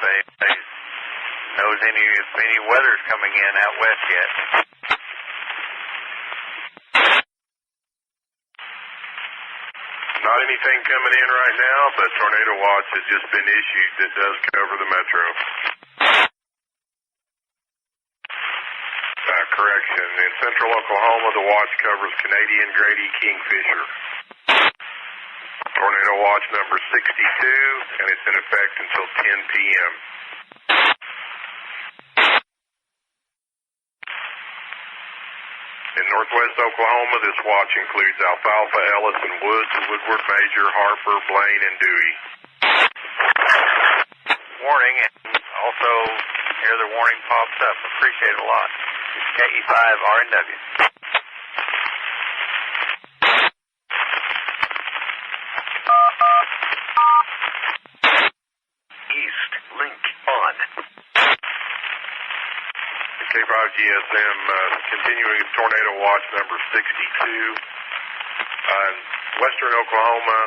they knows if any weather's coming in out west yet. Not anything coming in right now, but tornado watch has just been issued that does cover the metro. Correction. In central Oklahoma, the watch covers Canadian Grady Kingfisher. Tornado watch number 62, and it's in effect until 10 p.m. In northwest Oklahoma, this watch includes Alfalfa, Ellison, Woods, Woodward, Major, Harper, Blaine, and Dewey. Warning, and also here the warning pops up. Appreciate it a lot. KE5 RNW. East link on. K5 GSM continuing its tornado watch number 62. Western Oklahoma,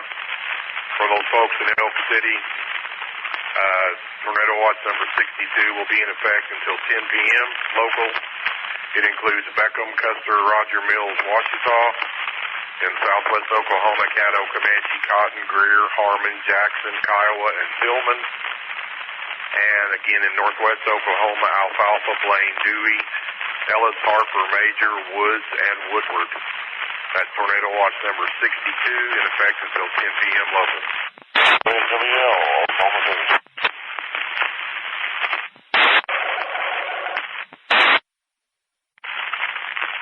for those folks in Elk City, tornado watch number 62 will be in effect until 10 p.m. local. It includes Beckham, Custer, Roger Mills, Ouachita. In southwest Oklahoma, Caddo, Comanche, Cotton, Greer, Harmon, Jackson, Kiowa, and Tillman. And again in northwest Oklahoma, Alfalfa, Blaine, Dewey, Ellis, Harper, Major, Woods, and Woodward. That's tornado watch number 62 in effect until 10 p.m. local.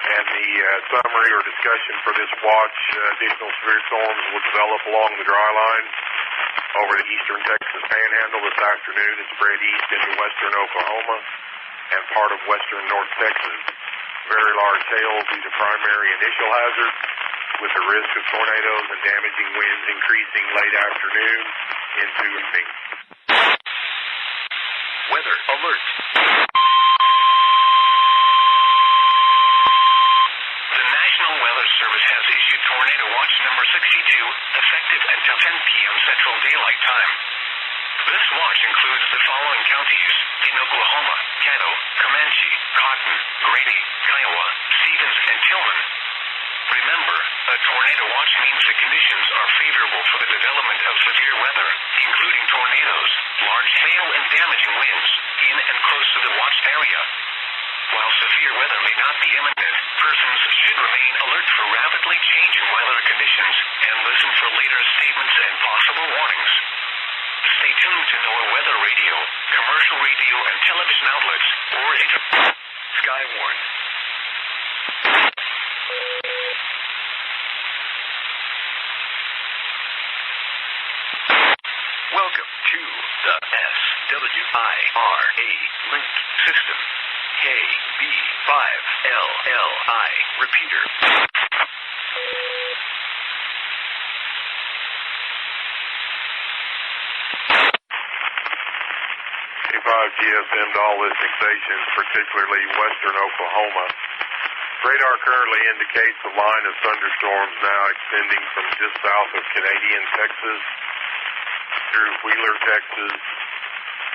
And the summary or discussion for this watch, additional severe storms will develop along the dry line over the eastern Texas Panhandle this afternoon and spread east into western Oklahoma and part of western North Texas. Very large hail will be the primary initial hazard, with the risk of tornadoes and damaging winds increasing late afternoon into evening. Weather alert. The National Weather Service has issued tornado watch number 62, effective until 10 p.m. Central Daylight Time. This watch includes the following counties in Oklahoma: Caddo, Comanche, Cotton, Grady, Kiowa, Stevens, and Tillman. Remember, a tornado watch means the conditions are favorable for the development of severe weather, including tornadoes, large hail, and damaging winds, in and close to the watched area. While severe weather may not be imminent, persons should remain alert for rapidly changing weather conditions and listen for later statements and possible warnings. Stay tuned to NOAA weather radio, commercial radio, and television outlets, or SKYWARN. Welcome to the SWIRA link system. KB5LLI repeater. K5 GSM to all listening stations, particularly western Oklahoma. Radar currently indicates a line of thunderstorms now extending from just south of Canadian Texas through Wheeler, Texas,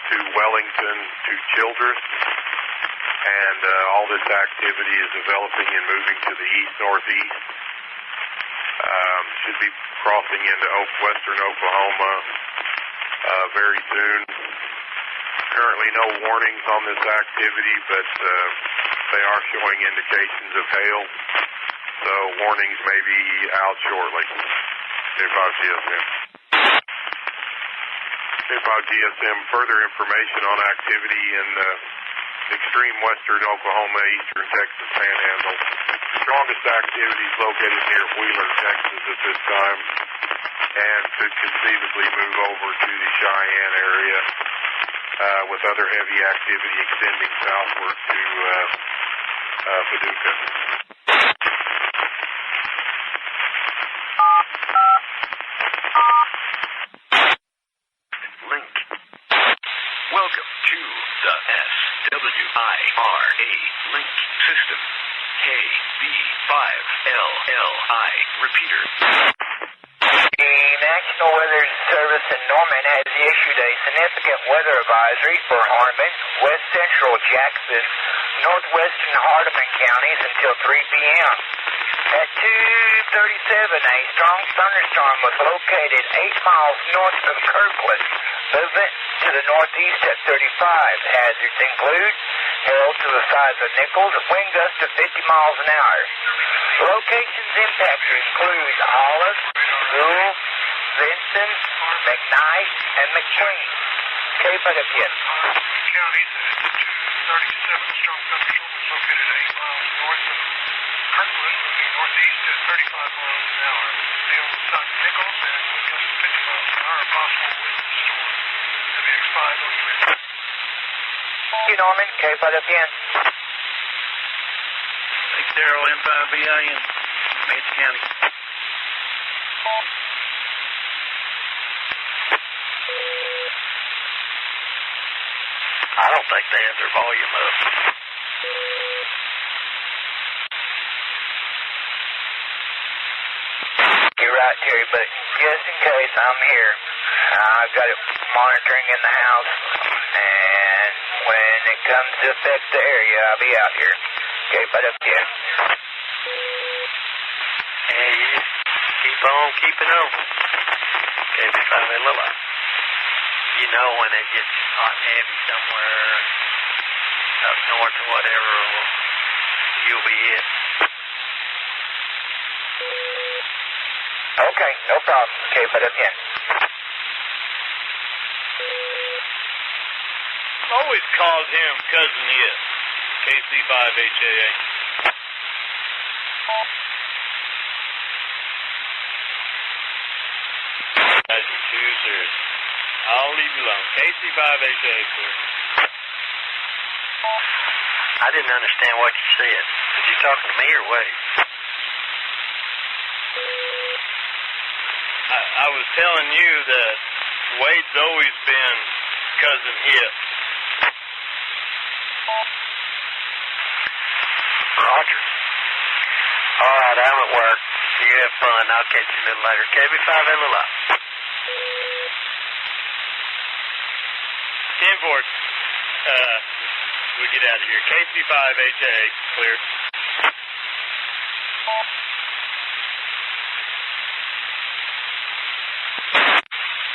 to Wellington, to Childress. And all this activity is developing and moving to the east-northeast. Should be crossing into western Oklahoma very soon. Currently no warnings on this activity, but they are showing indications of hail. So warnings may be out shortly. K5 GSM. K5 GSM, further information on activity in extreme western Oklahoma, eastern Texas Panhandle. The strongest activity is located near Wheeler, Texas at this time, and could conceivably move over to the Cheyenne area, with other heavy activity extending southward to Paducah. Link. Welcome to the SWIRA link system. KB5LLI repeater. National Weather Service in Norman has issued a significant weather advisory for Hardeman, West Central Jackson, northwestern Hardeman counties until 3 p.m. At 2:37, a strong thunderstorm was located 8 miles north of Kirkland. Movement to the northeast at 35. Hazards include hail to the size of nickels, wind gusts to 50 miles an hour. Locations impacted include Hollis, Rule, Vincent, McKnight, and McQueen. Cape of the Pit. Counties, at 2:37, strong thunderstorm was located 8 miles north of Kirkland, moving northeast at 35 miles an hour. Hail to the size of nickels and wind gusts to 50 miles an hour. Possible wind of the storm. WX5 on your end. Norman, Cape of the Pin. 60M5BA in Manson County. I don't think they have their volume up. You're right, Terry, but just in case, I'm here. I've got it monitoring in the house, and when it comes to affect the area, I'll be out here. Okay, but up here. And you just keep on keeping on. Okay, finally a little. You know when it gets hot and heavy somewhere up north or whatever, you'll be hit. Okay, no problem. Okay, but up here. Always calls him Cousin Hit. KC5HAA. That's too serious. I'll leave you alone. KC5HAA, sir. I didn't understand what you said. Was you talking to me or Wade? I was telling you that Wade's always been Cousin Hit. Roger. All right, I'm at work. You have fun. I'll catch you a little later. KB5LLI. 10-4. We get out of here. KC5HA, clear.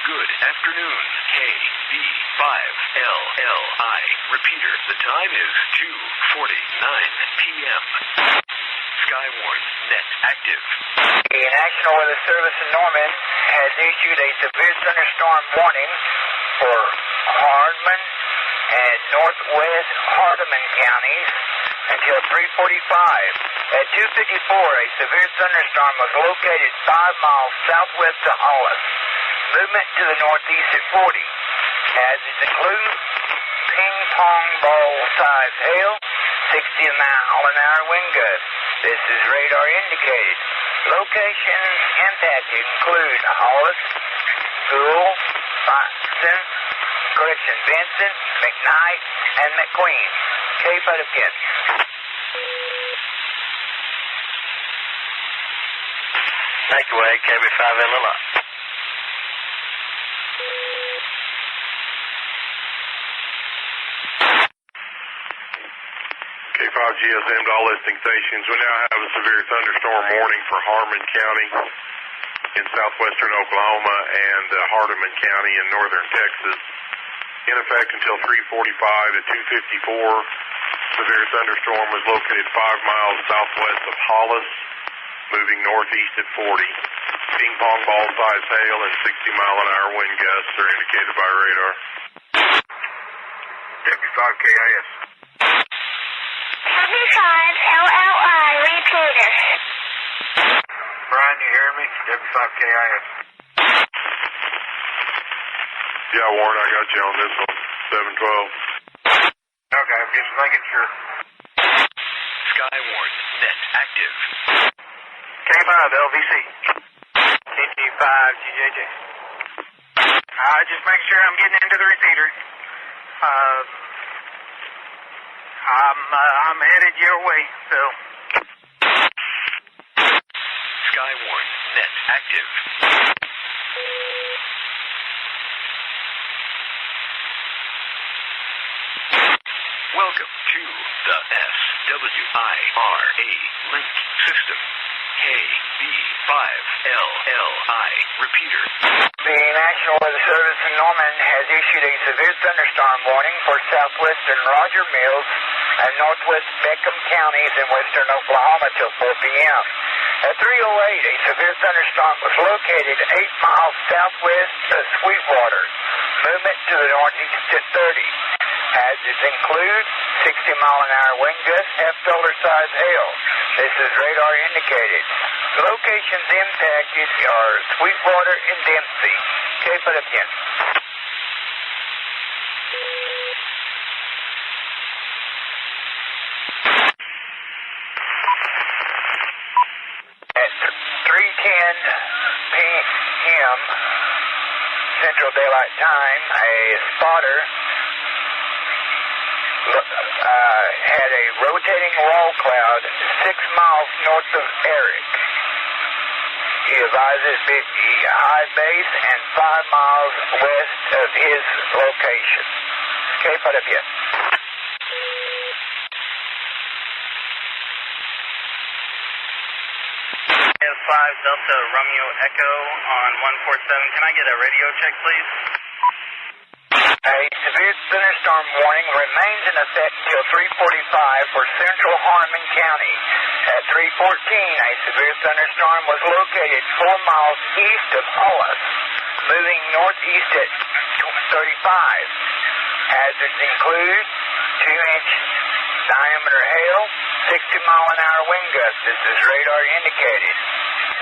Good afternoon, KB5LLI. Repeater, the time is 2:49 p.m. SKYWARN net active. The National Weather Service in Norman has issued a severe thunderstorm warning for Hardeman and northwest Hardeman counties until 3:45. At 2:54, a severe thunderstorm was located 5 miles southwest of Hollis. Movement to the northeast at 40. Hazards include ping-pong ball-sized hail, 60-mile-an-hour wind gusts. This is radar indicated. Locations impacted include Hollis, Gould, Vincent, McKnight, and McQueen. Cape of the Pit. Thank you, Wade. KB5LLI. K5GSM to all listening stations. We now have a severe thunderstorm warning for Hardeman County in southwestern Oklahoma and Hardeman County in northern Texas. In effect until 3:45 at 2:54. Severe thunderstorm was located 5 miles southwest of Hollis, moving northeast at 40. Ping pong ball size hail and 60-mile-an-hour wind gusts are indicated by radar. W5KIS. W5LLI, repeater. Brian, you hear me? W5KIS. Yeah, Warren, I got you on this one. 712. Okay, I'm just making sure. SKYWARN net active. K5 LVC. KT5 GJJ. Just make sure I'm getting into the repeater. I'm headed your way, so. SKYWARN net active. Welcome to the SKYRA link system. KB5LLI repeater. The National Weather Service in Norman has issued a severe thunderstorm warning for southwestern Roger Mills and northwest Beckham counties in western Oklahoma till 4 p.m. At 3:08, a severe thunderstorm was located 8 miles southwest of Sweetwater. Movement to the northeast at 30. Hazards include 60-mile-an-hour wind gusts, half-dollar size hail. This is radar indicated. The locations impacted are Sweetwater and Dempsey. Okay, put up again. At 3:10 p.m. Central Daylight Time, a spotter had a rotating wall cloud 6 miles north of Eric. He advises high base and 5 miles west of his location. Okay, put up yet. S5 Delta Romeo Echo on 147. Can I get a radio check, please? A severe thunderstorm warning remains in effect until 3:45 for central Harmon County. At 3:14, a severe thunderstorm was located 4 miles east of Hollis, moving northeast at 35. Hazards include 2-inch diameter hail, 60-mile-an-hour wind gusts. This is radar indicated.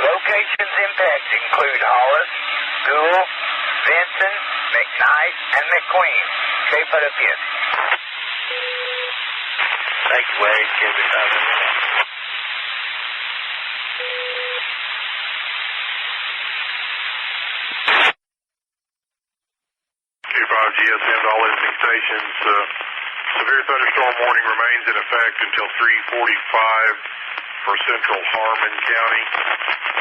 Locations impact include Hollis, Gould, Vinson, McKnight, and McQueen. Okay, put up in. Thank you, Wade. Give me 5 minutes. Q5GSM to all listening stations. Severe thunderstorm warning remains in effect until 3:45 for central Harmon County.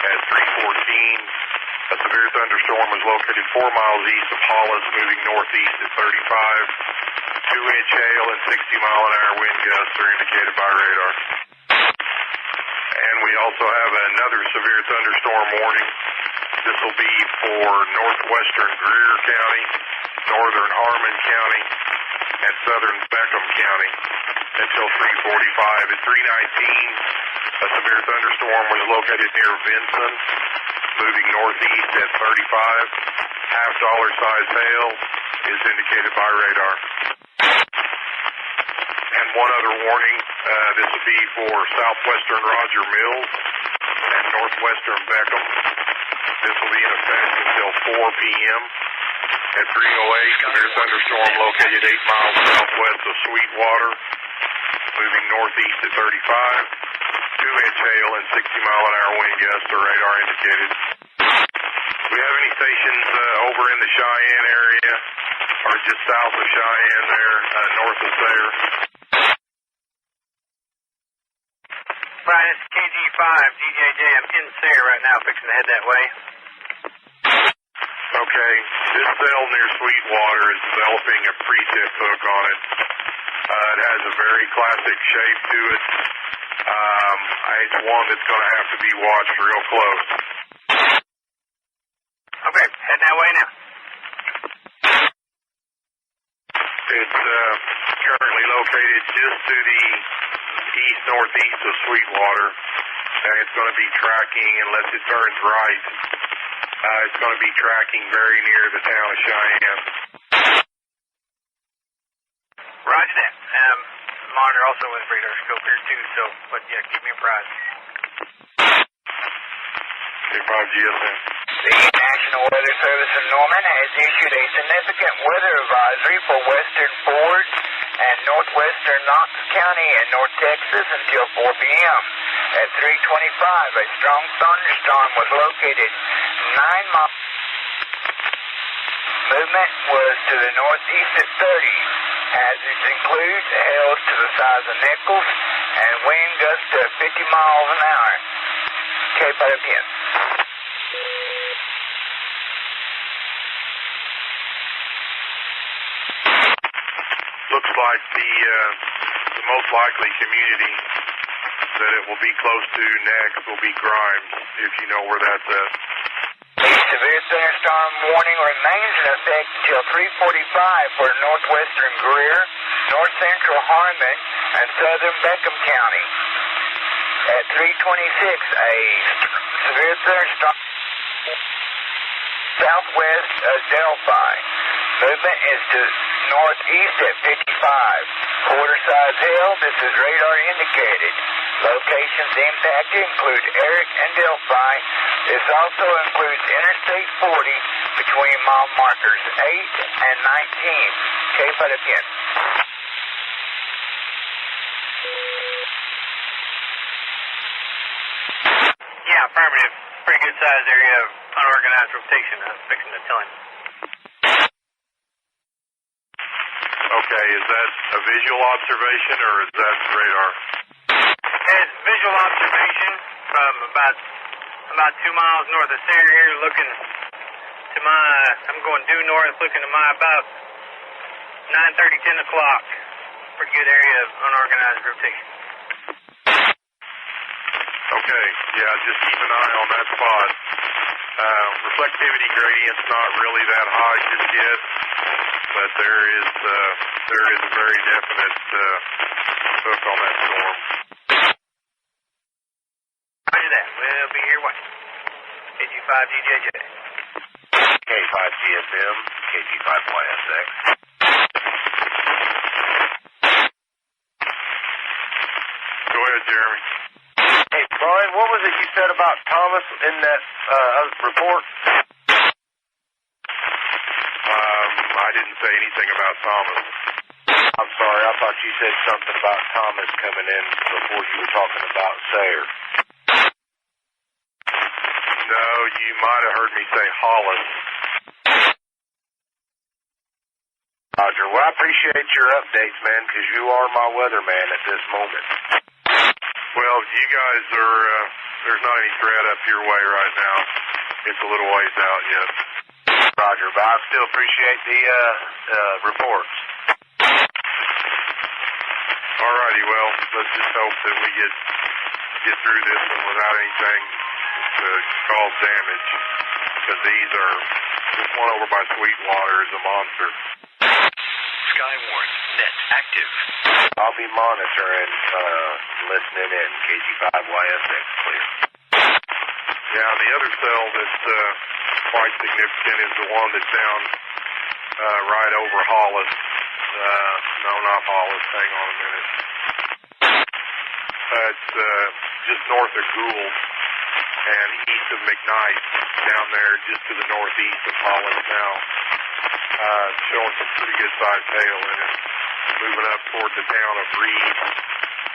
At 3:14, a severe thunderstorm was located 4 miles east of Hollis, moving northeast at 35. 2-inch hail and 60-mile-an-hour wind gusts are indicated by radar. And we also have another severe thunderstorm warning. This will be for northwestern Greer County, northern Harmon County, and southern Beckham County until 3:45. At 3:19, a severe thunderstorm was located near Vinson, moving northeast at 35. Half-dollar size hail is indicated by radar. And one other warning, this will be for southwestern Roger Mills and northwestern Beckham. This will be in effect until 4 p.m. At 3:08, severe thunderstorm located 8 miles southwest of Sweetwater, moving northeast at 35. 2-inch hail and 60-mile-an-hour wind gusts are radar indicated. Do we have any stations over in the Cheyenne area, or just south of Cheyenne there, north of there? Brian, it's KG5, DJJ. I'm in Sayre right now, fixing to head that way. Okay, this cell near Sweetwater is developing a precip hook on it. It has a very classic shape to it. It's one that's going to have to be watched real close. Okay, heading that way now. It's currently located just to the east-northeast of Sweetwater, and it's going to be tracking, unless it turns right, it's going to be tracking very near the town of Cheyenne. Roger that. Monitor also with radar scope here too, so, but yeah, keep me apprised. K5GSM. The National Weather Service in Norman has issued a significant weather advisory for western Ford and northwestern Knox County and North Texas until 4 p.m. At 3:25, a strong thunderstorm was located 9 miles. Movement was to the northeast at 30. Hazards include hails to the size of nickels and wind gusts to 50 miles an hour. Okay, put up in. Looks like the most likely community that it will be close to next will be Grimes, if you know where that's at. A severe thunderstorm warning remains in effect until 3:45 for northwestern Greer, north central Harmon, and southern Beckham County. At 3:26, a severe thunderstorm southwest of Delphi. Movement is to northeast at 55. Quarter size hail, this is radar indicated. Locations impacted include Eric and Delphi. This also includes Interstate 40 between mile markers 8 and 19. Cape out again. Yeah, affirmative. Pretty good size area of unorganized rotation. I was fixing to tell him. Okay, is that a visual observation or is that radar? It's visual observation from about 2 miles north of Sayre here, looking to I'm going due north, looking to my about 9:30, 10 o'clock. Pretty good area of unorganized rotation. Okay, yeah, just keep an eye on that spot. Reflectivity gradient's not really that high just yet, but there is a very definite hook on that storm. Roger that. We'll be here watching. KG5GJJ. K5GSM, KG5YSX. Go ahead, Jeremy. Hey, Brian, what was it you said about Thomas in that report? I didn't say anything about Thomas. I'm sorry, I thought you said something about Thomas coming in before you were talking about Sayre. No, you might have heard me say Hollis. Roger. Well, I appreciate your updates, man, because you are my weatherman at this moment. Well, you guys are, there's not any threat up your way right now. It's a little ways out yet. Roger, but I still appreciate the reports. Alrighty, well, let's just hope that we get through this one without anything to cause damage, because these are, this one over by Sweetwater is a monster. SKYWARN, net active. I'll be monitoring, listening in. KG5YSX, clear. Yeah, the other cell that's quite significant is the one that's down right over Hollis. No, not Hollis. Hang on a minute. It's just north of Gould and east of McKnight, down there just to the northeast of Hollis now. Showing some pretty good sized hail in it. Moving up toward the town of Reed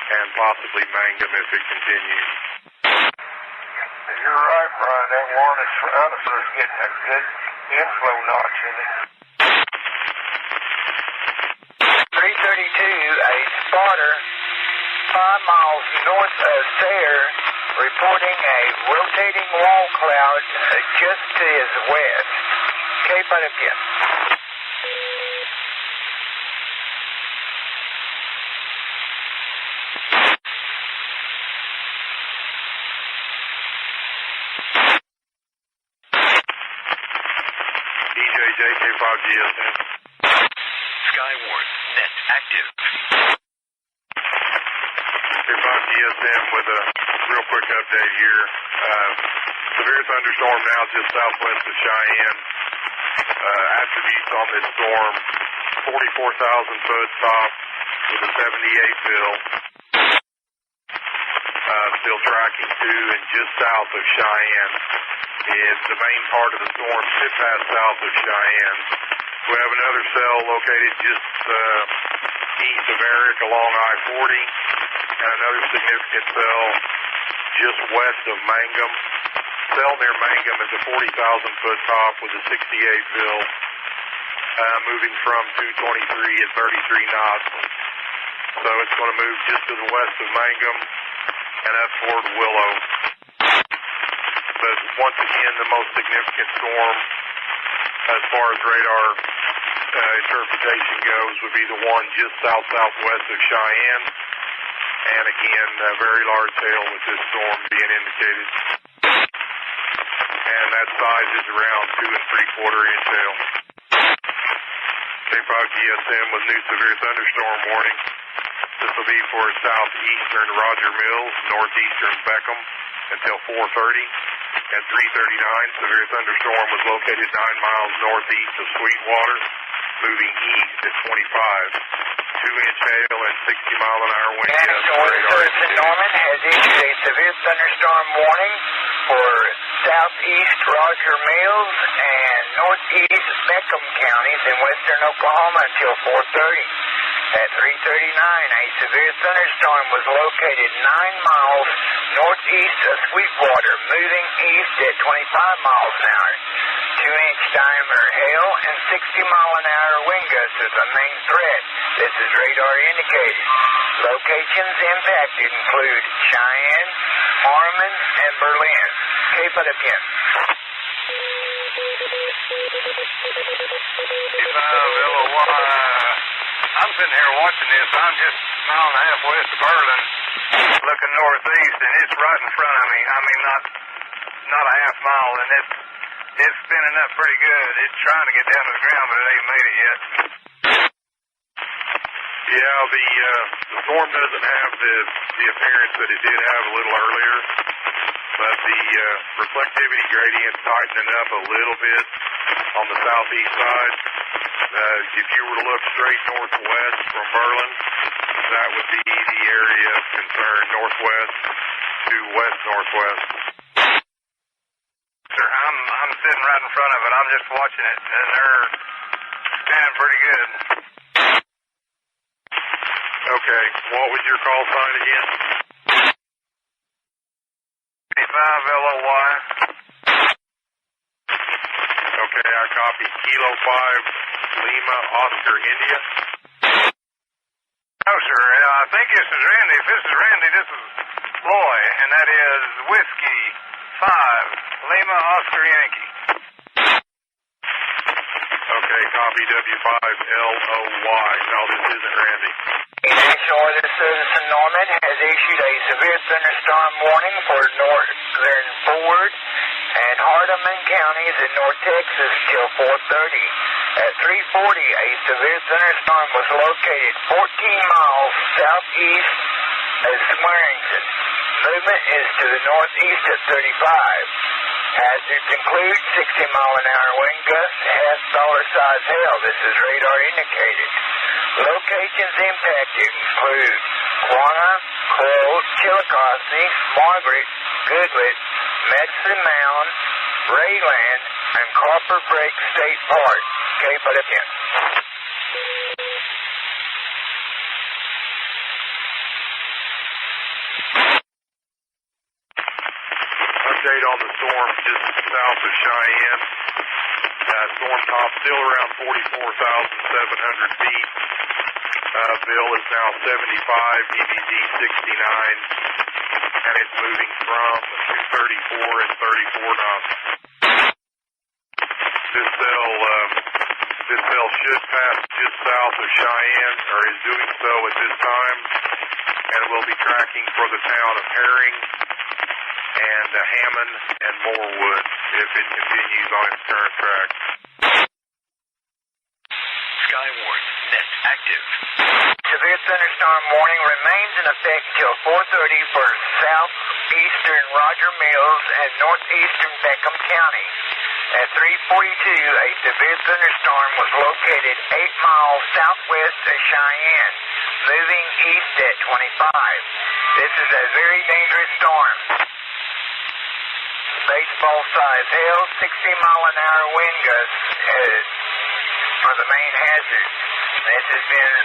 and possibly Mangum if it continues. You're right, Brian. That one is getting a good inflow notch in it. 332, a spotter 5 miles north of Sayre, reporting a rotating wall cloud just to his west. Cape out again. JK5GSM. SKYWARN, net active. K5GSM with a real quick update here. Severe thunderstorm now just southwest of Cheyenne. Attributes on this storm, 44,000 foot top with a 78 fill. Still tracking to and just south of Cheyenne. Is the main part of the storm tip past south of Cheyenne. We have another cell located just east of Eric along I-40, and another significant cell just west of Mangum. Cell near Mangum is a 40,000 foot top with a 68 fill, moving from 223 at 33 knots. So it's going to move just to the west of Mangum and up toward Willow. But once again, the most significant storm as far as radar interpretation goes, would be the one just southwest of Cheyenne. And again, very large hail with this storm being indicated. And that size is around 2 3/4 inch hail. Cape Cod GSM with new severe thunderstorm warning. This will be for southeastern Roger Mills, northeastern Beckham until 4:30. At 3:39, severe thunderstorm was located 9 miles northeast of Sweetwater, moving east at 25. 2-inch hail and 60-mile-an-hour wind gusts. National Weather Service in Norman has issued a severe thunderstorm warning for southeast Roger Mills and northeast Beckham counties in western Oklahoma until 4:30. At 3:39, a severe thunderstorm was located 9 miles northeast of Sweetwater, moving east at 25 miles an hour. 2-inch diameter hail and 60-mile-an-hour wind gusts is the main threat. This is radar indicated. Locations impacted include Cheyenne, Harmon, and Berlin. Cape of the Pin. I'm sitting here watching this. I'm just a mile and a half west of Berlin, looking northeast, and it's right in front of me. I mean, not a half mile, and it's spinning up pretty good. It's trying to get down to the ground, but it ain't made it yet. Yeah, the storm doesn't have the appearance that it did have a little earlier, but the reflectivity gradient's tightening up a little bit on the southeast side. If you were to look straight northwest from Berlin, that would be the area of concern, northwest to west-northwest. Sir, I'm sitting right in front of it. I'm just watching it, and they're spinning pretty good. Okay, what was your call sign again? 55 LOY. Okay, I copy. Kilo 5 Lima Oscar India. No, sir. I think this is Randy. If this is Randy, this is Loy, and that is Whiskey 5 Lima Oscar Yankee. Okay, copy W5LOY. No, this isn't Randy. The National Weather Service in Norman has issued a severe thunderstorm warning for northern Ford and Hardeman counties in North Texas till 4:30. At 3:40, a severe thunderstorm was located 14 miles southeast of Swearingen. Movement is to the northeast at 35. Hazards include 60-mile-an-hour wind gusts, half-dollar-size hail. This is radar indicated. Locations impacted include Quanah, Coral, Chillicothe, Margaret, Goodlet, Medicine Mound, Rayland, and Copper Break State Park. Cape of the Pin. Update on the storm just south of Cheyenne. Storm top still around 44,700 feet. Bill is now 75, EBD 69, and it's moving from 234 and 34 knots. This cell should pass just south of Cheyenne, or is doing so at this time, and will be tracking for the town of Herring and Hammond and Morewood if it continues on its current track. SKYWARN net active. Severe thunderstorm warning remains in effect till 4:30 for southeastern Roger Mills and northeastern Beckham County. At 3:42, a severe thunderstorm was located 8 miles southwest of Cheyenne, moving east at 25. This is a very dangerous storm. Baseball-sized hail, 60-mile-an-hour wind gusts are the main hazard. This has been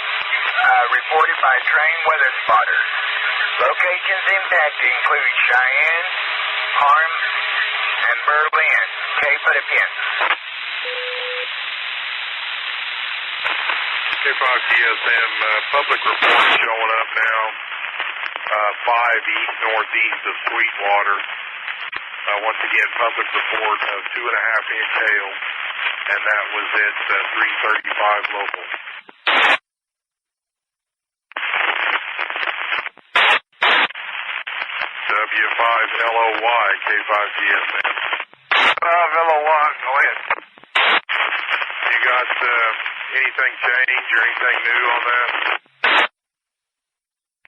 reported by trained weather spotters. Locations impacted include Cheyenne, Harm, and Berlin. Cape of the Pin. Cape Cod GSM public report showing up now. 5 east northeast of Sweetwater. Once again, public report of 2.5-inch hail and that was at 3:35 local. W5LOY, K5GSM. 5LOY, go ahead. You got anything change or anything new on that?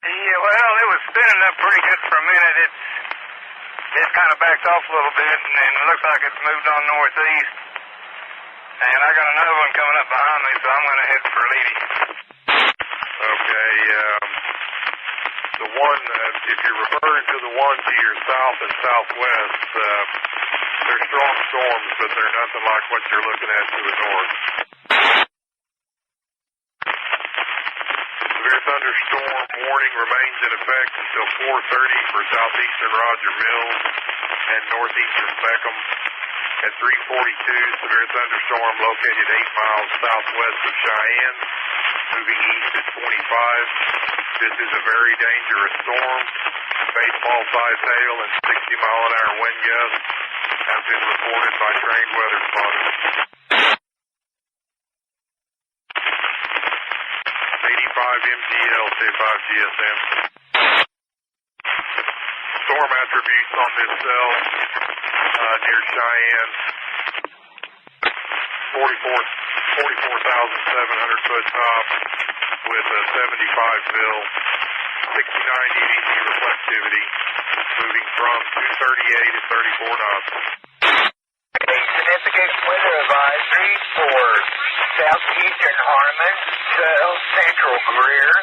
Yeah, well, it was spinning up pretty good for a minute. It kind of backed off a little bit, and it looks like it's moved on northeast. And I got another one coming up behind me, so I'm going to head for Leedy. Okay, the one, if you're referring to the one to your south and southwest, they're strong storms, but they're nothing like what you're looking at to the north. Severe thunderstorm warning remains in effect until 4:30 for southeastern Roger Mills and northeastern Beckham. At 3:42, severe thunderstorm located 8 miles southwest of Cheyenne, moving east at 25. This is a very dangerous storm. Baseball-sized hail and 60-mile-an-hour wind gusts have been reported by trained weather spotters. 85 MGL, K5GSM. Storm attributes on this cell near Cheyenne, 44,700 foot top with a 75 fill, 69 UDC reflectivity, moving from 238 at 34 knots. A significant weather advisory for southeastern Harmon, south central Greer,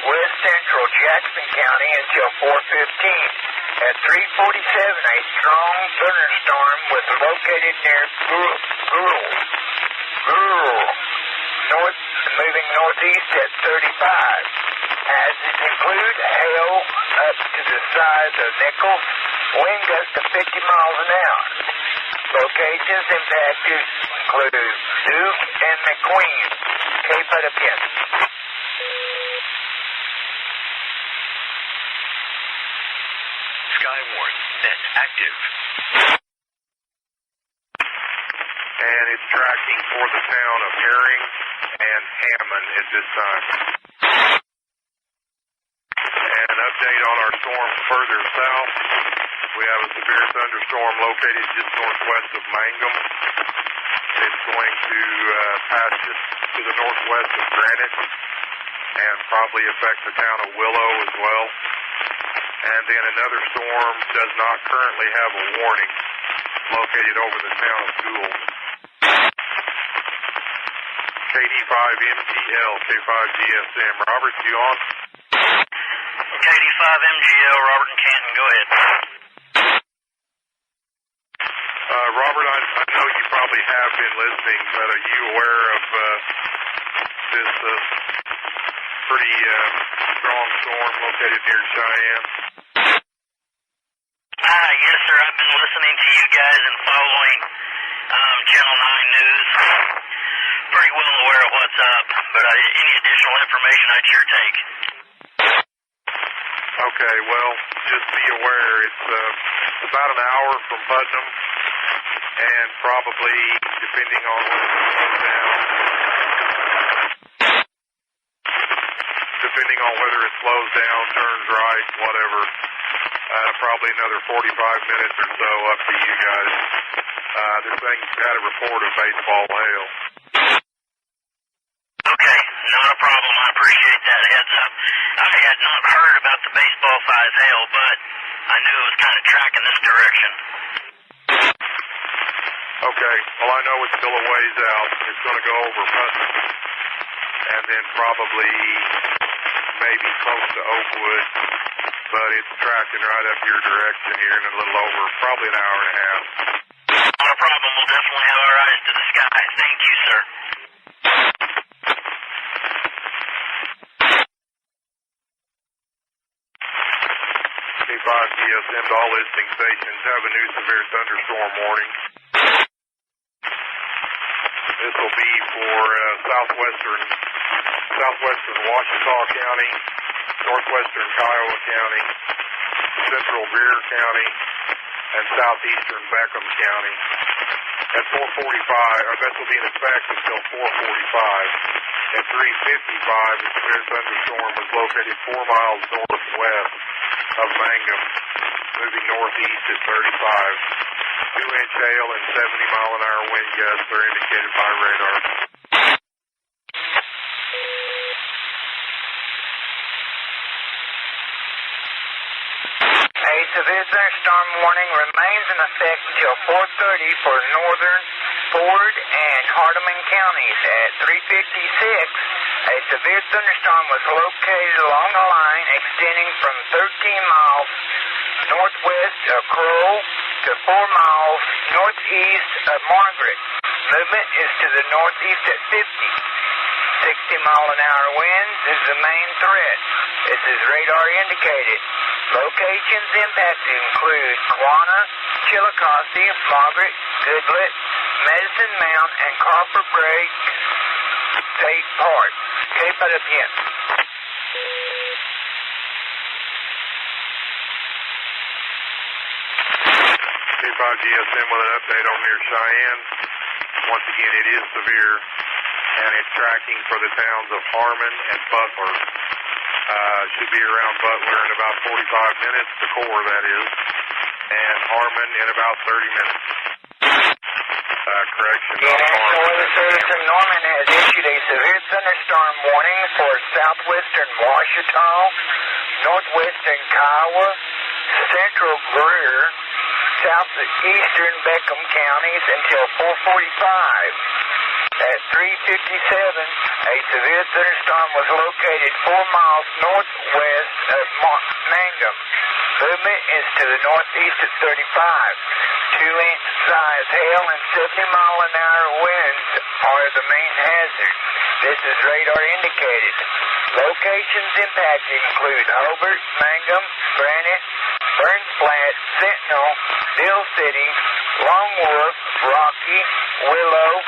west central Jackson County until 4:15. At 3:47, a strong thunderstorm was located near Gruel, moving northeast at 35. Hazards include hail up to the size of nickel, wind gusts to 50 miles an hour. Locations impacted include Duke and McQueen. Cape again. SKYWARN, net active. And it's tracking for the town of Herring and Hammond at this time. And an update on our storm further south. We have a severe thunderstorm located just northwest of Mangum. It's going to pass just to the northwest of Granite and probably affect the town of Willow as well. And then another storm does not currently have a warning, located over the town of Gould. KD5MGL, K5GSM. Robert, you on? KD5MGL, Robert and Canton, go ahead. Robert, I know you probably have been listening, but are you aware of this pretty strong storm located near Cheyenne? Yes, sir. I've been listening to you guys and following Channel 9 News. Pretty well aware of what's up, but any additional information I'd sure take. Okay, well, just be aware it's about an hour from Putnam, and probably, depending on when it slows down, depending on whether it slows down, turns right, whatever, probably another 45 minutes or so up to you guys. This thing had a report of baseball hail. Okay, not a problem. I appreciate that heads up. I had not heard about the baseball-sized hail, but I knew it was kind of tracking this direction. Okay, well, I know it's still a ways out. It's going to go over Putnam, and then probably maybe close to Oakwood, but it's tracking right up your direction here in a little over, probably an hour and a half. Not a problem. We'll definitely have our eyes to the sky. Thank you, sir. K5GSM to all listening stations have a new severe thunderstorm warning. This will be for southwestern Ouachita County, northwestern Kiowa County, central Greer County, and southeastern Beckham County. At 4:45, or this will be in effect until 4:45. At 3:55, a severe thunderstorm was located 4 miles northwest of Mangum, moving northeast at 35. 2-inch hail and 70-mile-an-hour wind gusts are indicated by radar. A severe thunderstorm warning remains in effect until 4:30 for northern Ford and Hardeman counties. At 3:56, a severe thunderstorm was located along a line extending from 13 miles northwest of Crow to 4 miles northeast of Margaret. Movement is to the northeast at 50. 60-mile-an-hour winds is the main threat. This is radar indicated. Locations impacted include Quanah, Chillicothe, Margaret, Goodlet, Medicine Mount, and Copper Break State Park. Cape of the Pin. 25 GSM with an update on near Cheyenne. Once again, it is severe, and it's tracking for the towns of Harmon and Butler. Should be around Butler in about 45 minutes, the core that is, and Harmon in about 30 minutes. Correction. The National Weather Service in Norman has issued a severe thunderstorm warning for southwestern Ouachita, northwestern Kiowa, central Greer, southeastern Beckham counties until 4:45. At 3:57, a severe thunderstorm was located 4 miles northwest of Mangum. Movement is to the northeast at 35. 2-inch size hail and 70-mile-an-hour winds are the main hazards. This is radar indicated. Locations impacted include Hobart, Mangum, Granite, Burns Flat, Sentinel, Dill City, Long Wolf, Rocky, Willow,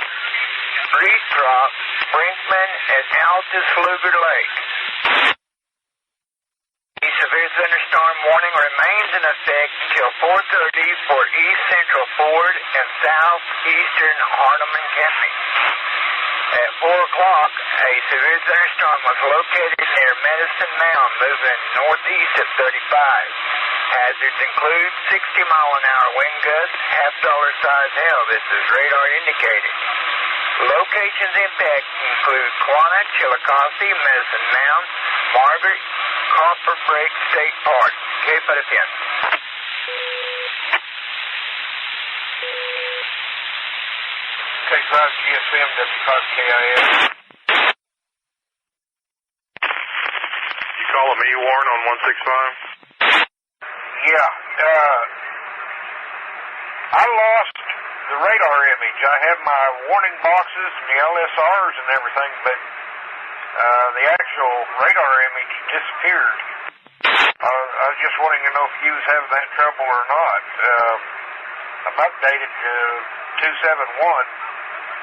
Reed Drop, Brinkman, and Altus Luger Lake. The severe thunderstorm warning remains in effect until 4:30 for east central Ford and southeastern Hardeman County. At 4 o'clock, a severe thunderstorm was located near Medicine Mound, moving northeast at 35. Hazards include 60-mile-an-hour wind gusts, half-dollar size hail. This is radar indicated. Locations impacted include Quanah, Chillicothe, Medicine Mound, Margaret, Copper Break State Park. Cape of the Pin. Take 5 GSM, WKIS. You calling me, Warren, on 165? Yeah. I lost the radar image. I have my warning boxes and the LSRs and everything, but the actual radar image disappeared. I was just wanting to know if you was having that trouble or not. I'm updated to 271,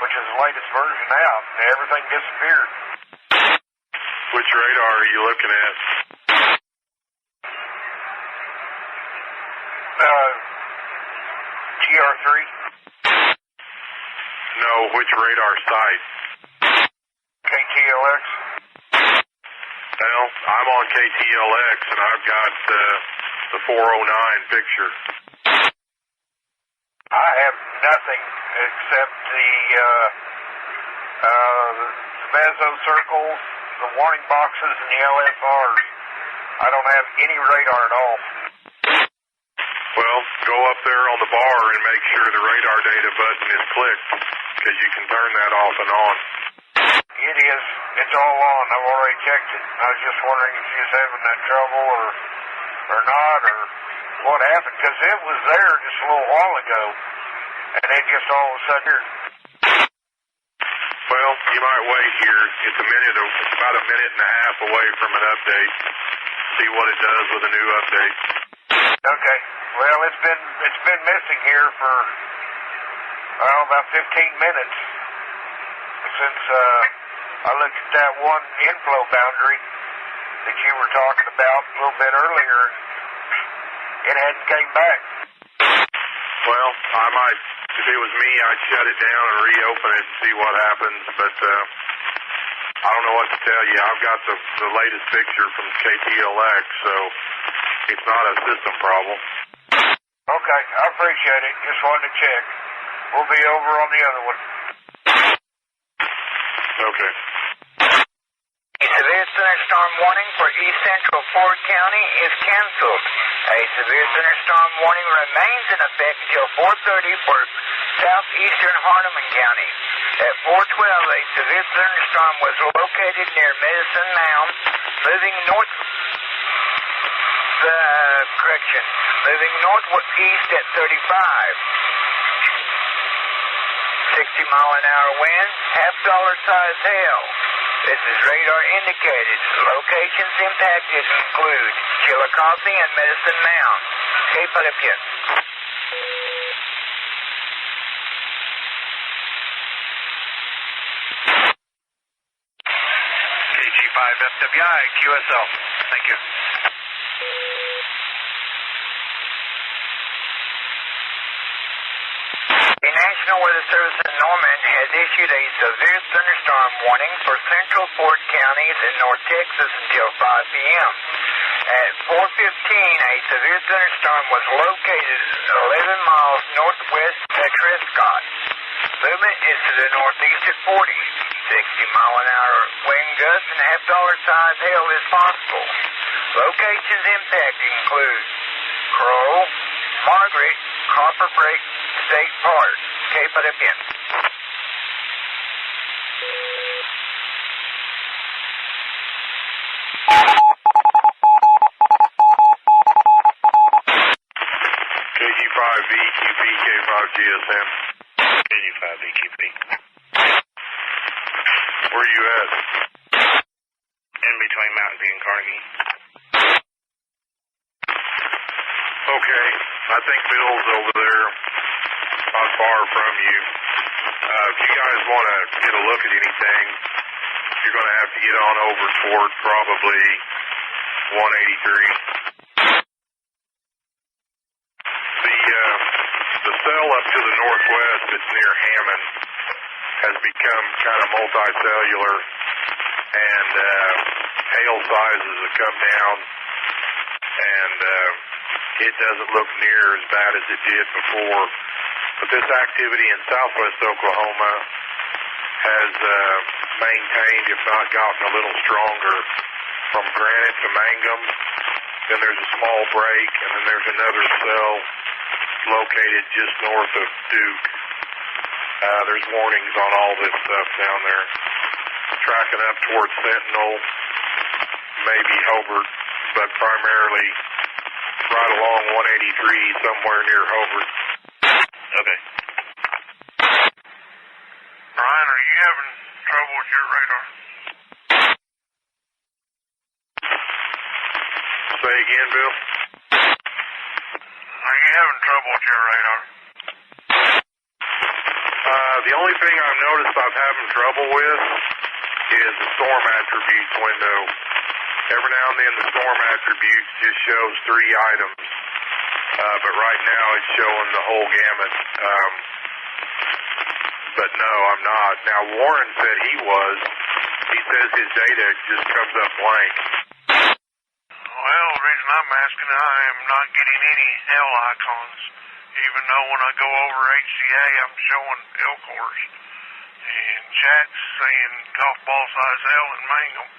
which is the latest version out, and everything disappeared. Which radar are you looking at? GR3. No, which radar site? KTLX. Well, I'm on KTLX, and I've got the 409 picture. I have nothing except the meso circles, the warning boxes, and the LSRs. I don't have any radar at all. Well, go up there on the bar and make sure the radar data button is clicked, because you can turn that off and on. It is. It's all on. I've already checked it. I was just wondering if you was having that trouble or not, or what happened, because it was there just a little while ago, and it just all of a sudden... Well, you might wait here. It's about a minute and a half away from an update. See what it does with a new update. Okay. Well, it's been missing here for about 15 minutes since I looked at that one inflow boundary that you were talking about a little bit earlier. It hadn't came back. Well, I might, if it was me, I'd shut it down and reopen it and see what happens, but I don't know what to tell you. I've got the latest picture from KTLX, so it's not a system problem. Okay, I appreciate it. Just wanted to check. We'll be over on the other one. Okay. A severe thunderstorm warning for East Central Ford County is canceled. A severe thunderstorm warning remains in effect until 4:30 for southeastern Hardeman County. At 4:12, a severe thunderstorm was located near Medicine Mound, moving northeast at 35. 60-mile-an-hour wind, half-dollar size hail. This is radar indicated. Locations impacted include Chillicothe and Medicine Mound. Cape Philippian. KG5FWI, QSL. Thank you. The National Weather Service in Norman has issued a severe thunderstorm warning for central Ford counties in North Texas until 5 p.m. At 4:15, a severe thunderstorm was located 11 miles northwest of Trescott. Movement is to the northeast at 40. 60-mile-an-hour wind gusts and half-dollar size hail is possible. Locations impacted include Crow, Margaret, Copper Break State Park, Cape Philippian. KG5VQP, K5GSM. KG5VQP. Where are you at? In between Mountain View and Carnegie. Okay, I think Bill's over there, not far from you. If you guys want to get a look at anything, you're going to have to get on over toward probably 183. The cell up to the northwest that's near Hammond has become kind of multicellular, and hail sizes have come down, and it doesn't look near as bad as it did before. But this activity in southwest Oklahoma has maintained, if not gotten a little stronger, from Granite to Mangum. Then there's a small break, and then there's another cell located just north of Duke. There's warnings on all this stuff down there. Tracking up towards Sentinel, maybe Hobart, but primarily right along 183, somewhere near Hobart. Okay. Brian, are you having trouble with your radar? Say again, Bill? Are you having trouble with your radar? The only thing I've noticed I'm having trouble with is the storm attributes window. Every now and then the storm attributes just shows 3 items, but right now it's showing the whole gamut. But no, I'm not. Now Warren said he was. He says his data just comes up blank. Well, the reason I'm asking, I am not getting any hell icons. Even though when I go over HCA, I'm showing Elkhorst. And chat's saying golf ball size hell in Mangum.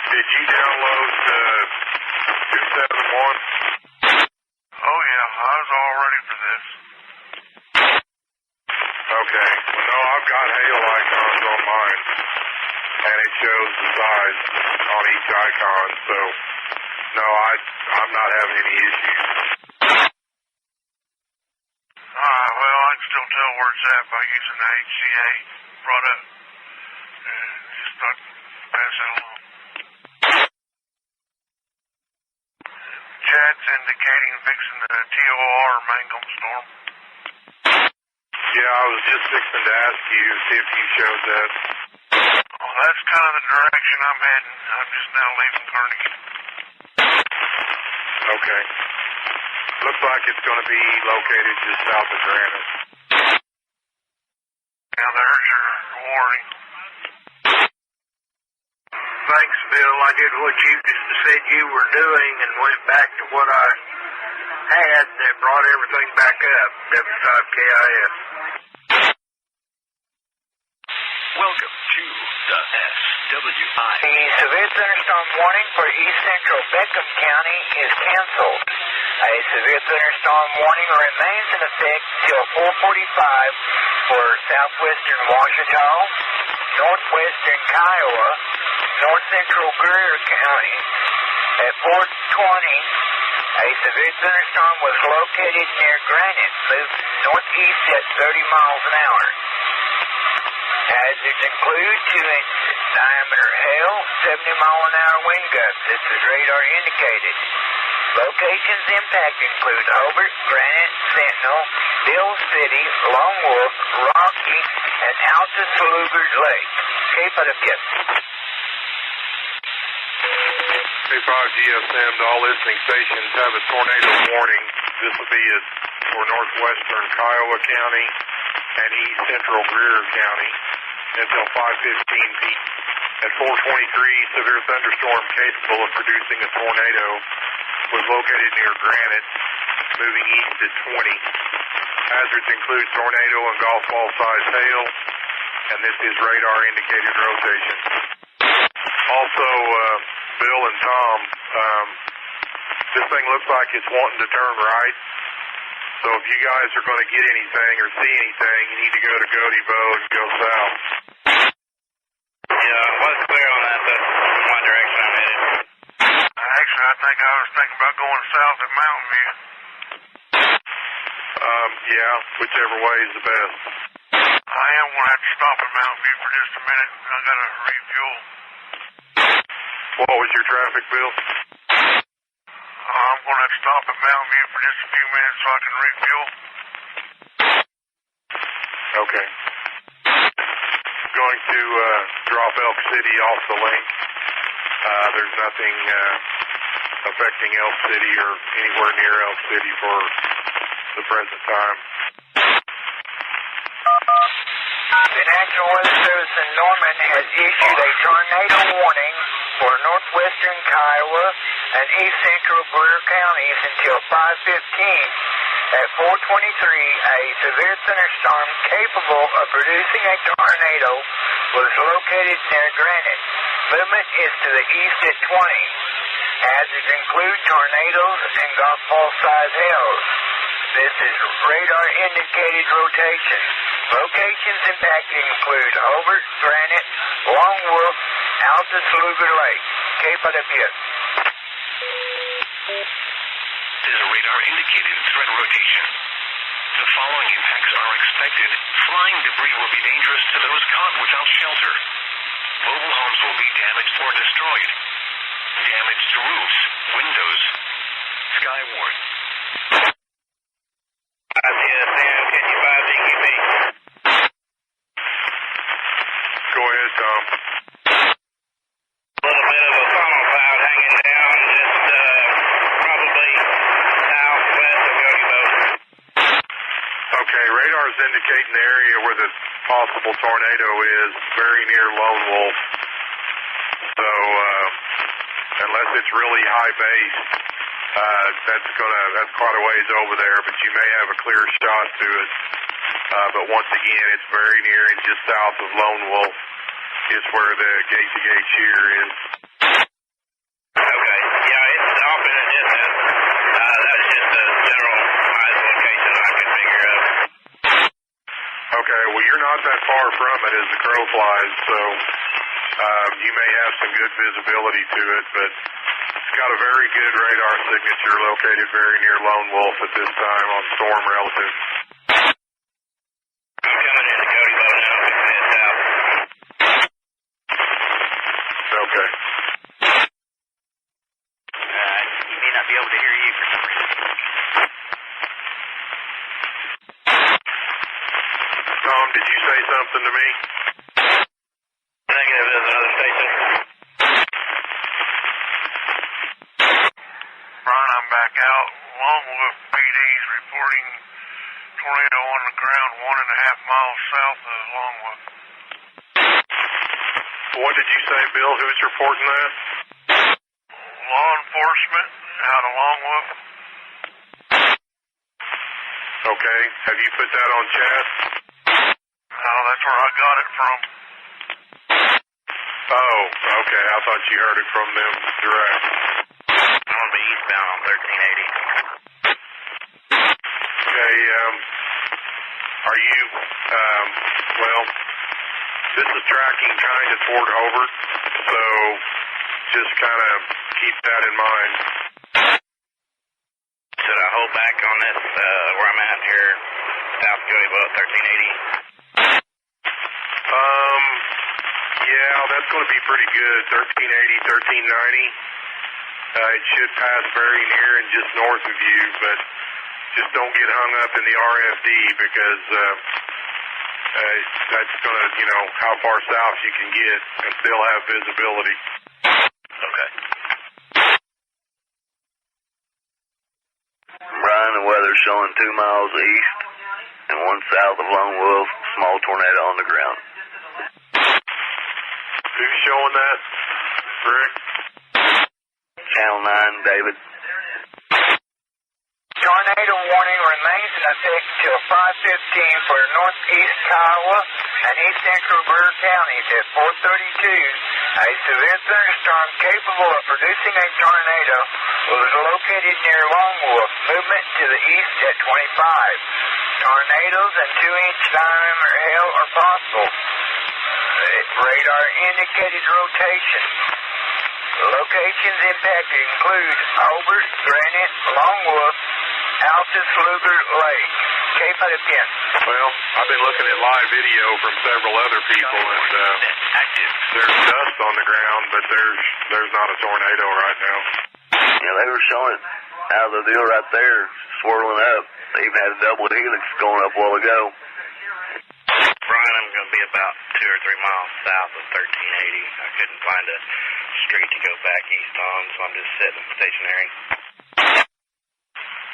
Did you download 271? Oh yeah, I was all ready for this. Okay. Well, no, I've got hail icons on mine, and it shows the size on each icon, so no, I'm not having any issues. Alright, well, I can still tell where it's at by using the HCA product. Just thought pass it along. Chat's indicating fixing the TOR Mangum storm. Yeah, I was just fixing to ask you, see if you showed that. Well, that's kind of the direction I'm heading. I'm just now leaving Carnegie. Okay. Looks like it's going to be located just south of Granite. Now there's your warning. Thanks, Bill. I did what you said you were doing and went back to what I had that brought everything back up. W5KIS. Welcome to the SWI. The severe thunderstorm warning for east central Beckham County is canceled. A severe thunderstorm warning remains in effect till 4:45 for southwestern Washita, northwestern Kiowa, north central Greer County. At 4:20, a severe thunderstorm was located near Granite, moved northeast at 30 miles an hour. Hazards include 2-inch diameter hail, 70-mile-an-hour wind gusts. This is radar indicated. Locations impact include Hobart, Granite, Sentinel, Bill City, Lone Wolf, Rocky, and Alta Salugard Lake. Cape of the Gift. K5GSM to all listening stations have a tornado warning. This will be for northwestern Kiowa County and east central Greer County until 5:15 p.m. At 4:23, severe thunderstorm capable of producing a tornado was located near Granite, moving east at 20. Hazards include tornado and golf ball size hail, and this is radar indicated rotation. Also, Bill and Tom, this thing looks like it's wanting to turn right. So if you guys are going to get anything or see anything, you need to go to Godebo and go south. Yeah, what's clear on that? That's my direction I'm headed. Actually, I think I was thinking about going south at Mountain View. Yeah, whichever way is the best. I am going to have to stop at Mountain View for just a minute. I got to refuel. What was your traffic, Bill? I'm going to have to stop at Mountain View for just a few minutes so I can refuel. Okay. Going to drop Elk City off the link. There's nothing affecting Elk City or anywhere near Elk City for the present time. The National Weather Service in Norman has issued a tornado warning for northwestern Kiowa and east central Greer counties until 5:15. At 4:23, a severe thunderstorm capable of producing a tornado was located near Granite. Movement is to the east at 20. Hazards include tornadoes and golf ball size hails. This is radar indicated rotation. Locations impacted include Hobart, Granite, Lone Wolf, Alta Salugard Lake. Cape of the Butte. This is a radar indicated threat rotation. The following impacts are expected. Flying debris will be dangerous to those caught without shelter. Mobile homes will be damaged or destroyed. Damage to roofs, windows. SKYWARN. GSM, can you 5DQ me? Go ahead, Tom. A little bit of a funnel cloud hanging down, just probably southwest of Godebo. Okay, radar is indicating the area where the possible tornado is very near Lone Wolf. So, unless it's really high base, that's quite a ways over there, but you may have a clear shot to it. But once again, it's very near and just south of Lone Wolf is where the gate-to-gate shear is. Okay, yeah, it's off in the distance. That's just a generalized location I can figure out. Okay, well, you're not that far from it as the crow flies, so you may have some good visibility to it, but it's got a very good radar signature located very near Lone Wolf at this time on storm relative. I'm coming into Godebo now, we can head south. Okay. He may not be able to hear you for some reason. Tom, did you say something to me? Negative, there's another station. Ron, I'm back out. Lone Wolf south of Longwood. What did you say, Bill? Who's reporting that? Law enforcement out of Longwood. Okay. Have you put that on chat? No, that's where I got it from. Oh, okay. I thought you heard it from them direct. I'm going to be eastbound on 1380. Okay, are you, well, this is tracking kind of toward Hobart, so just kind of keep that in mind. Should I hold back on this, where I'm at here, South Skyward, 1380? Yeah, that's going to be pretty good. 1380, 1390. It should pass very near and just north of you, but just don't get hung up in the RFD because that's going to, how far south you can get and still have visibility. Okay. Brian, the weather's showing 2 miles east and 1 south of Lone Wolf, small tornado on the ground. Who's showing that, Rick? Channel 9, David. Tornado warning remains in effect until 5:15 for northeast Kiowa and east central Brewer counties. At 4:32, a severe thunderstorm capable of producing a tornado was located near Longwolf. Movement to the east at 25. Tornadoes and 2-inch diameter hail are possible. Radar indicated rotation. Locations impacted include Hobart, Granite, Longwolf, Altus, Luger Lake. Cape out of 10. Well, I've been looking at live video from several other people, and there's dust on the ground, but there's not a tornado right now. Yeah, they were showing it out of the deal right there, swirling up. They even had a double helix going up a while ago. Brian, I'm going to be about 2 or 3 miles south of 1380. I couldn't find a street to go back east on, so I'm just sitting stationary.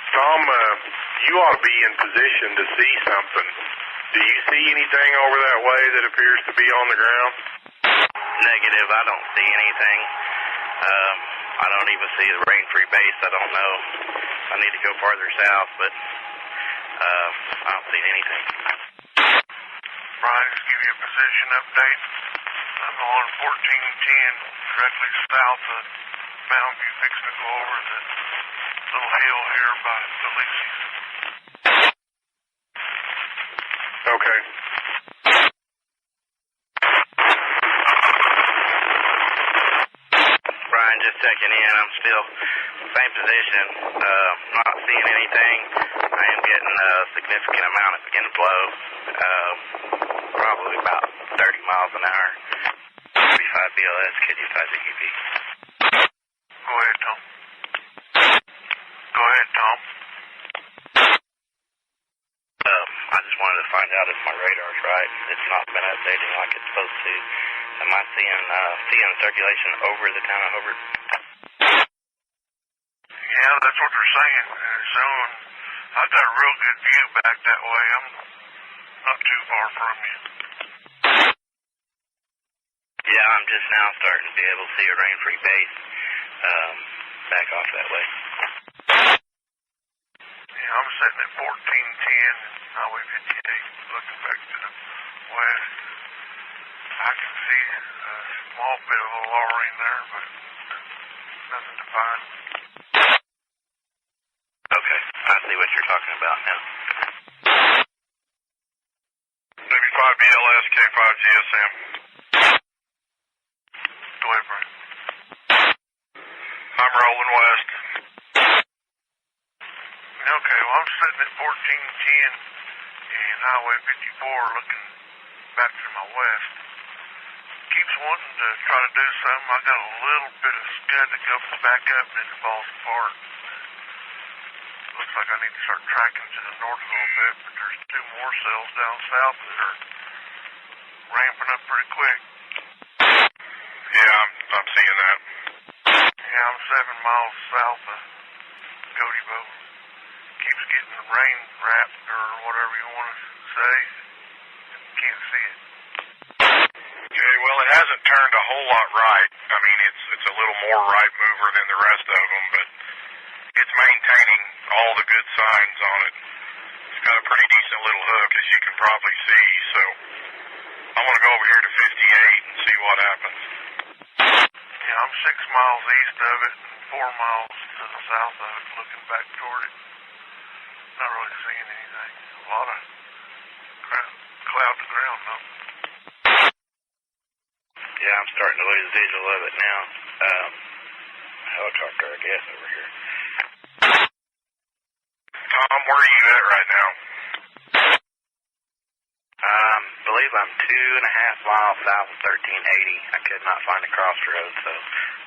Tom, you ought to be in position to see something. Do you see anything over that way that appears to be on the ground? Negative. I don't see anything. I don't even see the rain-free base. I don't know. I need to go farther south, but I don't see anything. Brian, just give you a position update. I'm on 1410, directly south of Mountain View, fixing to go over the little hill here by Delicious. Okay. Brian, just checking in. I'm still same position. Not seeing anything. I am getting a significant amount of begin to blow. Probably about 30 miles an hour. 35 BLS, KD5 EQP. Go ahead, Tom. Go ahead, Tom. I just wanted to find out if my radar's right. It's not been updating like it's supposed to. Am I seeing circulation over the town of Hobart? Yeah, that's what they're saying. Soon, I've got a real good view back that way. I'm not too far from you. Yeah, I'm just now starting to be able to see a rain-free base back off that way. Yeah, I'm sitting at 1410, Highway 58, looking back to the west. I can see a small bit of a lowering there, but nothing to find. Okay, I see what you're talking about now. Maybe 5 BLS, K5 GSM. Go ahead, Brian. I'm rolling west. Okay, well, I'm sitting at 1410 and Highway 54 looking back to my west. Keeps wanting to try to do something. I got a little bit of scud that comes back up and then it falls apart. Looks like I need to start tracking to the north a little bit, but there's 2 more cells down south that are ramping up pretty quick. Yeah, I'm seeing that. Yeah, I'm 7 miles south of Cody-Bow. Keeps getting the rain wrapped or whatever you want to say. can't see it. Okay, well, it hasn't turned a whole lot right. I mean, it's a little more right mover than the rest of them, but it's maintaining all the good signs on it. It's got a pretty decent little hook, as you can probably see, so I'm going to go over here to 58 and see what happens. Yeah, I'm 6 miles east of it, 4 miles to the south of it, looking back toward it. Not really seeing anything. A lot of cloud to ground, though. Yeah, I'm starting to lose visual of it now. Helicopter, I guess, over here. Tom, where are you at right now? I believe I'm 2.5 miles south of 1380. I could not find a crossroad, so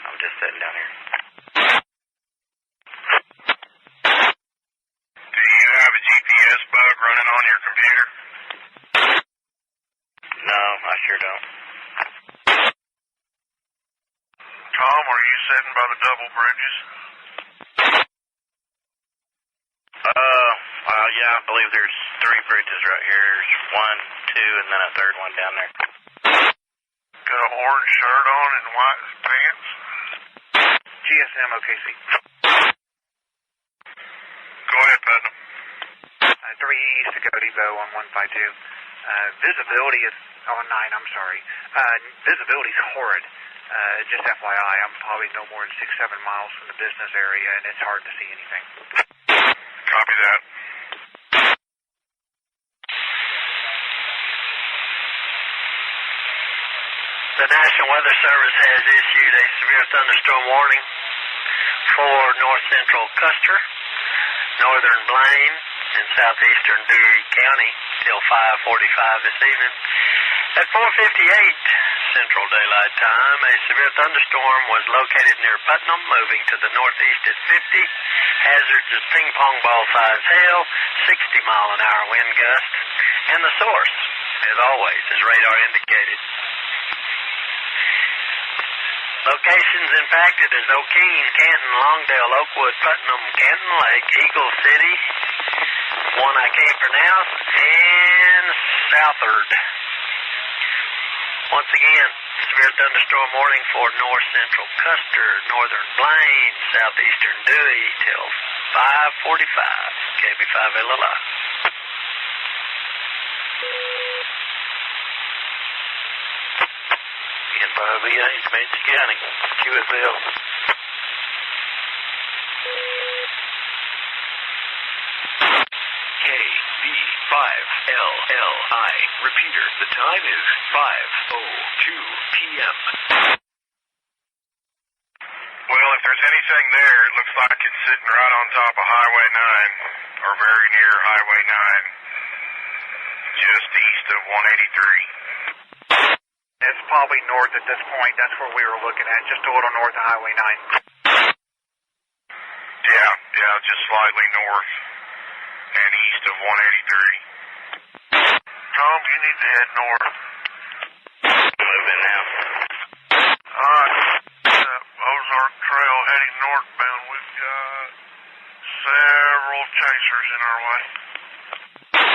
I'm just sitting down here. Do you have a GPS bug running on your computer? No, I sure don't. Tom, are you sitting by the double bridges? Yeah, I believe there's 3 bridges right here. There's 1, 2, and then a third one down there. Got an orange shirt on and white pants? GSM OKC. Go ahead, Putnam. 3 east to go Depot on 152. Visibility is on 9, I'm sorry. Visibility's horrid. Just FYI, I'm probably no more than 6-7 miles from the business area, and it's hard to see anything. Copy that. The National Weather Service has issued a severe thunderstorm warning for north central Custer, northern Blaine, and southeastern Dewey County till 5:45 this evening. At 4:58 Central Daylight Time, a severe thunderstorm was located near Putnam, moving to the northeast at 50. Hazards of ping-pong ball-sized hail, 60-mile-an-hour wind gusts, and the source, as always, is radar indicated. Locations impacted is O'Keene, Canton, Longdale, Oakwood, Putnam, Canton Lake, Eagle City, one I can't pronounce, and Southard. Once again, severe thunderstorm warning for north central Custer, northern Blaine, southeastern Dewey till 5:45. KB5LLI. N5VA, Comanche County, QSL. KB5LLI. Repeater, the time is 5:02 p.m. Well, if there's anything there, it looks like it's sitting right on top of Highway 9, or very near Highway 9, just east of 183. It's probably north at this point. That's where we were looking at, just a little north of Highway 9. Yeah, just slightly north and east of 183. Tom, you need to head north. Moving now. Ozark Trail heading northbound. We've got several chasers in our way.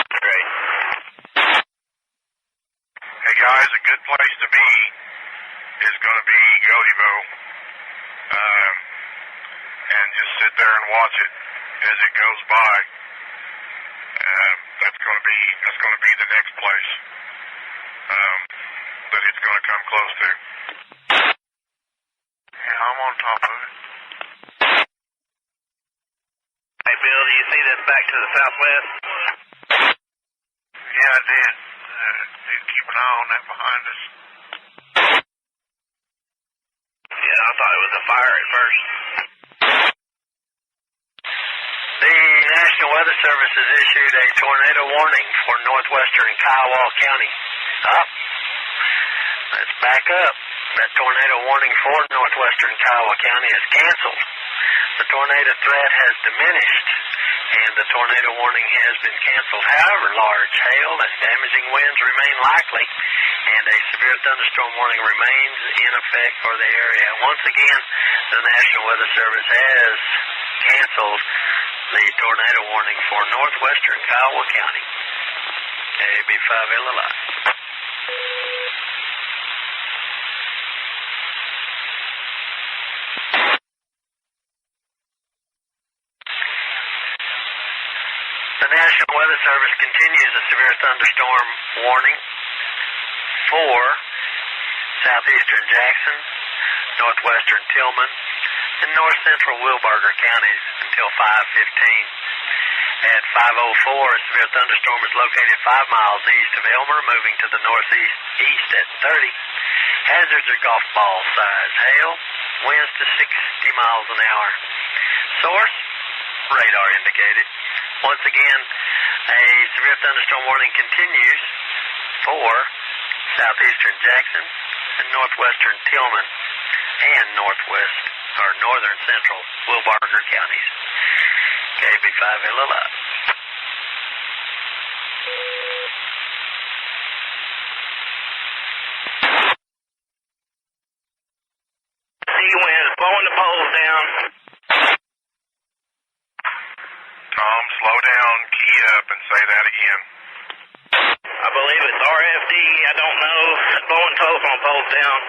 Great. Hey guys, a good place to be is going to be Godibo. And just sit there and watch it as it goes by. That's going to be the next place that it's going to come close to. Yeah, I'm on top of it. Hey, Bill, do you see this back to the southwest? Yeah, I did. Keep an eye on that behind us. Yeah, I thought it was a fire at first. The National Weather Service has issued a tornado warning for northwestern Kiowa County. Let's back up. That tornado warning for northwestern Kiowa County is canceled. The tornado threat has diminished, and the tornado warning has been canceled. However, large hail and damaging winds remain likely, and a severe thunderstorm warning remains in effect for the area. Once again, the National Weather Service has canceled the tornado warning for northwestern Kiowa County. KB5LLI. Weather Service continues a severe thunderstorm warning for southeastern Jackson, northwestern Tillman, and north central Wilbarger counties until 5:15. At 5:04, a severe thunderstorm is located 5 miles east of Elmer, moving to the northeast at 30. Hazards are golf ball size. Hail, winds to 60 miles an hour. Source, radar indicated. Once again, a severe thunderstorm warning continues for southeastern Jackson and northwestern Tillman and northern central Wilbarger counties. KB5LLI. Sea winds blowing the poles down. Tom, slow down, key up, and say that again. I believe it's RFD. I don't know. Blowing telephone poles down.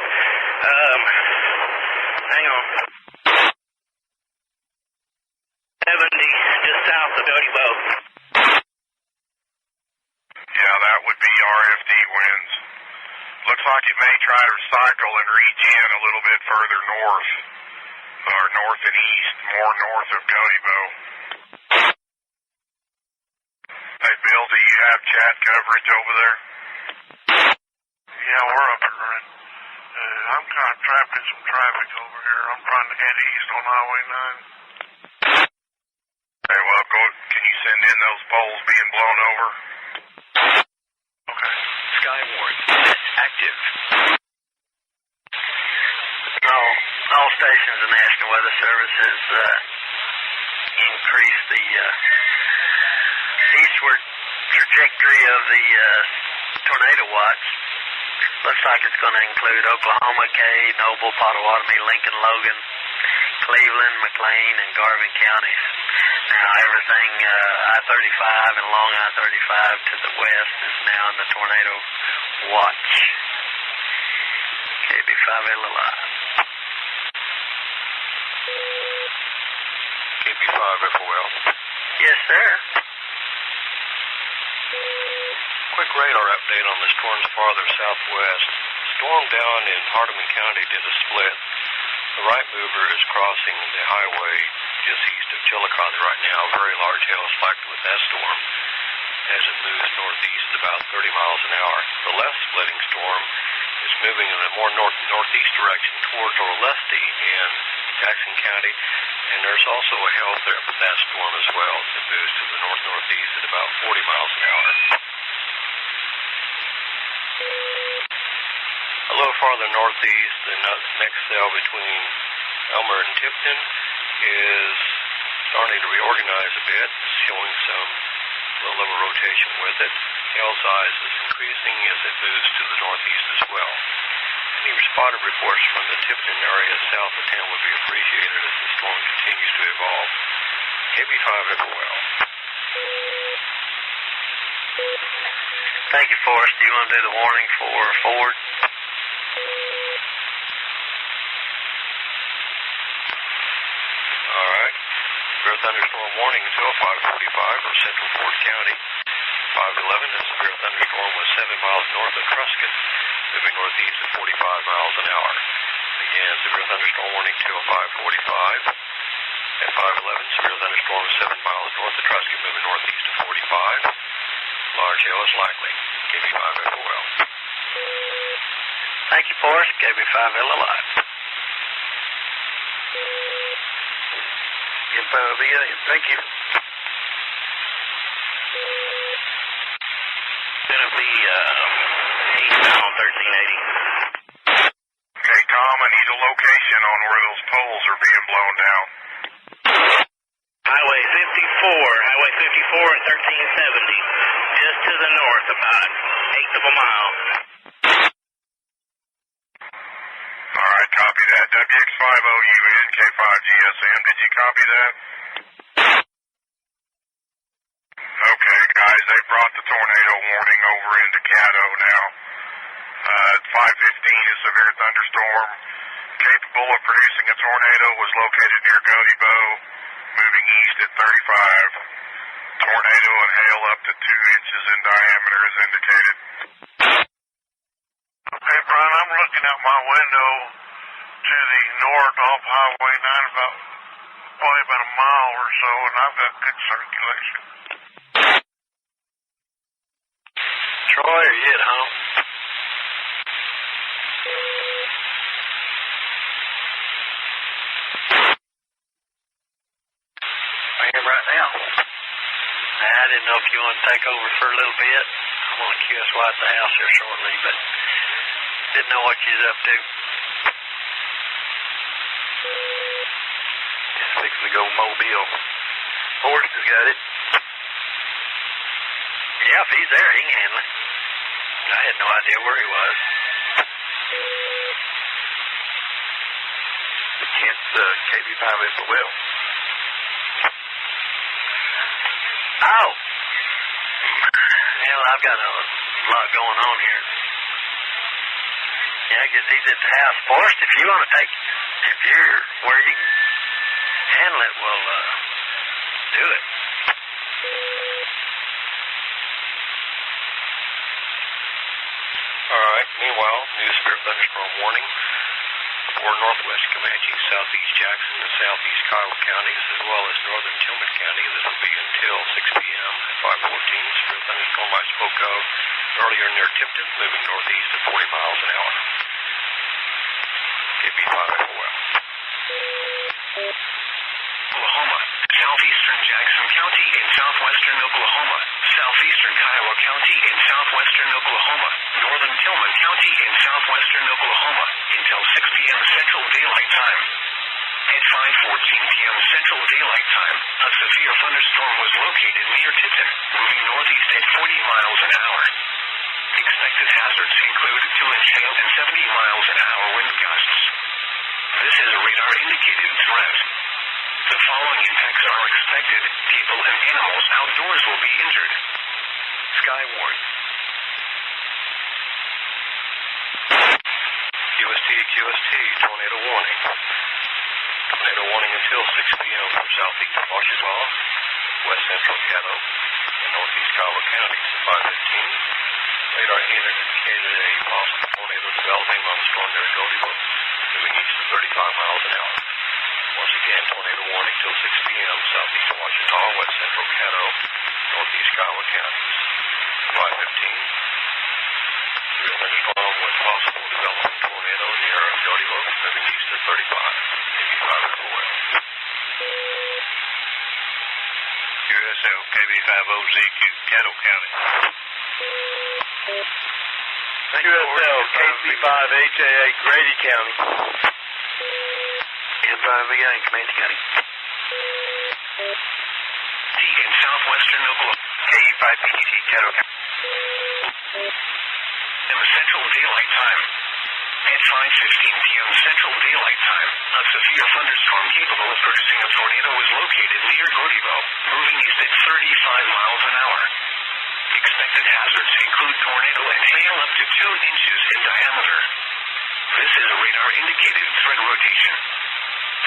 Hang on. 70, just south of Dirty Bow. Yeah, that would be RFD winds. Looks like it may try to cycle and reach in a little bit further north, or north and east, more north of Goody Bow. Hey, Bill, do you have chat coverage over there? Yeah, we're up and running. I'm kind of trapped in some traffic over here. I'm trying to head east on Highway 9. Hey, well, can you send in those poles being blown over? Okay. SKYWARN active. All stations of National Weather Service has increased the eastward trajectory of the tornado watch. Looks like it's going to include Oklahoma, Cade, Noble, Pottawatomie, Lincoln, Logan, Cleveland, McLean, and Garvin counties. Now everything I-35 and along I-35 to the west is now in the tornado watch. KB5LLI. KB5FOL. Yes, sir. Quick radar update on the storms farther southwest. Storm down in Hardeman County did a split. The right mover is crossing the highway just east of Chillicothe right now. Very large hail is likely with that storm as it moves northeast at about 30 miles an hour. The left splitting storm is moving in a more northeast direction towards Orlesty in Jackson County, and there's also a hail threat with that storm as well. It moves to the north-northeast at about 40 miles an hour. A little farther northeast, the next cell between Elmer and Tipton is starting to reorganize a bit, showing some little of a rotation with it. Hail size is increasing as it moves to the northeast as well. Any responded reports from the Tipton area south of town would be appreciated as the storm continues to evolve. KB5FOL. Thank you, Forrest. Do you want to do the warning for Ford? All right. Severe thunderstorm warning until 5:45 for central Ford County. 5:11, a severe thunderstorm was 7 miles north of Truscott, moving northeast at 45 miles an hour. Again, severe thunderstorm warning till 5:45. At 5:11, severe thunderstorm 7 miles north of Truscott, moving northeast to 45. Large hail is likely. KB5FOL. Thank you, Forrest. KB5LLI. Thank you. Gonna be eastbound on 1380. Okay, Tom, I need a location on where those poles are being blown down. Highway 54 at 1370. Just to the north, about 1/8 of a mile. All right, copy that. WX50U, NK5GSM. Did you copy that? Okay, guys, they brought the tornado warning over into Caddo now. 5:15, a severe thunderstorm capable of producing a tornado was located near Goody Bow, moving east at 35. Tornado and hail up to 2 inches in diameter is indicated. Okay, Brian, I'm looking out my window to the north off Highway 9 probably about a mile or so, and I've got good circulation. Troy, are you at home? I am right now. I didn't know if you want to take over for a little bit. I'm going to QSY at the house here shortly, but didn't know what you was up to. Just fixing to go Mobile. Horse has got it. Yeah, if he's there, he can handle it. I had no idea where he was. Kent's KB5 is for Will. Oh! Hell, I've got a lot going on here. Yeah, I guess he's at the house. Forrest, if you want to take, if you're where you can handle it, well, do it. All right. Meanwhile, new severe thunderstorm warning for northwest Comanche, southeast Jackson, and southeast Kiowa counties, as well as northern Tillman County. This will be until 6 p.m. at 5:14. Severe thunderstorm I spoke of earlier near Tipton, moving northeast at 40 miles an hour. KB5 for well. Oklahoma, southeastern Jackson County in southwestern Oklahoma, southeastern Kiowa County in southwestern Oklahoma, northern Tillman County in southwestern Oklahoma until 6 p.m. Central Daylight Time. At 5:14 p.m. Central Daylight Time, a severe thunderstorm was located near Tipton, moving northeast at 40 miles an hour. Expected hazards include 2-inch hail and 70 miles an hour wind gusts. This is a radar-indicated threat. The following impacts are expected. People and animals outdoors will be injured. SKYWARN. QST, tornado warning. Tornado warning until 6 p.m. from southeast Washita, west central Caddo, and northeast Kiowa counties at 5:15. Radar indicated a possible tornado developing on storm near Goldie, moving east at 35 miles an hour. Once again, tornado warning till 6 p.m. southeast Washita, west central Caddo, northeast Kiowa counties. 5:15. Severe thunderstorm with possible developing tornado near Goldie, moving east at 35. KB5 for well. QSL KB5OZQ, Caddo County. QSL KC5HAA, Grady County. N5VA, Comanche County. T in southwestern Oklahoma. KE5PTT, Caddo County. In the Central Daylight Time. At 5:15 p.m. Central Daylight Time, a severe thunderstorm capable of producing a tornado was located near Gordyvo, moving east at 35 miles an hour. Expected hazards include tornado and hail up to 2 inches in diameter. This is a radar-indicated threat rotation.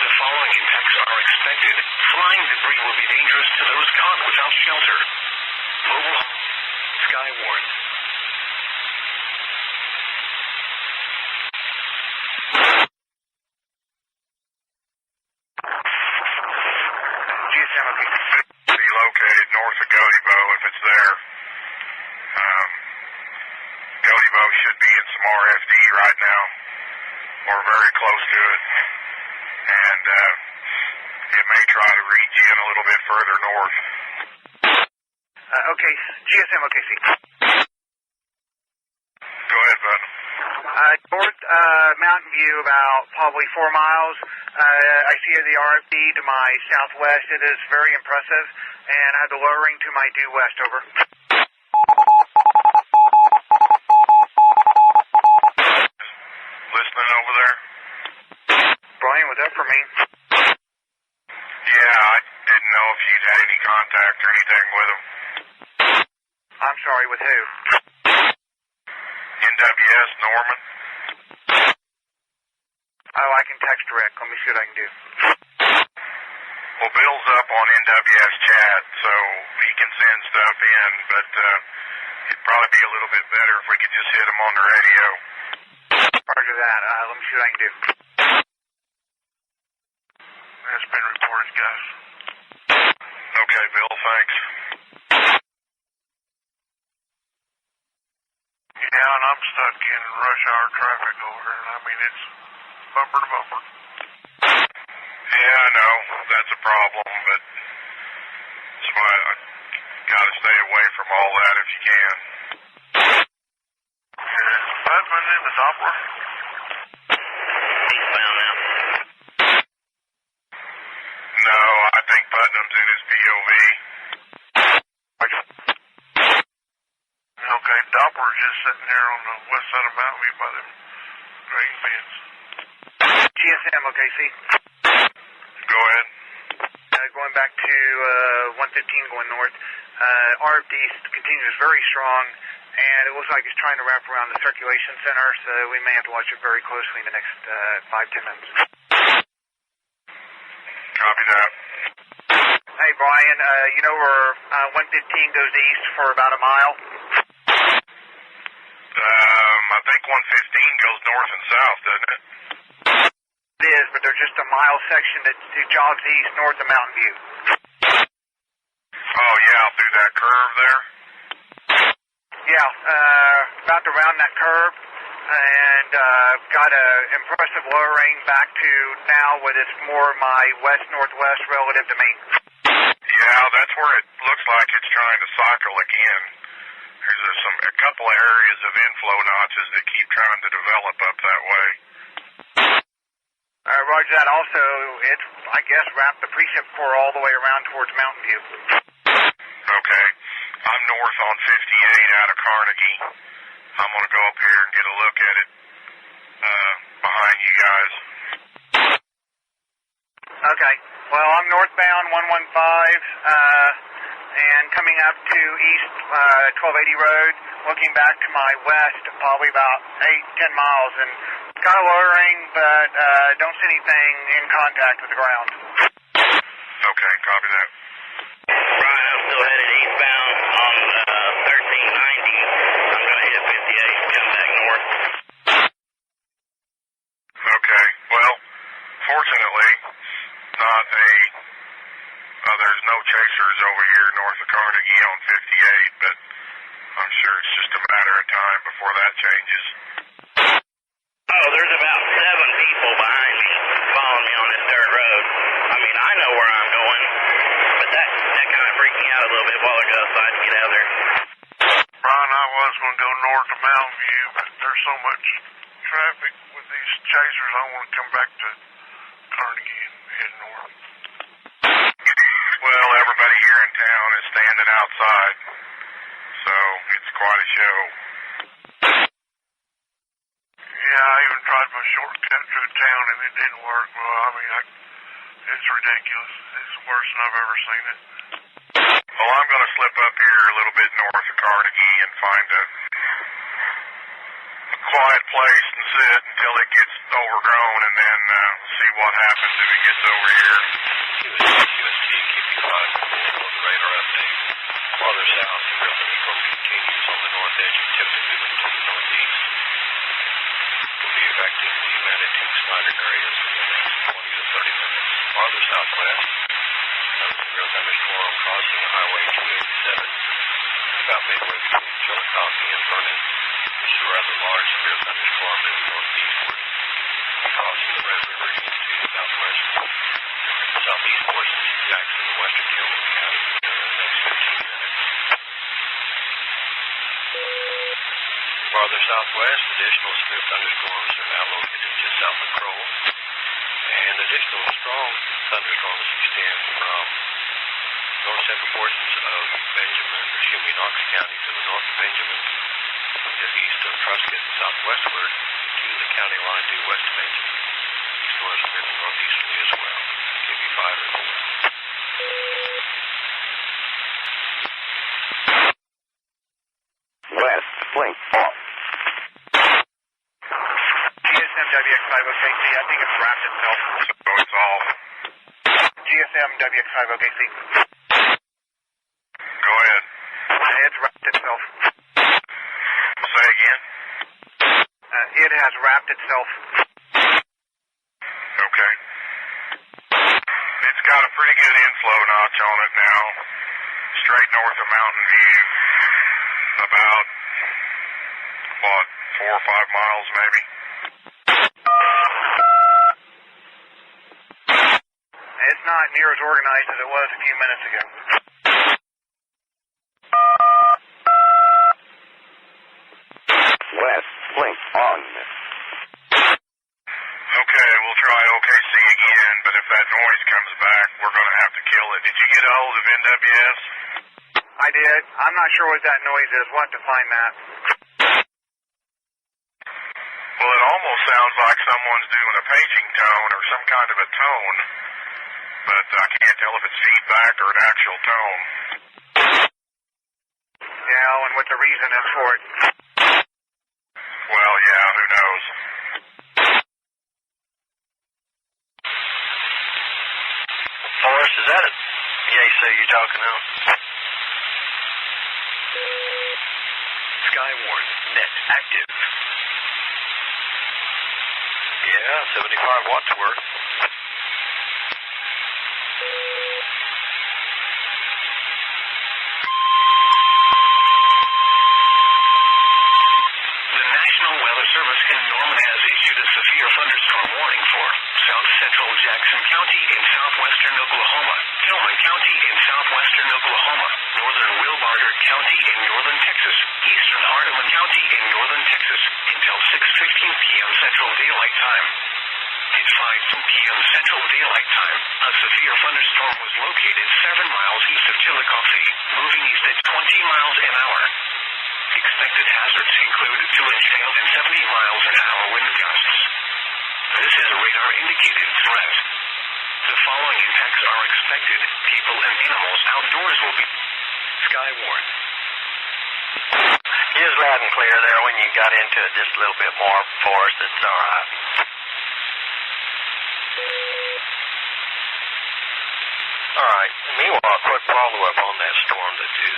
The following impacts are expected. Flying debris will be dangerous to those caught without shelter. Mobile SKYWARN. Be located north of Goldie if it's there. Goldie should be in some RFD right now, or very close to it, and it may try to reach in a little bit further north. Okay, GSM OKC. Go ahead, bud. North Mountain View, about probably 4 miles. I see the RFD to my southwest. It is very impressive, and I have the lowering to my due west. Over. Listening over there? Brian, was that for me? Yeah, I didn't know if you'd had any contact or anything with him. I'm sorry, with who? NWS, Norman. Oh, I can text direct. Let me see what I can do. Well, Bill's up on NWS chat, so he can send stuff in, but it'd probably be a little bit better if we could just hit him on the radio. Roger that. Let me see what I can do. That's been reported, guys. Okay, Bill, thanks. Yeah, and I'm stuck in rush hour traffic over here, and I mean, it's bumper to bumper. Yeah, I know. That's a problem, but that's why I gotta stay away from all that if you can. Is Putman in the Doppler? Eastbound now. No, I think Putnam's in his POV. Okay, Doppler's just sitting here on the west side of Mountain View by them grain bins. GSM, okay, see? Go ahead. Going back to 115 going north. RFD continues very strong, and it looks like it's trying to wrap around the circulation center, so we may have to watch it very closely in the next 5-10 minutes. Copy that. Hey, Brian, you know where 115 goes east for about a mile? I think 115 goes north and south, doesn't it? It is, but there's just a mile section that jogs east north of Mountain View. Oh, yeah, through that curve there? Yeah, about to round that curve, and got an impressive lowering back to now what is more my west-northwest relative to me. Yeah, that's where it looks like it's trying to cycle again. There's a couple of areas of inflow notches that keep trying to develop up that way. Roger that. Also, it's, I guess, wrapped the precip core all the way around towards Mountain View. Okay. I'm north on 58 out of Carnegie. I'm going to go up here and get a look at it behind you guys. Okay. Well, I'm northbound 115 and coming up to east 1280 Road, looking back to my west, probably about 8-10 miles, and got a lowering, but don't see anything in contact with the ground. Okay, copy that. Brian, I'm still headed eastbound on 1390. I'm going to hit 58 and come back north. Okay, well, fortunately, not a... there's no chasers over here north of Carnegie on 58, but I'm sure it's just a matter of time before that changes. Oh, there's about 7 people behind me following me on this dirt road. I mean, I know where I'm going, but that kind of freaked me out a little bit while ago, so I had to get out of there. Brian, I was going to go north of Mountain View, but there's so much traffic with these chasers, I want to come back to Carnegie and head north. Well, everybody here in town is standing outside, so it's quite a show. Yeah, I even tried my shortcut through town and it didn't work. Well, I mean, it's ridiculous. It's worse than I've ever seen it. Well, I'm going to slip up here a little bit north of Carnegie and find a quiet place and sit until it gets overgrown, and then see what happens if it gets over here. USD, keeping 5 on the radar update. Farther south, the real thunderstorm continues on the north edge of Tiffany, moving to the northeast. Will be affecting the Manitou Snyder areas for the next 20 to 30 minutes. Farther southwest, the real thunderstorm crossing Highway 287, about midway between Chillicothe and Vernon. This is a rather large severe thunderstorm in the northeastward, crossing the Red River into southwest, southeast portions of Jackson and western Tillman County in the next 15 minutes. Farther southwest, additional severe thunderstorms are now located just south of Crowell, and additional strong thunderstorms extend from north central portions of Knox County to the north of Benjamin, just east of Truscott and southwestward to the county line due west of Benjamin. These storms are moving northeasterly as well, KB5 or more. West, blink off. GSM WX5 OKC, I think it's wrapped itself. So it's all. GSM WX5 OKC. it has wrapped itself. Okay. It's got a pretty good inflow notch on it now. Straight north of Mountain View. About, 4 or 5 miles maybe. It's not near as organized as it was a few minutes ago. West, blink on. Okay, we'll try OKC again, but if that noise comes back, we're going to have to kill it. Did you get a hold of NWS? I did. I'm not sure what that noise is. We'll have to find that. Well, it almost sounds like someone's doing a paging tone or some kind of a tone, but I can't tell if it's feedback or an actual tone. Yeah, and what the reason is for it. Well, yeah, who knows? Forrest, is that a YAC you're talking on? SKYWARN, net active. Yeah, 75 watts worth. The National Weather Service in Norman has issued a severe thunderstorm warning for south central Jackson County in southwestern Oklahoma, Tillman County in southwestern Oklahoma, northern Wilbarger County in northern Texas, eastern Hardeman County in northern Texas until 6:15 p.m. Central Daylight Time. At 5 p.m. Central Daylight Time, a severe thunderstorm was located 7 miles east of Chillicothe, moving east at 20 miles an hour. Expected hazards include 2 inch hail and 70 miles an hour wind gusts. This is a radar-indicated threat. The following impacts are expected. People and animals outdoors will be... SKYWARN. You was loud and clear there when you got into it just a little bit more, Forrest. It's all right. All right. Meanwhile, a quick follow-up on that storm that you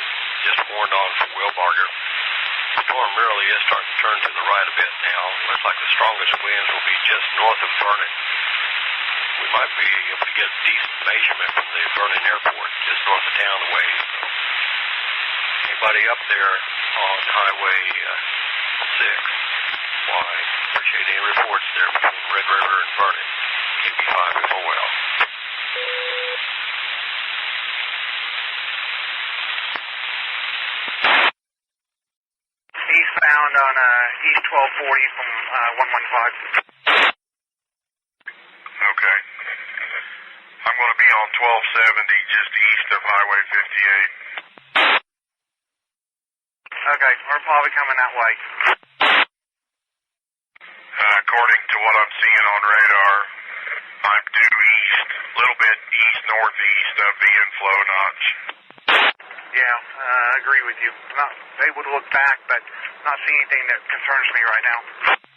just warned on for Wilbarger. The storm really is starting to turn to the right a bit now. Looks like the strongest winds will be just north of Vernon. We might be able to get a decent measurement from the Vernon Airport, just north of town away. Anybody up there on Highway 6? Why, appreciate any reports there between Red River and Vernon. QB5 before well. Eastbound on East 1240 from 115. Okay. I'm going to be on 1270 just east of Highway 58. Okay, we're probably coming that way. According to what I'm seeing on radar, I'm due east, a little bit east-northeast of the inflow notch. Yeah, I agree with you. Not able to look back, but not seeing anything that concerns me right now.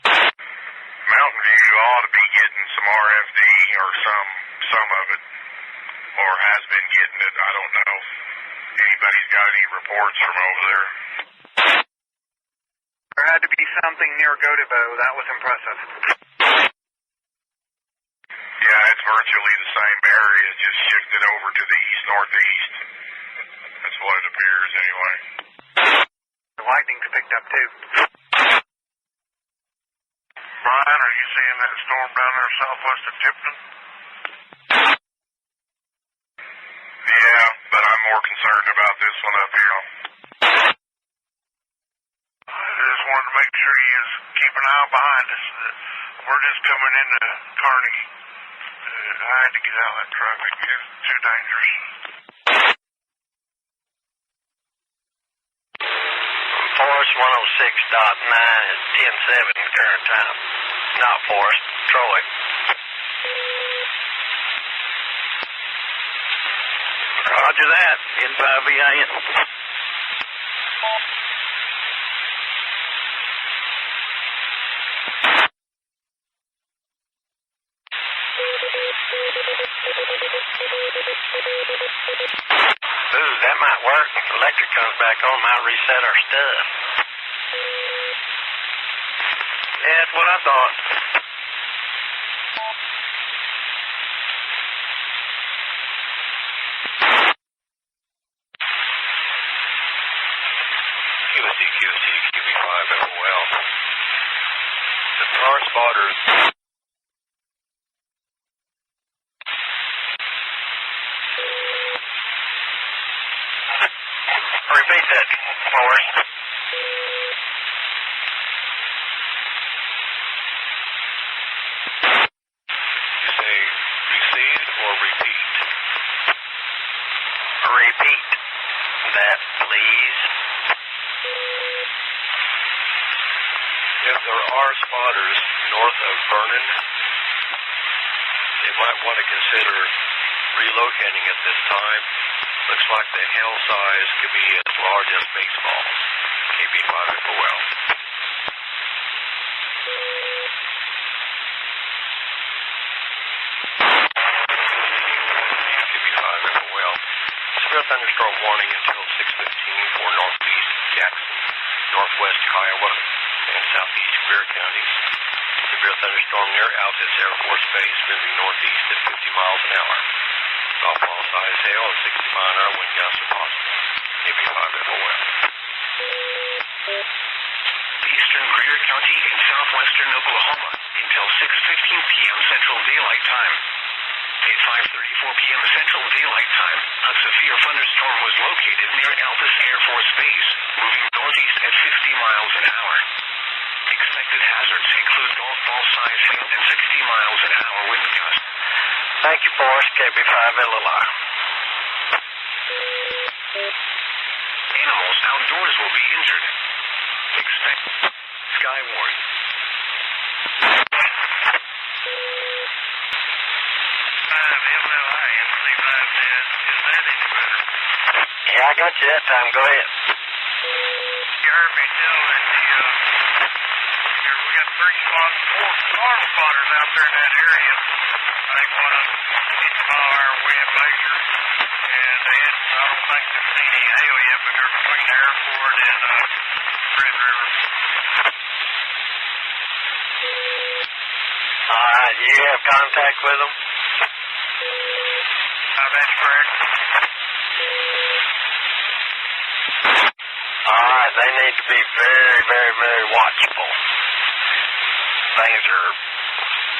Mountain View ought to be getting some RFD or some of it, or has been getting it. I don't know if anybody's got any reports from over there. There had to be something near Gotebo. That was impressive. Yeah, it's virtually the same area, just shifted over to the east-northeast. That's what it appears, anyway. The lightning's picked up, too. Brian, are you seeing that storm down there southwest of Tipton? Yeah, but I'm more concerned about this one up here. I just wanted to make sure you just keep an eye behind us. We're just coming into Carnegie. I had to get out of that traffic. It's too dangerous. Forrest 106.9 is 10:07 current time. Not Forrest, Troy. Roger that. N5VIN. Ooh, that might work. If the electric comes back on, might reset our stuff. Yeah, that's what I thought. QSC, QB5, FOL. The tar spotters. Repeat that, Forrest. You say recede or repeat? Repeat that, please. If there are spotters north of Vernon, they might want to consider relocating at this time. Looks like the hail size could be as large as baseballs. KB5 FOL. KB5 FOL. Severe thunderstorm warning until 6:15 for northeast Jackson, northwest Kiowa, and southeast Greer counties. Severe thunderstorm near Altus Air Force Base, moving northeast at 50 miles an hour. Softball size hail and 60-mile-an-hour wind gusts are possible. KB5 FOL. Eastern Greer County in southwestern Oklahoma until 6:15 p.m. Central Daylight Time. At 5:34 p.m. Central Daylight Time, a severe thunderstorm was located near Altus Air Force Base, moving northeast at 50 miles an hour. Expected hazards include golf ball size hail and 60 miles an hour wind gusts. Thank you, Forrest. KB5 LLI. Animals outdoors will be injured. Expect SKYWARN. LLI, MC5 net. Is that any better? Yeah, I got you that time. Go ahead. You heard me tell that we got 4 storm spotters out there in that area. I think one of them 50-mile-an-hour wind measure, and I don't think they've seen any hail yet, but they're between the airport and Red River. All right, do you have contact with them? That's correct. All right, they need to be very, very, very watchful. Things are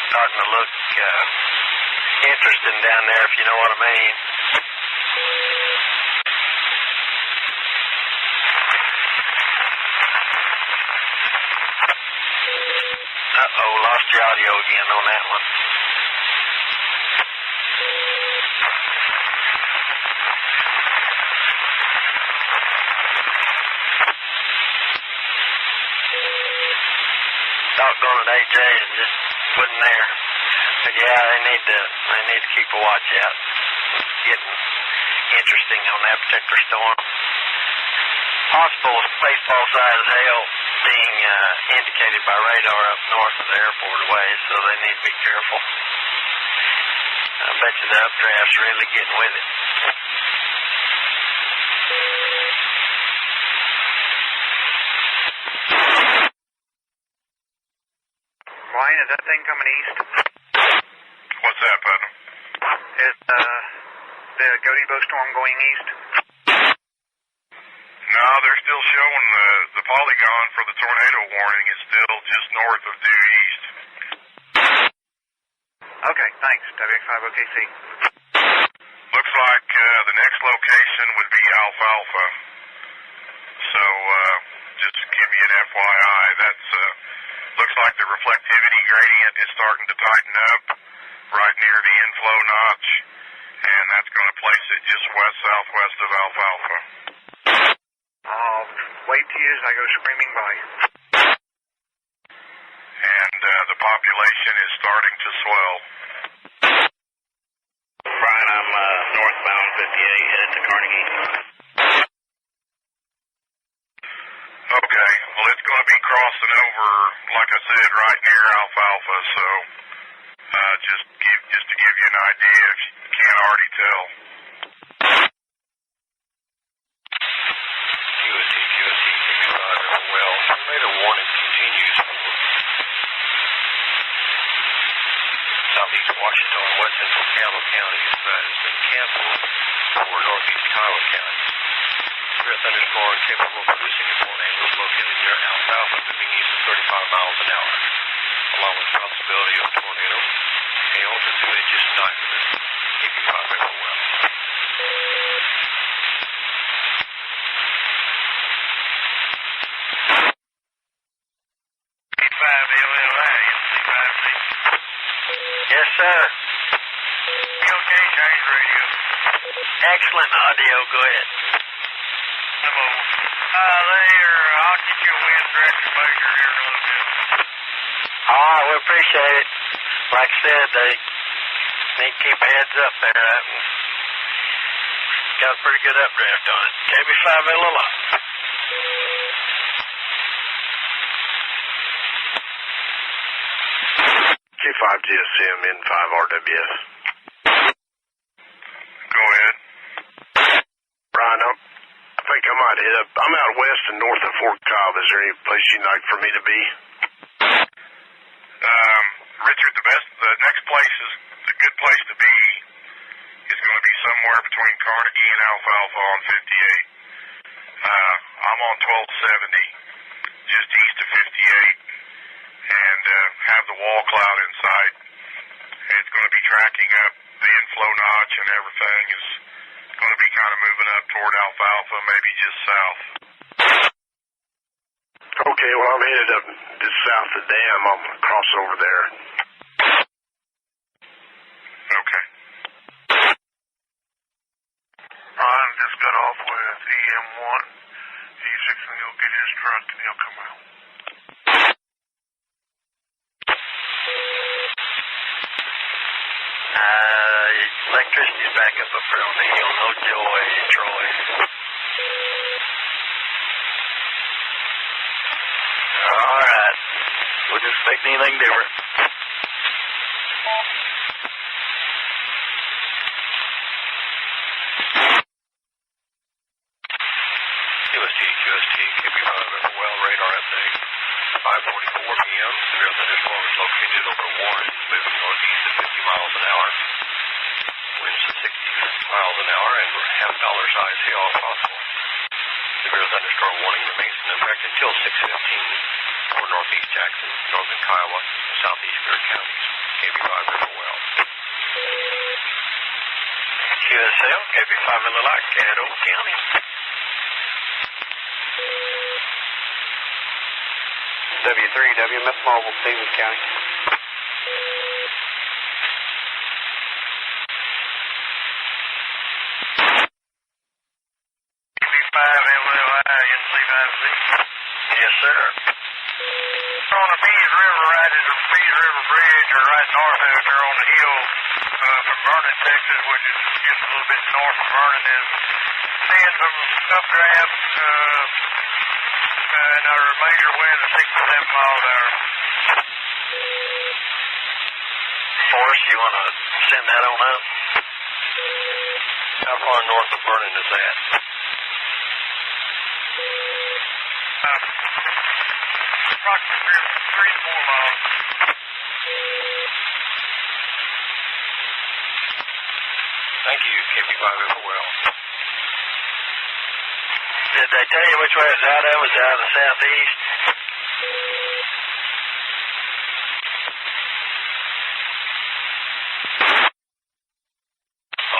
starting to look interesting down there, if you know what I mean. Uh-oh, lost your audio again on that one. Doggone it, AJ, and just wasn't there. But yeah, they need to keep a watch out. It's getting interesting on that particular storm. Possible baseball size hail being indicated by radar up north of the airport away, so they need to be careful. I bet you the updraft's really getting with it. Wayne, is that thing coming east? What's that, Putnam? Is the Godibo storm going east? No, they're still showing the polygon for the tornado warning is still just north of due east. Okay, thanks. WX5OKC. Looks like the next location would be Alfalfa. So just to give you an FYI, that's looks like the reflectivity gradient is starting to tighten up right near the inflow notch, and that's going to place it just west-southwest of Alfalfa. I'll wait to you as I go screaming by. And the population is starting to swell. Brian, I'm northbound 58 headed to Carnegie. Okay, well, it's going to be crossing over, like I said, right near Alfalfa, so just to give you an idea, if you can't already tell. QSC, QB5, well, tornado warning continues for southeast Washita and west central Campbell counties has been canceled for northeast Kiowa county. Severe thunderstorm capable of producing a tornado is located near Alfalfa, moving east at 35 miles an hour, along with possibility of a tornado. Hail to 2 inches tonight for this KP5 ever well. Yes, sir. Okay, change radio. Excellent audio. Go ahead. Hello. I'll get you a wind direction measure here in a little bit. All right, we appreciate it. Like I said, they need to keep a heads up there. That one's got a pretty good updraft on it. KB5LLI. K5GSM N5RWS. Go ahead. Brian, I think I might hit up. I'm out west and north of Fort Cobb. Is there any place you'd like for me to be? Richard, the next place is a good place to be is going to be somewhere between Carnegie and Alfalfa on 58. I'm on 1270, just east of 58, and have the wall cloud in sight. It's going to be tracking up the inflow notch, and everything is going to be kind of moving up toward Alfalfa, maybe just south. Okay, well, I'm headed up just south of the dam. I'm going to cross over there. Okay. Ryan just got off with EM1. He's fixing to go get his truck and he'll come out. Electricity's back up there on the hill. No joy, Troy. All right. Wouldn't expect anything different. QST, KB5 well radar update. 5:44 p.m. Severe thunderstorm is located over Warren, moving northeast at 50 miles an hour. Winds at 60 miles an hour and half dollar size hail if possible. Severe thunderstorm warning remains in effect until 6:15 for northeast Jackson, northern Kiowa, and southeast Greer counties. KB5 well. QSL, KB5LLI, Caddo County. W3, WMS Mobile, Stevens County. KB5LLI, NC5Z. Yes, sir. On the Pease River, right at the Pease River Bridge, or right north of it, they're on the hill from Vernon, Texas, which is just a little bit north of Vernon, is seeing some updraft, and our major wind is 6 to 7 miles an hour. Forrest, you want to send that on up? How far north of Vernon is that? Approximately 3 to 4 miles. Thank you, KB5 well. Did they tell you which way it's out of? Was it out of the southeast?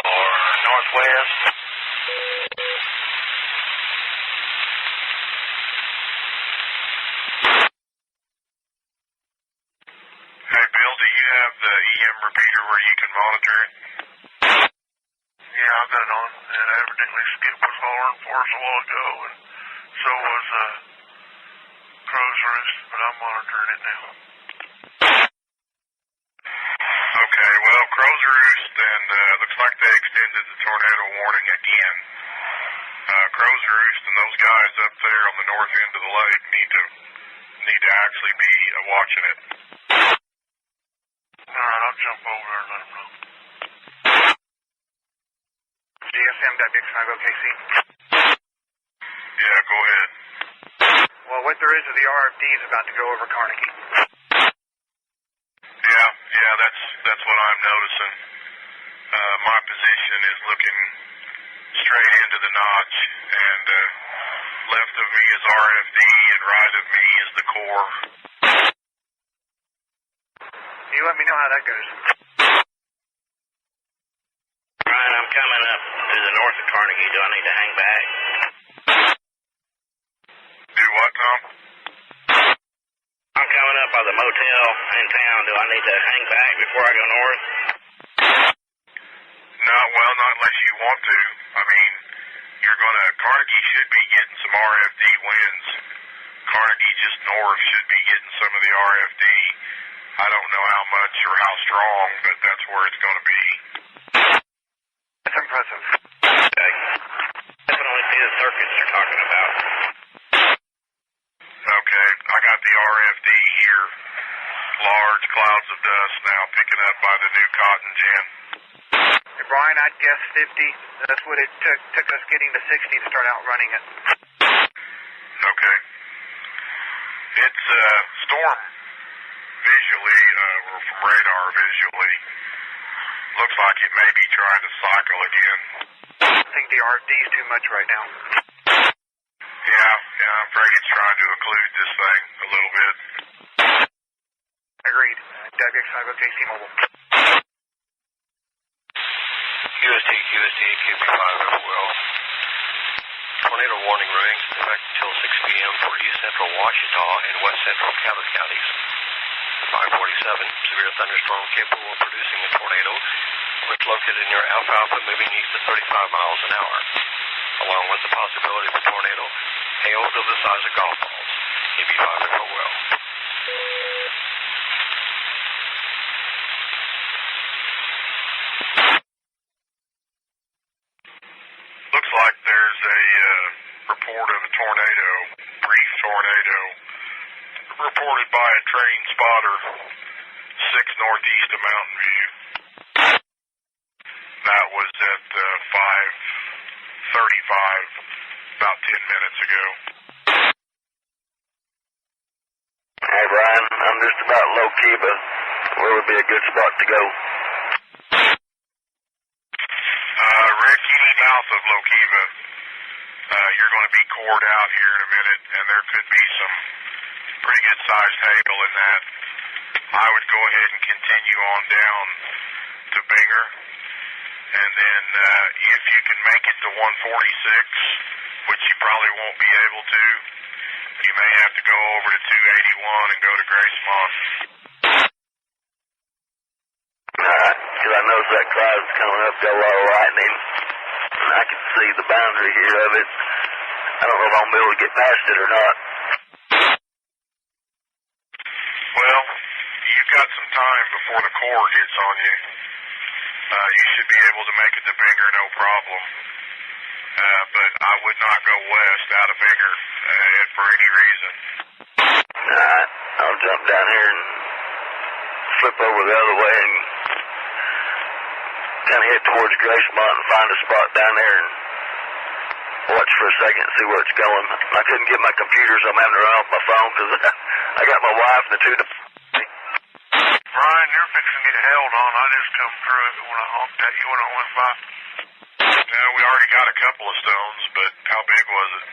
Or northwest? Hey, Bill, do you have the EM repeater where you can monitor it? Yeah, I've got it on, and evidently Skip was hollering for us a while ago, and so was Crow's Roost, but I'm monitoring it now. Okay, well, Crow's Roost, and looks like they extended the tornado warning again. Crow's Roost and those guys up there on the north end of the lake need to actually be watching it. All right, I'll jump over there and let them know. GSM, WX5 OKC. Yeah, go ahead. Well, what there is of the RFD is about to go over Carnegie. Yeah, that's what position is looking straight into the notch, and left of me is RFD, and right of me is the core. You let me know how that goes. Brian, I'm coming up to the north of Carnegie. Do I need to hang back? Do what, Tom? I'm coming up by the motel in town. Do I need to hang back before I go north? No, well, not unless you want to. I mean, Carnegie should be getting some RFD winds. Carnegie just north should be getting some of the RFD. I don't know how much or how strong, but that's where it's going to be. That's impressive. Okay. Definitely see the circuits you're talking about. Okay, I got the RFD here. Large clouds of dust now picking up by the new cotton gin. Hey, Brian, I'd guess 50. That's what it took us getting to 60 to start out running it. Okay. It's storm visually, or from radar visually, looks like it may be trying to cycle again. I think the RFD's too much right now. Yeah, I'm afraid it's trying to occlude this thing a little bit. Agreed. WX5 KC Mobile. QST, QB5 well. Tornado warning remains in effect until 6 p.m. for east central Washita and west central Cabot counties. 547, severe thunderstorm capable of producing a tornado, which located near Alfalfa, moving east at 35 miles an hour. Along with the possibility of a tornado, hails of the size of golf balls. KB5 well. Looks like there's a report of a tornado, brief tornado, reported by a train spotter, 6 northeast of Mountain View. That was at 5:35, about 10 minutes ago. Hey, Brian, I'm just about low Kiva. Where would be a good spot to go? Rick, you need mouth of Lokiva. You're going to be cored out here in a minute, and there could be some pretty good sized hail in that. I would go ahead and continue on down to Binger, and then if you can make it to 146, which you probably won't be able to, you may have to go over to 281 and go to Gracemont. Because I noticed that cloud's coming up, got a lot of lightning, and I can see the boundary here of it. I don't know if I'm going to be able to get past it or not. Well, you've got some time before the core gets on you. You should be able to make it to Binger, no problem. But I would not go west out of Binger for any reason. Alright, I'll jump down here and flip over the other way and kind of head towards Gracemont and find a spot down there and watch for a second and see where it's going. I couldn't get my computer, so I'm having to run off my phone because I got my wife and the two. Brian, you're fixing to get held on. I just come through it when I honked at you when I went by. No, we already got a couple of stones, but how big was it?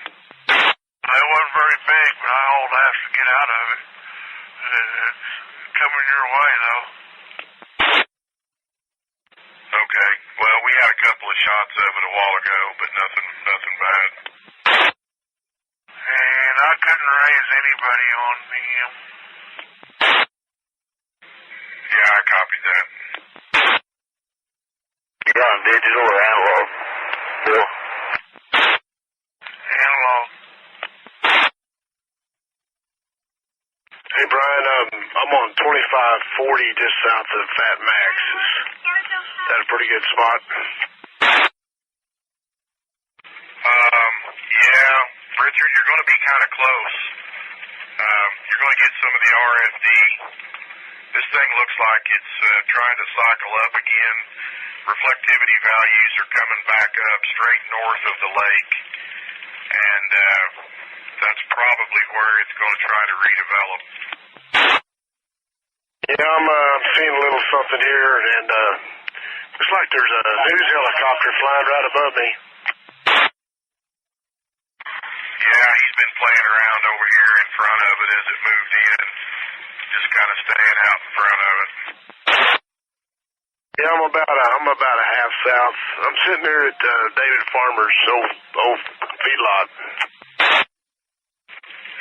It wasn't very big, but I hauled ass to get out of it. It's coming your way, though. Okay. Well, we had a couple of shots of it a while ago, but nothing bad. And I couldn't raise anybody on them. Yeah, I copied that. You got on digital or analog, Bill? Analog. Hey, Brian, I'm on 2540 just south of Fat Max. Is that a pretty good spot? Yeah, Richard, you're going to be kind of close. You're going to get some of the RFD. This thing looks like it's trying to cycle up again. Reflectivity values are coming back up straight north of the lake, and that's probably where it's going to try to redevelop. Yeah, I'm seeing a little something here, and Looks like there's a news helicopter flying right above me. Yeah, he's been playing around over here in front of it as it moved in, just kind of staying out in front of it. Yeah, I'm about a half south. I'm sitting there at David Farmer's old feedlot.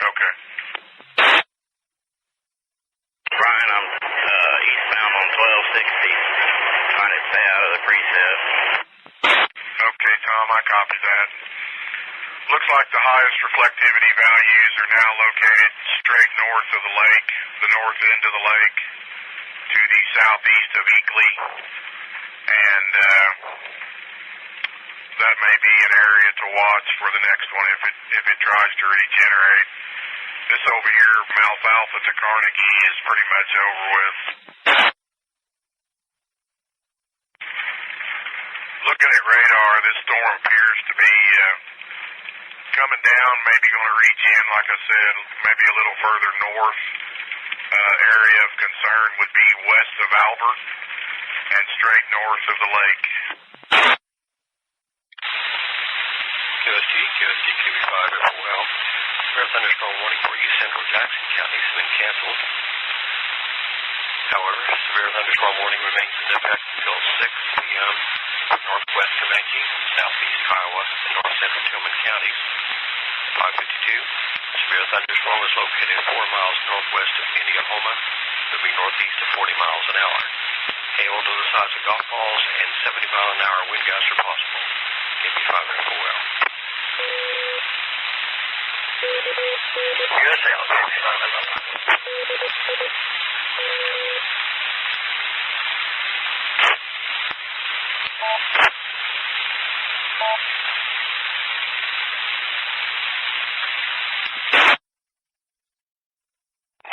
Okay. Brian, I'm eastbound on 1260. Trying to stay out of the precip. Okay, Tom, I copy that. Looks like the highest reflectivity values are now located straight north of the lake, the north end of the lake, to the southeast of Eakley. And that may be an area to watch for the next one if it tries to regenerate. This over here, Alfalfa to Carnegie, is pretty much over with. Looking at radar, this storm appears to be coming down, maybe going to reach in, like I said, maybe a little further north. Area of concern would be west of Albert and straight north of the lake. QST QB5 FOL. Severe thunderstorm warning for East Central Jackson counties has been canceled. However, severe thunderstorm warning remains in effect until 6 p.m. Northwest Comanche, southeast Kiowa, and north central Tillman counties. 552. Severe thunderstorm is located 4 miles northwest of Indiahoma, moving northeast at 40 miles an hour. Hail to the size of golf balls and 70-mile-an-hour wind gusts are possible. KB5 FOL. USA,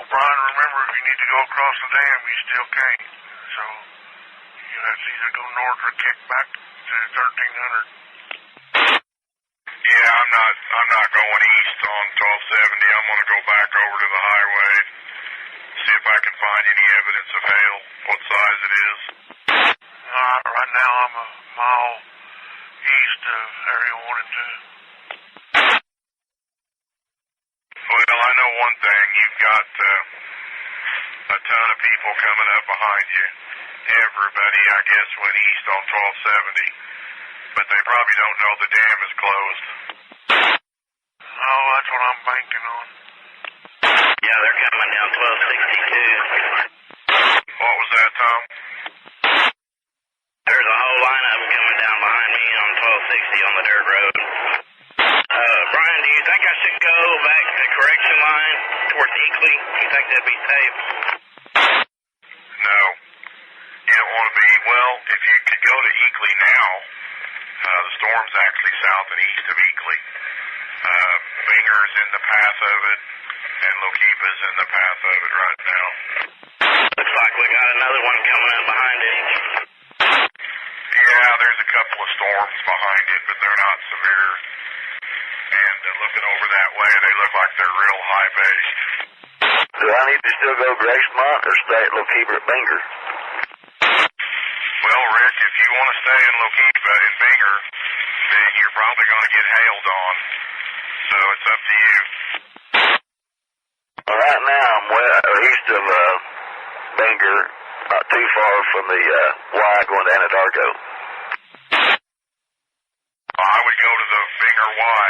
Brian, remember, if you need to go across the dam, you still can. So you have to either go north or kick back to 1300. Yeah, I'm not going east on 1270. I'm going to go back over to the highway, see if I can find any evidence of hail, what size it is. Right now I'm a mile east of Area 1 and 2. Well, I know one thing. You've got a ton of people coming up behind you. Everybody, I guess, went east on 1270, but they probably don't know the dam is closed. Oh, that's what I'm banking on. Yeah, they're coming down 1262. What was that, Tom? There's a whole line of them coming down behind me on 1260 on the dirt road. Brian, do you think I should go back to the correction line towards Eakley? Do you think that'd be safe? No. You don't want to be, well, if you could go to Eakley now, the storm's actually south and east of Eakley. Binger's in the path of it, and Lokeepa's in the path of it right now. Looks like we got another one coming up behind it. Yeah, there's a couple of storms behind it, but they're not severe. And looking over that way, they look like they're real high-based. Do I need to still go Gracemont or stay at Lokeepa at Binger? Well, Rick, if you want to stay in Lokeepa in Binger, then you're probably going to get hailed on. So it's up to you. Well, right now I'm east of Binger, not too far from the Y going to Anadarko. I would go to the Binger Y,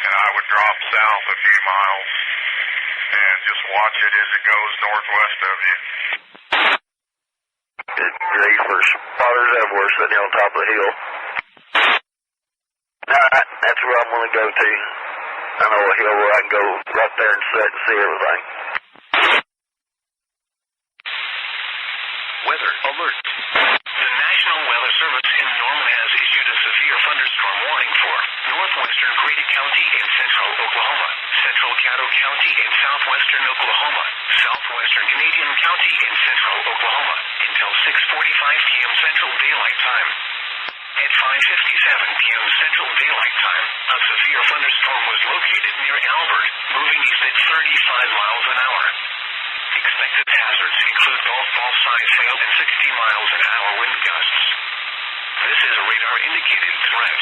and I would drop south a few miles and just watch it as it goes northwest of you. It's great for spotters everywhere sitting on top of the hill. No, that's where I'm going to go to. I know a hill where I can go right there and sit and see everything. Weather alert. The National Weather Service in Norman has issued a severe thunderstorm warning for northwestern Grady County in central Oklahoma, central Caddo County in southwestern Oklahoma, southwestern Canadian County in central Oklahoma until 6:45 p.m. Central Daylight Time. At 5:57 p.m. Central Daylight Time, a severe thunderstorm was located near Albert, moving east at 35 miles an hour. Expected hazards include golf ball size hail and 60 miles an hour wind gusts. This is a radar-indicated threat.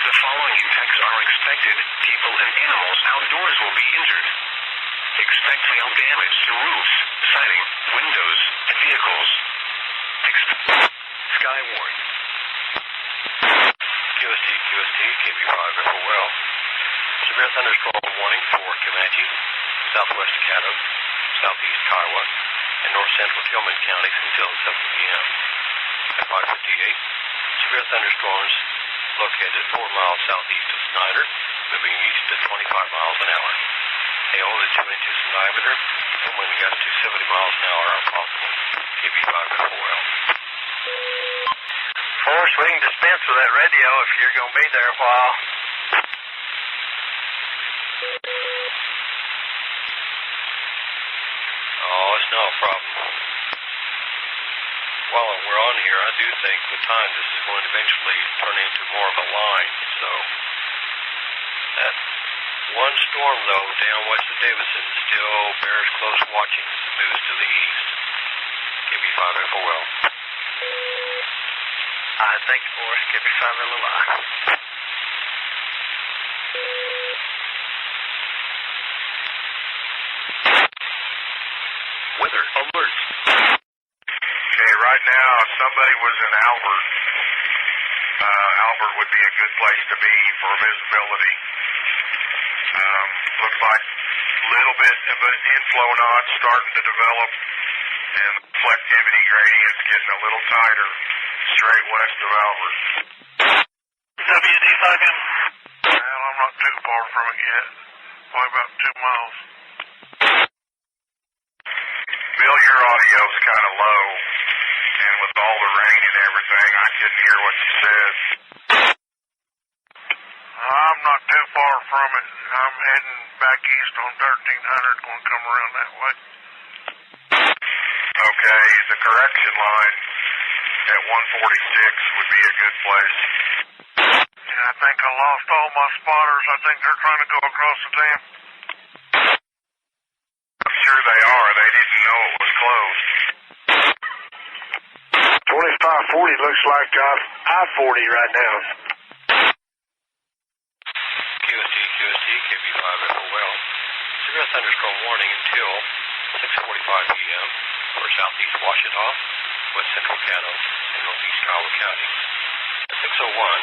The following impacts are expected. People and animals outdoors will be injured. Expect hail damage to roofs, siding, windows, and vehicles. SKYWARN. QST, KB5 FOL. Severe thunderstorm warning for Comanche, southwest Caddo, southeast Kiowa, and north central Tillman counties until 7 p.m. At 5:58, severe thunderstorms located 4 miles southeast of Snyder, moving east at 25 miles an hour. Hail at 2 inches in diameter, and wind gusts to 70 miles an hour are possible. KB5 FOL. Forrest, we can dispense with that radio if you're going to be there a while. Oh, it's not a problem. While we're on here, I do think with time this is going to eventually turn into more of a line. So that one storm, though, down west of Davidson still bears close watching as it moves to the east. KB5 FOL. Thanks, Forrest. KB5 LLI. Weather alert. Okay, right now, somebody was in Albert. Albert would be a good place to be for visibility. Looks like a little bit of an inflow notch starting to develop, and the reflectivity gradient's getting a little tighter straight west of Albert. WD5M. Well, I'm not too far from it yet. Probably about 2 miles. Bill, your audio's kind of low, and with all the rain and everything, I couldn't hear what you said. I'm not too far from it. I'm heading back east on 1300, going to come around that way. Okay, the correction line at 146 would be a good place. Yeah, I think I lost all my spotters. I think they're trying to go across the dam. I'm sure they are. They didn't know it was closed. 2540 looks like I-40 right now. QST, KB5 FOL. Severe thunderstorm warning until 6:45 p.m. for southeast Washita, west central Caddo, and northeast Kiowa counties. At 6:01,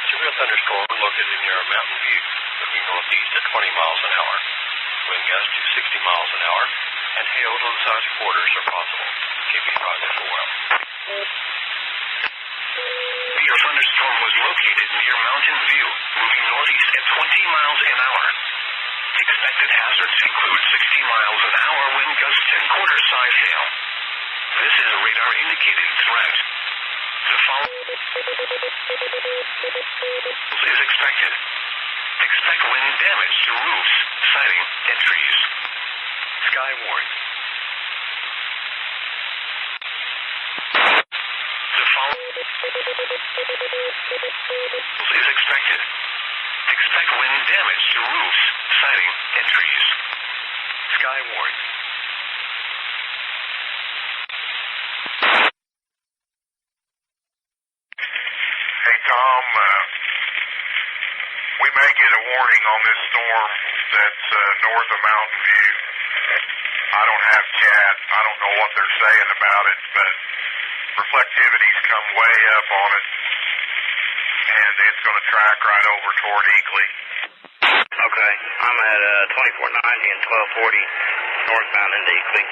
severe thunderstorm located near Mountain View, moving northeast at 20 miles an hour. Wind gusts to 60 miles an hour, and hail to the size of quarters are possible. KB5 FOL. The thunderstorm was located near Mountain View, moving northeast at 20 miles an hour. Expected hazards include 60 miles an hour wind gusts and quarter-size hail. This is a radar-indicated threat. The following is expected. Expect wind damage to roofs, siding, and trees. SKYWARN. The following is expected. Expect wind damage to roofs, siding, and trees. SKYWARN. Hey, Tom, we may get a warning on this storm that's north of Mountain View. I don't have chat. I don't know what they're saying about it, but reflectivity's come way up on it, and it's going to track right over toward Eagley. Okay, I'm at 2490 and 1240 northbound into Eagley.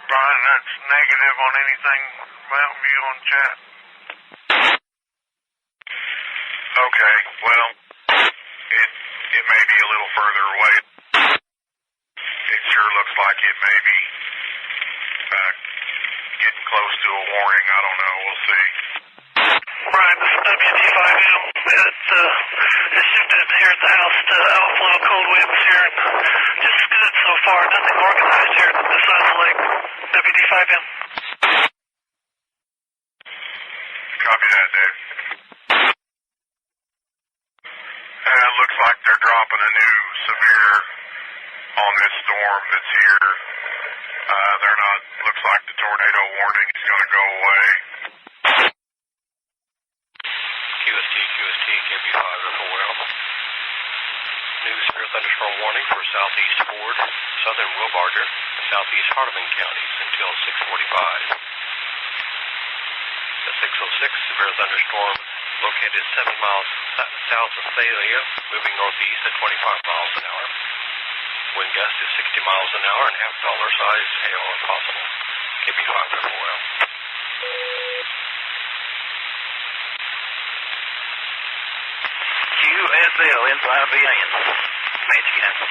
Brian, that's negative on anything Mountain View on chat. Okay, well, it may be a little further away. It sure looks like it may be getting close to a warning. I don't know. We'll see. Brian, this is WD5M. It's shifted here at the house to outflow cold winds here. Just good so far. Nothing organized here at this side of the lake. WD5M. Copy that, Dave. It looks like they're dropping a new severe on this storm that's here. They're not, looks like the tornado warning is going to go away. Carter, and southeast Hardeman counties until 6:45. The 606 severe thunderstorm located 7 miles south of Thalia, moving northeast at 25 miles an hour. Wind gust is 60 miles an hour and half-dollar size hail if possible. KB5 FOL. QSL inside VAN. Comanche County.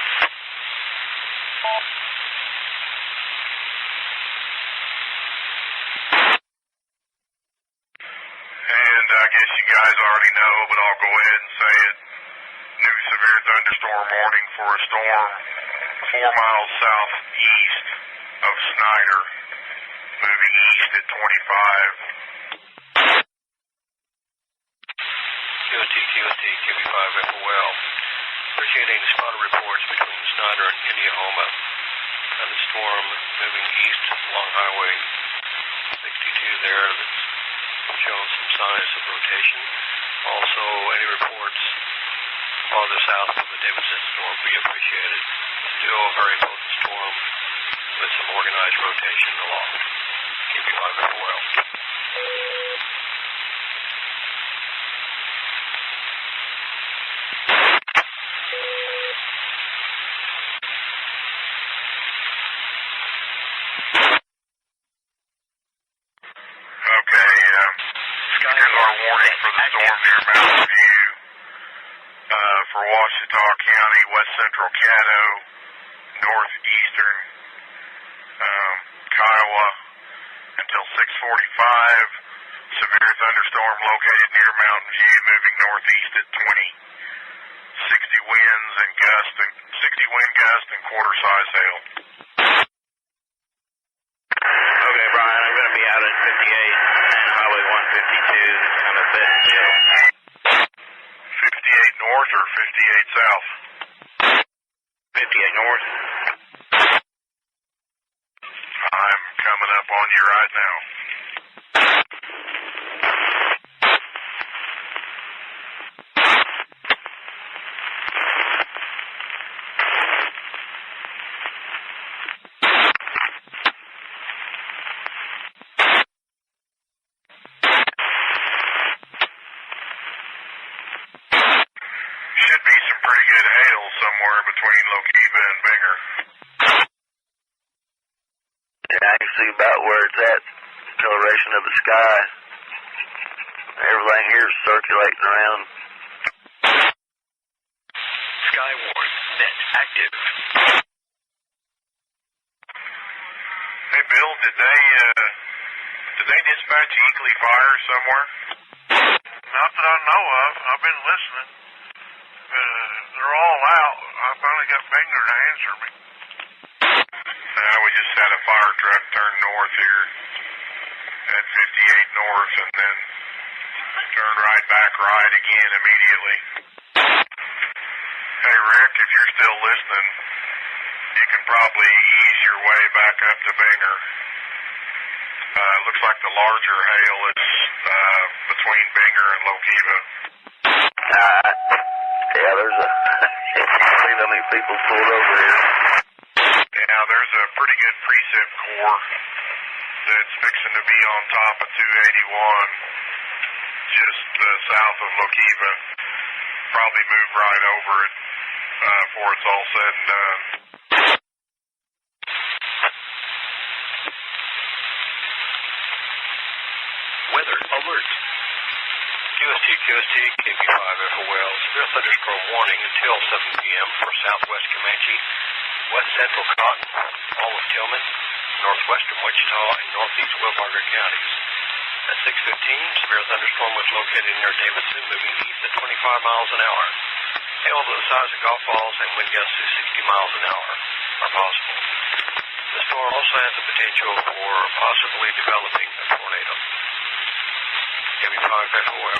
And I guess you guys already know, but I'll go ahead and say it. New severe thunderstorm warning for a storm 4 miles southeast of Snyder, moving east at 25. QST, KB5 FOL. Appreciate any spotter reports between Snyder and Indiahoma. And the storm moving east along Highway 62 there that's showing some signs of rotation. Also, any reports farther south of the Davidson storm would be appreciated. Still a very potent storm with some organized rotation along. KB5 FOL. Here's our warning for the storm near Mountain View. For Ouachita County, west central Caddo, northeastern Kiowa until 6:45. Severe thunderstorm located near Mountain View, moving northeast at 20. 60 wind gust and quarter size hail. Okay, Brian, I'm going to be out at 58 and Highway 152. It's kind of set still. 58 north or 58 south? 58 north. I'm coming up on you right now. Should be some pretty good hail somewhere between Lokiva and Binger. Yeah, I can see about where it's at. Coloration of the sky. Everything here is circulating around. SKYWARN net active. Hey Bill, did they dispatch Eakley Fire somewhere? Not that I know of. I've been listening. They're all out. I finally got Binger to answer me. We just had a fire truck turn north here at 58 north and then turn right back right again immediately. Hey Rick, if you're still listening, you can probably ease your way back up to Binger. It looks like the larger hail is between Binger and Lokiva. Yeah, there's a... you see how many people pulled over here. Yeah, there's a pretty good precip core that's fixing to be on top of 281 just south of Lokiva. Probably move right over it before it's all said and done. Weather alert. QST, KB5 FOL. Severe thunderstorm warning until 7 p.m. for southwest Comanche, west central Cotton, all of Tillman, northwestern Wichita, and northeast Wilbarger counties. At 6:15, severe thunderstorm was located near Davidson, moving east at 25 miles an hour. Hail of the size of golf balls and wind gusts to 60 miles an hour are possible. The storm also has the potential for possibly developing a tornado. KB5 FOL.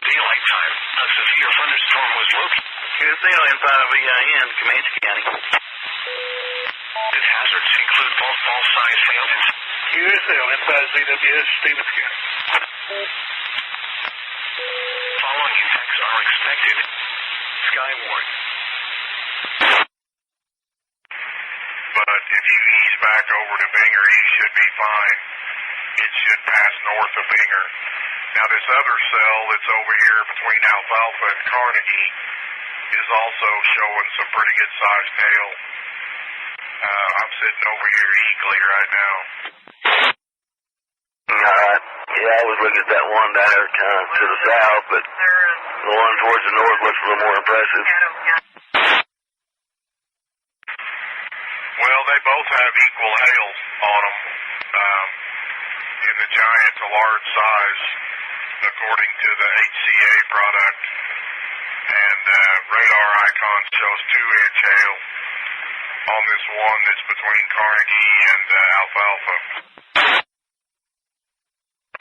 Daylight time. A severe thunderstorm was located. QSL inside VAN, Comanche County. Hazards include both ball-sized hail and QSL inside ZWS, Stevens County. following impacts are expected. SKYWARN. ease back over to Binger, he should be fine. It should pass north of Binger. Now this other cell that's over here between Alfalfa and Carnegie is also showing some pretty good sized hail. I'm sitting over here equally right now. Alright. Yeah, I was looking at that one down there kind of to the south, but the one towards the north looks a little more impressive. Well, they both have equal hail on them. In the giant to large size, according to the HCA product. And radar icon shows 2-inch hail on this one that's between Carnegie and Alfalfa.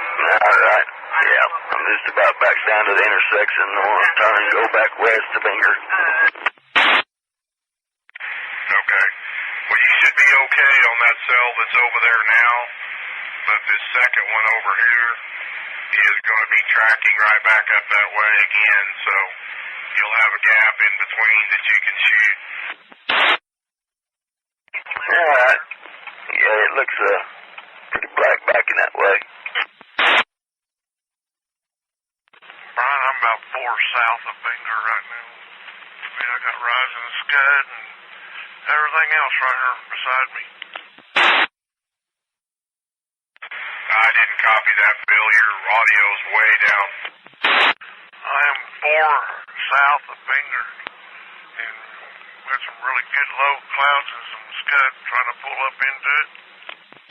Alright. Yeah, I'm just about back down to the intersection. I want to turn and go back west to Binger. Okay. Well, you should be okay on that cell that's over there now, but this second one over here is going to be tracking right back up that way again, so you'll have a gap in between that you can shoot. Alright. Yeah, it looks pretty black backing that way. Brian, I'm about 4 south of Binger right now. I mean, I got Rising Scud and everything else right here beside me. I didn't copy that, Bill. Your audio's way down. I am 4 south of Binger, and we got some really good low clouds and some scud trying to pull up into it.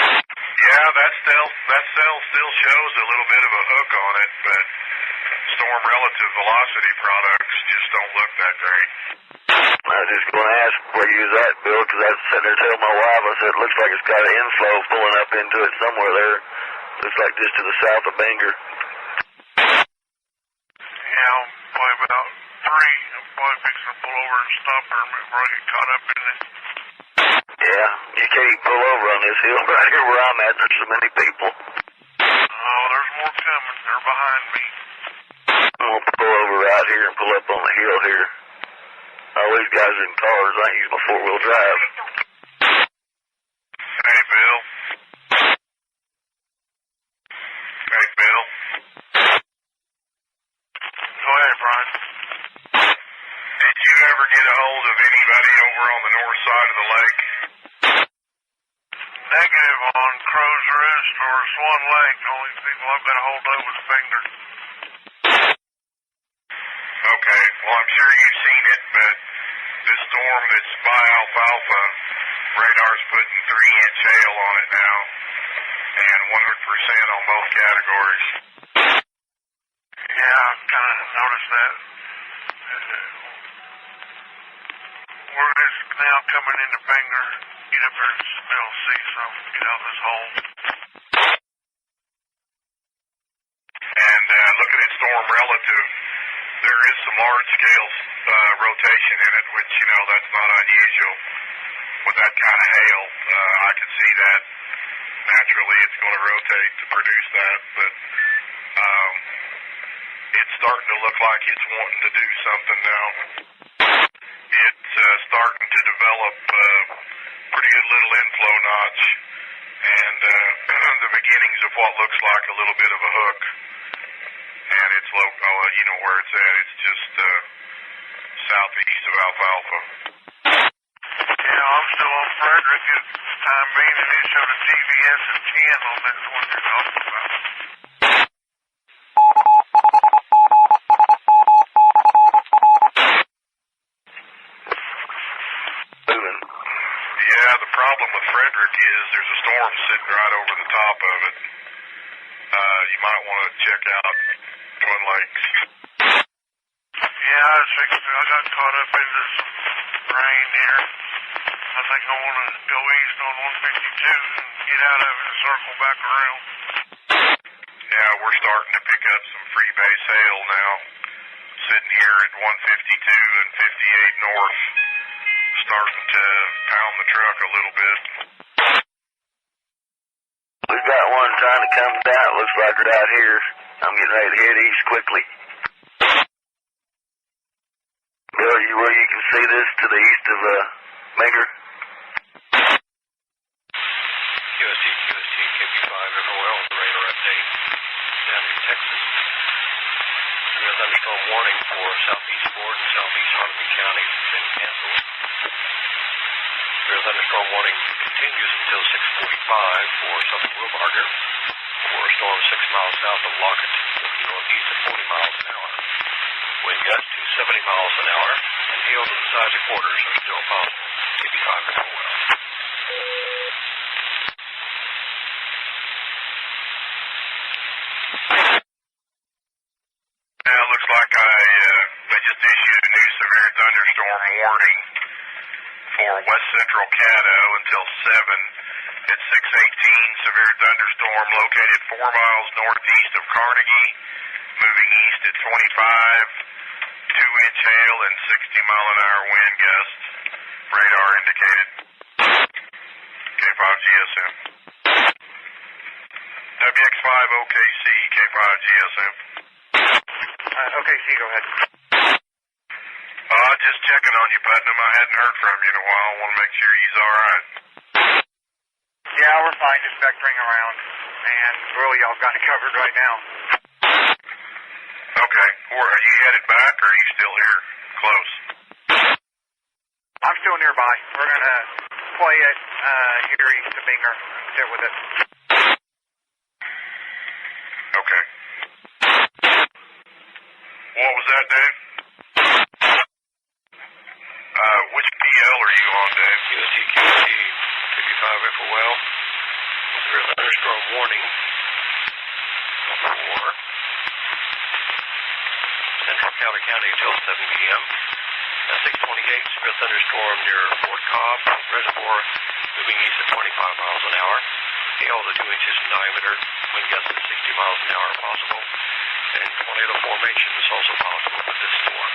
Yeah, that cell still shows a little bit of a hook on it, but storm relative velocity products just don't look that great. I was just going to ask where you was at, Bill, because I was sitting there telling my wife, I said, it looks like it's got an inflow pulling up into it somewhere there. Looks like just to the south of Binger. Yeah, I'm probably about 3. I'm probably fixing to pull over and stop her before I get caught up in it. Yeah, you can't pull over on this hill right here where I'm at. There's so many people. Oh, there's more coming. They're behind me. I'm going to pull over right here and pull up on the hill here. All these guys are in cars. I use my 4-wheel drive. Hey, Bill. Hey, Bill. Go ahead, Brian. Did you ever get a hold of anybody over on the north side of the lake? Negative on Crow's Roost or Swan Lake. The only people I've got a hold of is Binger. Okay, well, I'm sure you've seen it, but this storm that's by Alfalfa, radar's putting 3-inch hail on it now, and 100% on both categories. Yeah, I kind of noticed that. We're just now coming into Binger. Get up there and still see some. Get out of this hole. And looking at storm relative, there is some large-scale rotation in it, which, that's not unusual. With that kind of hail, I can see that naturally it's going to rotate to produce that, but it's starting to look like it's wanting to do something now. It's starting to develop pretty good little inflow notch and the beginnings of what looks like a little bit of a hook. And it's low, you know where it's at. It's just southeast of Alfalfa. Yeah, I'm still on Frederick at the time being, and it showed a TVS of 10 on that one you're talking about. Moving. Yeah, the problem with Frederick is there's a storm sitting right over the top of it. You might want to check out Twin Lakes. Yeah, I got caught up into some rain here. I think I want to go east on 152 and get out of it and circle back around. Yeah, we're starting to pick up some free base hail now. Sitting here at 152 and 58 north. Starting to pound the truck a little bit. We've got one trying to come down. It looks like right here. I'm getting ready to head east quickly. Bill, you where you can see this to the east of Binger? thunderstorm warning for southeast Ford and southeast Hardeman counties has been canceled. Severe thunderstorm warning continues until 6:45 for southern Wilbarger, for a storm 6 miles south of Lockett, moving northeast at 40 miles an hour. Wind gusts to 70 miles an hour, and hail to the size of quarters are still possible. KB5 at well. Now it looks like they just issued a new severe thunderstorm warning for west central Caddo until 7. It's 6:18. Severe thunderstorm located 4 miles northeast of Carnegie, moving east at 25. 2-inch hail and 60-mile-an-hour wind gusts. Radar indicated. K5 GSM. WX5 OKC, K5 GSM. OKC, go ahead. Just checking on you, Putnam. I hadn't heard from you in a while. I want to make sure you's all right. Yeah, we're fine, just vectoring around. And really, y'all got it covered right now. Okay. Are you headed back, or are you still here? Close? I'm still nearby. We're going to play it here east of Binger. Sit with it. Okay. What was that, Dave? Which PL are you on, Dave? USTQT, KB5 FOL. Severe thunderstorm warning for Central Cowley County until 7 p.m. At 6:28, severe thunderstorm near Fort Cobb Reservoir, moving east at 25 miles an hour. Hail to 2 inches in diameter. Wind gusts at 60 miles an hour possible. And tornado formation is also possible with this storm.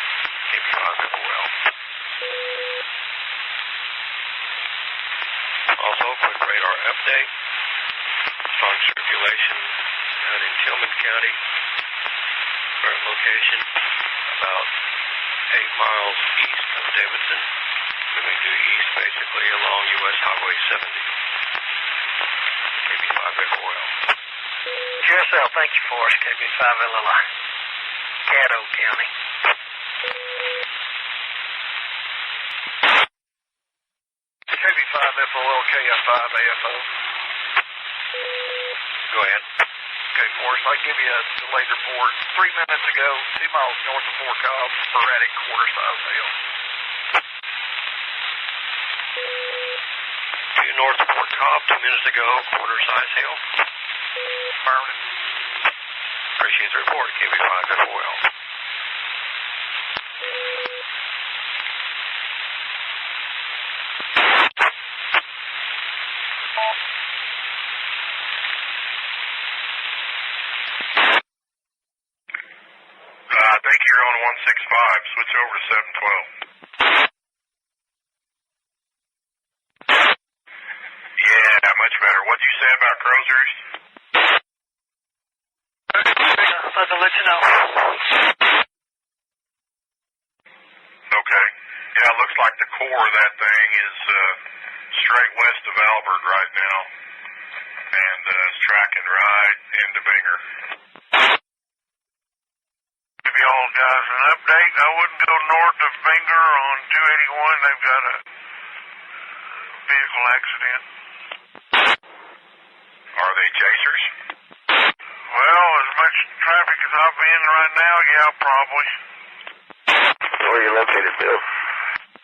KB5 FOL. Also, quick radar update. Strong circulation out in Tillman County. Current location about 8 miles east of Davidson, moving due east basically along U.S. Highway 70. KB5 FOL. QSL, thank you for us, KB5 LLI. Caddo County. KB5 FOL, KF5 AFO. Go ahead. Okay, Forrest, I give you a delayed report. 3 minutes ago, 2 miles north of Fort Cobb, sporadic quarter-size hail. Due north of Fort Cobb, 2 minutes ago, quarter-size hail. Affirmative. Appreciate the report, KB5 FOL. I think you're on 165. Switch over to 712. Yeah, much better. What'd you say about crow's roost? I'll let you know. Okay. Yeah, it looks like the core of that thing is straight west of Albert right now. And it's tracking right into Binger. Give you all guys an update. I wouldn't go north of Binger on 281. They've got a vehicle accident. Are they chasers? Well, as much traffic as I've been right now, yeah, probably. Where are you located, Bill?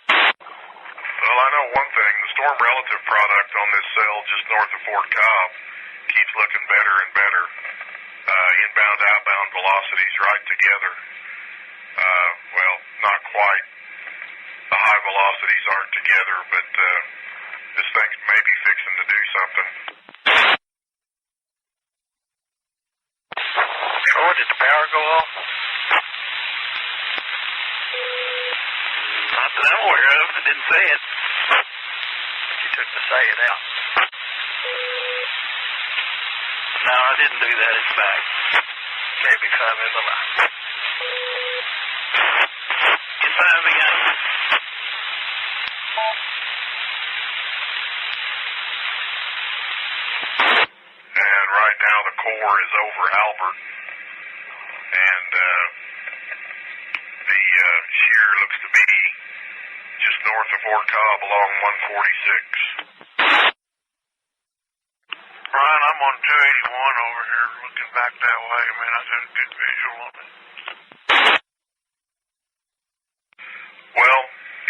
Well, I know one thing. The storm relative product on this cell just north of Fort Cobb keeps looking better and better. Inbound, outbound velocities right together. Well, not quite. The high velocities aren't together, but this thing's maybe fixing to do something. Troy, did the power go off? Not that I'm aware of. I didn't say it. But you took the say it out. No, I didn't do that. It's back. KB5 LLI. Inside of the gun. And right now the core is over Albert. And here looks to be just north of Fort Cobb along 146. Brian, I'm on 281 over here looking back that way. I mean, I got a good visual on it. Well,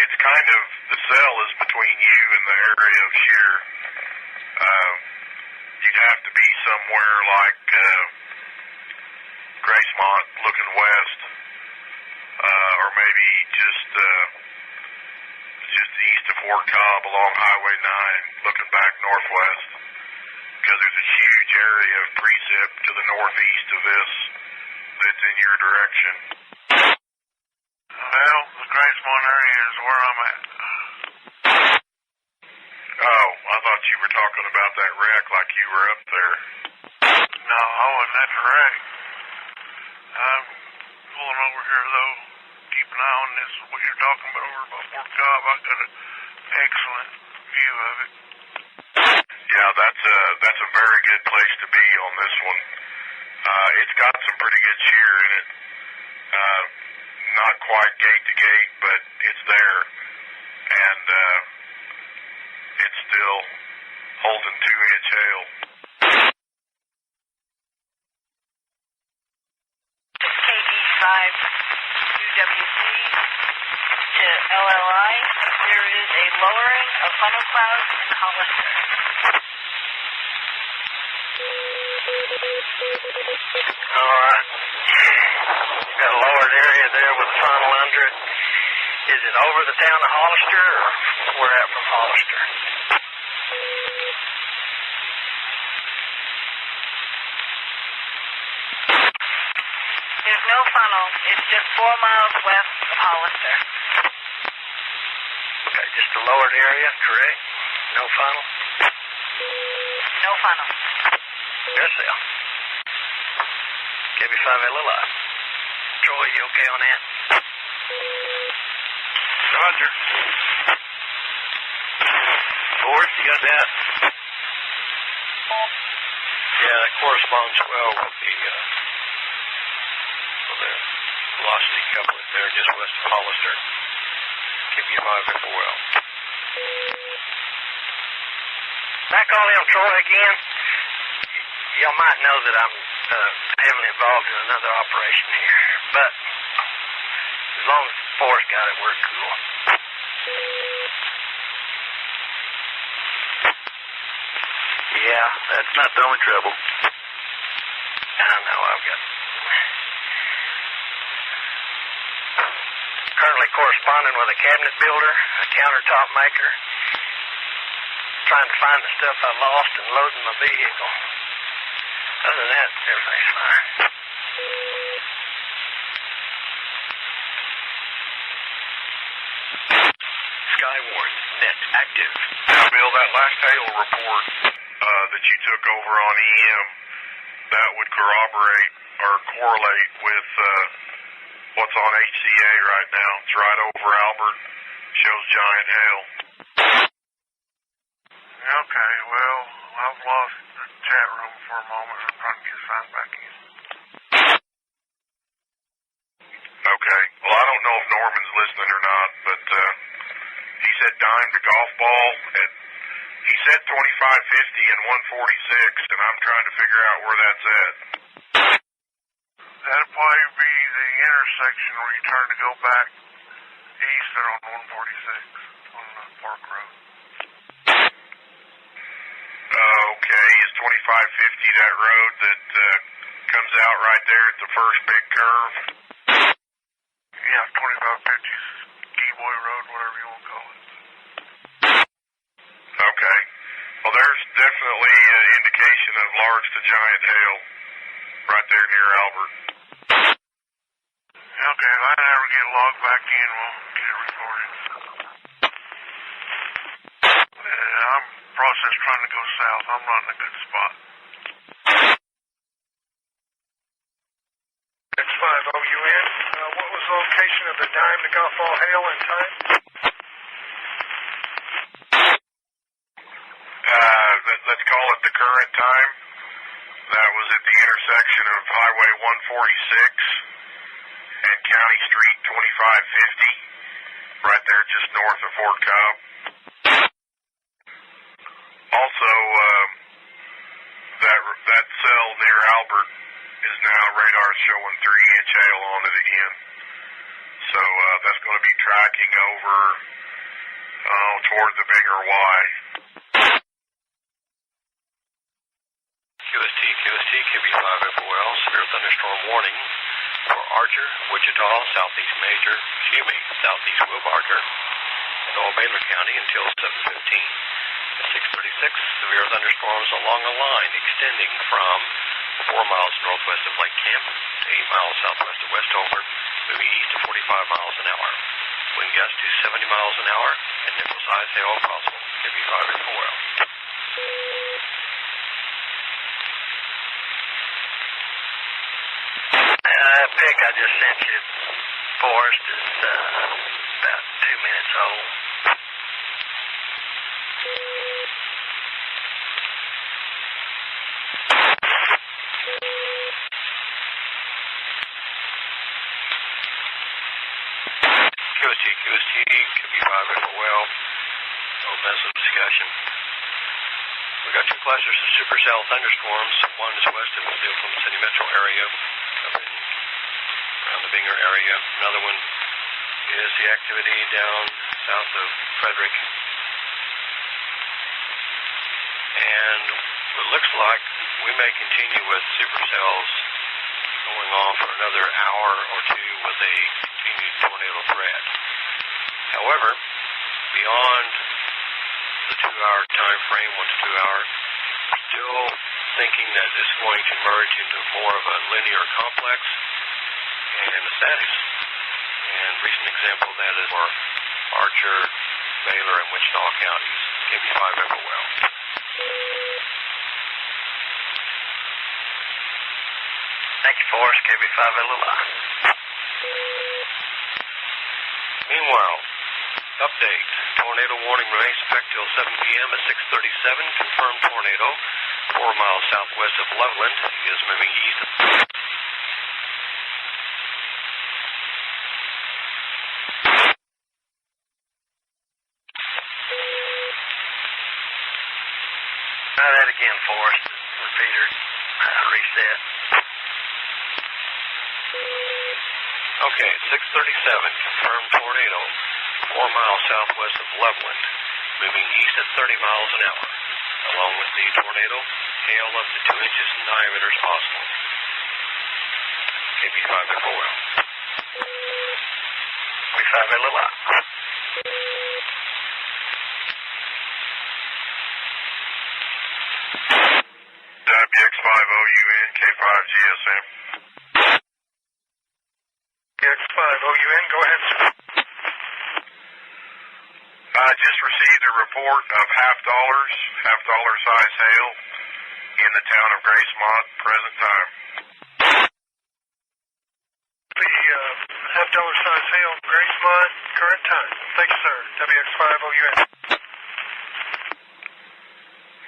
it's kind of, the cell is between you and the area of shear. You'd have to be somewhere like Gracemont looking west, or maybe just east of Fort Cobb along Highway 9 looking back northwest, because there's a huge area of precip to the northeast of this that's in your direction. Well, the Gracemont area is where I'm at. Oh, I thought you were talking about that wreck like you were up there. No, I wasn't at the wreck. I'm pulling over here, though. Keep an eye on this, what you're talking about over by Fort Cobb. I got an excellent view of it. Yeah, that's a very good place to be on this one. It's got some pretty good shear in it. Not quite gate to gate, but it's there. And it's still holding 2-inch hail. KD5 2WC to LLI. There is a lowering of funnel clouds in Hollister. Alright. You've got a lowered area there with a funnel under it. Is it over the town of Hollister, or where at from Hollister? There's no funnel. It's just 4 miles west of Hollister. Okay, just a lowered area, correct? No funnel? No funnel. Yes, sir. KB5 LLI. Troy, you okay on that? Roger. Ford, you got that? Yeah, that corresponds well with the velocity couplet there just west of Hollister. KB5 FOL. Back on him, Troy, again. Y'all might know that I'm heavily involved in another operation here, but as long as Forrest got it, we're cool. Yeah, that's not the only trouble. I know, I've got currently corresponding with a cabinet builder, a countertop maker, trying to find the stuff I lost and loading my vehicle. Other than that, everything's fine. SKYWARN, net active. Now, Bill, that last hail report that you took over on EM, that would corroborate or correlate with what's on HCA right now. It's right over Albert, shows giant hail. Okay, well, I've lost the chat room for a moment. I'm trying to get signed back in. Okay. Well, I don't know if Norman's listening or not, but he said dime to golf ball, and he said 2550 and 146, and I'm trying to figure out where that's at. That'd probably be the intersection where you turn to go back east there on 146 on the Park Road. Okay, is 2550 that road that comes out right there at the first big curve? Yeah, 2550's Ski-Boy Road, whatever you want to call it. Okay. Well, there's definitely an indication of large to giant hail right there near Albert. Okay, if I never get logged back in, we'll get it recorded. I'm process trying to go south. I'm not in a good spot. X5OUN, what was the location of the dime to golf ball hail in time? Let's call it the current time. That was at the intersection of Highway 146 and County Street 2550. right there just north of Fort Cobb. Also, that cell near Albert is now radar showing 3-inch hail on it again. So that's going to be tracking over toward the bigger Y. QST, KB5 FOL, severe thunderstorm warning for Archer, Wichita, southeast Will Barker, and all Baylor County until 7:15. At 6:36, severe thunderstorms along a line extending from 4 miles northwest of Lake Camp to 8 miles southwest of Westover, moving east to 45 miles an hour. Wind gusts to 70 miles an hour, and nickel-sized hail possible. KB5 FOL. That pic I just sent you, Forrest, is about 2 minutes old. QST, KB5 FOL. No massive discussion. We got 2 clusters of supercell thunderstorms. One is west of the Oklahoma City metro area, up in around the Binger area. Another one is the activity down south of Frederick. And it looks like we may continue with supercells going on for another hour or two with a continued tornado threat. However, beyond the 2-hour time frame, 1 to 2 hours, still thinking that it's going to merge into more of a linear complex and a status. And recent example of that is for Archer, Baylor, and Wichita counties. KB5 FOL. Thank you, Forrest. KB5 LLI. Meanwhile, update. Tornado warning remains in effect till 7 p.m. at 6:37. Confirmed tornado 4 miles southwest of Loveland is moving east. Try that again, Forrest. Repeater. Reset. Okay, 6:37. Confirmed tornado 4 miles southwest of Loveland, moving east at 30 miles an hour. Along with the tornado, hail up to 2 inches in diameter is possible. KB5 FOL. KB5 LLI. WX5OUN, K5GSM. WX5OUN, go ahead, sir. I just received a report of half-dollar size hail in the town of Gracemont, present time. The half-dollar size hail, Gracemont, current time. Thank you, sir. WX5OUN.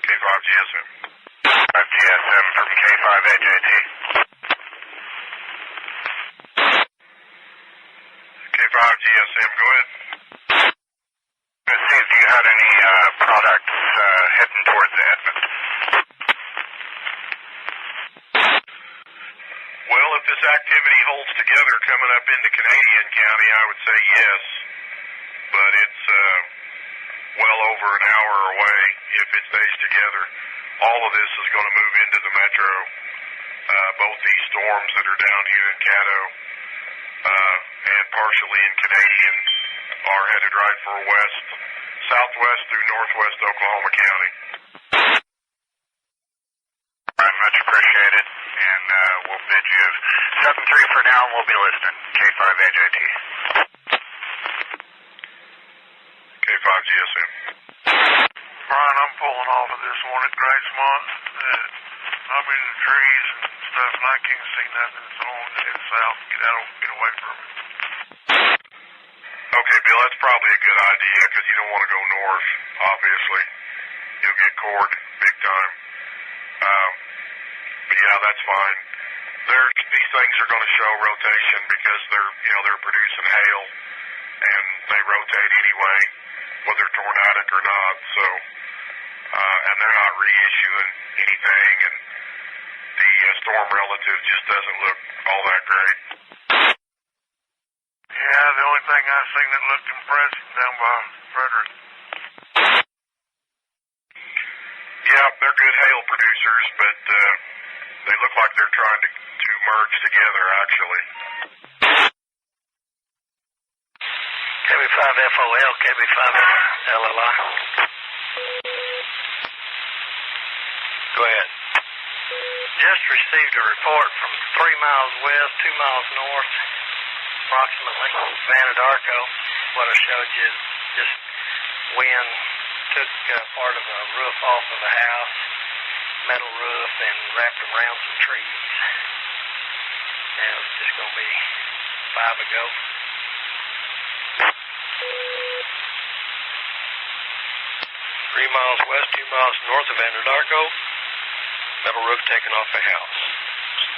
K5GSM. 5GSM from K5AJT. K5GSM, go ahead. Let's see if you had any products heading towards Edmond. Well, if this activity holds together coming up into Canadian County, I would say yes. But it's well over an hour away if it stays together. All of this is going to move into the metro. Both these storms that are down here in Caddo and partially in Canadian are headed right for southwest through northwest Oklahoma County. Very much appreciated, and we'll bid you 7-3 for now, and we'll be listening. K5AJT. K5GSM. Brian, I'm pulling off of this one at Gracemont. I'm in the trees and stuff, and I can't see nothing. So I'm going to head south and get away from it. Okay, Bill, that's probably a good idea because you don't want to go north, obviously. You'll get cored big time. But yeah, that's fine. These things are going to show rotation because they're producing hail, and they rotate anyway, whether tornadic or not. So, and they're not reissuing anything, and the storm relative just doesn't look all that great. Yeah, the only thing I seen that looked impressive down by Frederick. Yeah, they're good hail producers, but they look like they're trying to merge together, actually. KB5FOL, KB5LLI. Go ahead. Just received a report from 3 miles west, 2 miles north, approximately, of Anadarko. What I showed you is just wind took part of a roof off of the house, metal roof, and wrapped around some trees. And it was just going to be 5 ago. Three miles west, 2 miles north of Anadarko. Metal roof taken off the house.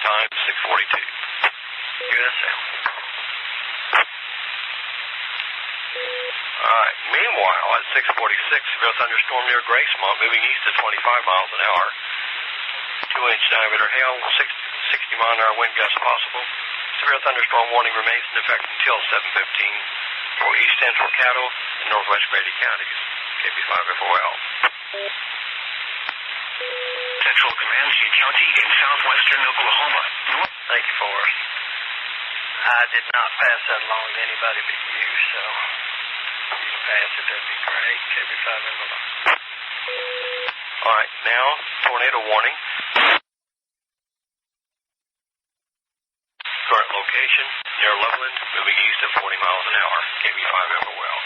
Time 6:42. USL. Alright, meanwhile, at 6:46, severe thunderstorm near Gracemont, moving east at 25 miles an hour. 2-inch diameter hail, 60-mile-an-hour wind gusts possible. Severe thunderstorm warning remains in effect until 7:15 for east central Caddo and northwest Grady counties. KB5FOL. Central Comanche County in southwestern Oklahoma. Thank you, Forrest. I did not pass that along to anybody but you, so if you can pass it, that'd be great. KB5MLI. All right, now, tornado warning. Current location, near Loveland, moving east at 40 miles an hour. KB5FOL.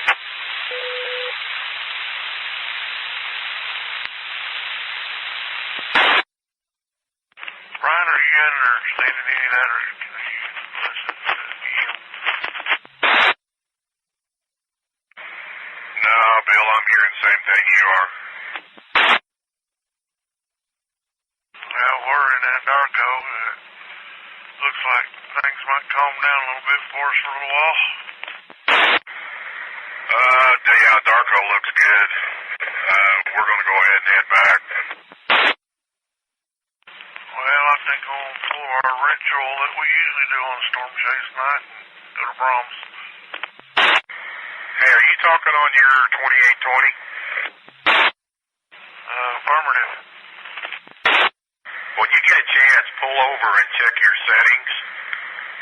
Brian, are you understanding any of that, or can you listen to you? No, Bill, I'm hearing the same thing you are. Well, we're in Anadarko. Looks like things might calm down a little bit for us for a little while. Yeah, Darko looks good. We're going to go ahead and head back. Well, I think we'll pull our ritual that we usually do on Storm Chase night and go to Brahms. Hey, are you talking on your 2820? Affirmative. When you get a chance, pull over and check your settings.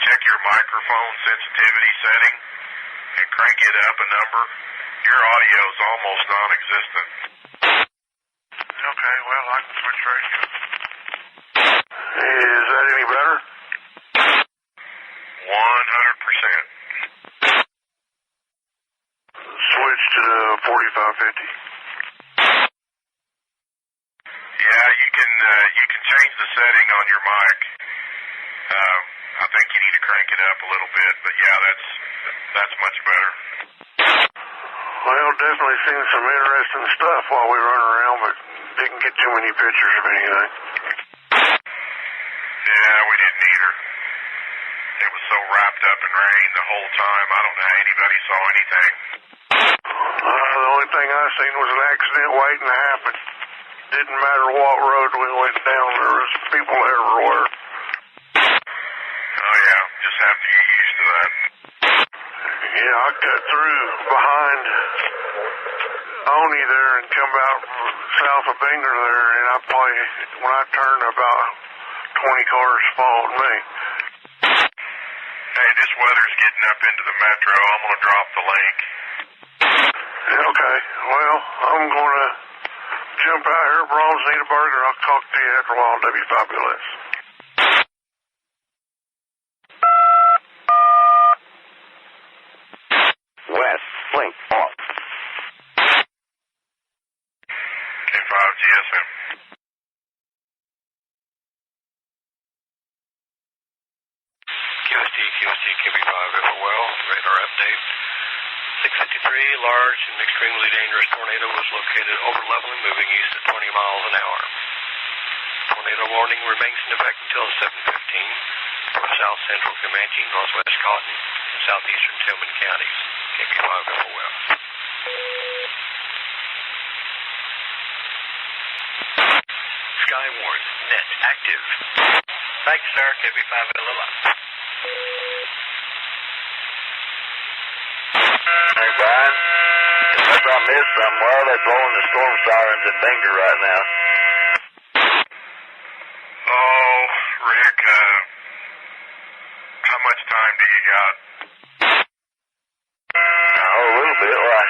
Check your microphone sensitivity setting and crank it up a number. Your audio is almost non-existent. Okay, well, I can switch radio. Is that any better? 100%. Switch to the 4550. Yeah, you can change the setting on your mic. I think you need to crank it up a little bit, but yeah, that's much better. Well, definitely seen some interesting stuff while we run around, but didn't get too many pictures of anything. Yeah, we didn't either. It was so wrapped up in rain the whole time. I don't know how anybody saw anything. The only thing I seen was an accident waiting to happen. Didn't matter what road we went down, there was people everywhere. Oh yeah, just having to get used to that. Yeah, I cut through behind Oni there and come out south of Binger there, and I probably, when I turned, about 20 cars followed me. Hey, this weather's getting up into the metro. I'm going to drop the link. Okay, well, I'm going to jump out here. Brahms need a burger. I'll talk to you after a while. That'd be fabulous. West, link off. K5 GSM. QST KB5FOL, radar update. 653, large and extremely dangerous tornado was located over Leveland, moving east at 20 miles an hour. Tornado warning remains in effect until 7:15 for south central Comanche, northwest Cotton, and southeastern Tillman counties. KP5 FOL. SKYWARN, net active. Thanks, sir. KP5 LLI. Hey, Brian. Unless I missed something, why are they blowing the storm sirens in Bangor right now? Oh, Rick, how much time do you got? Oh, a little bit. Why?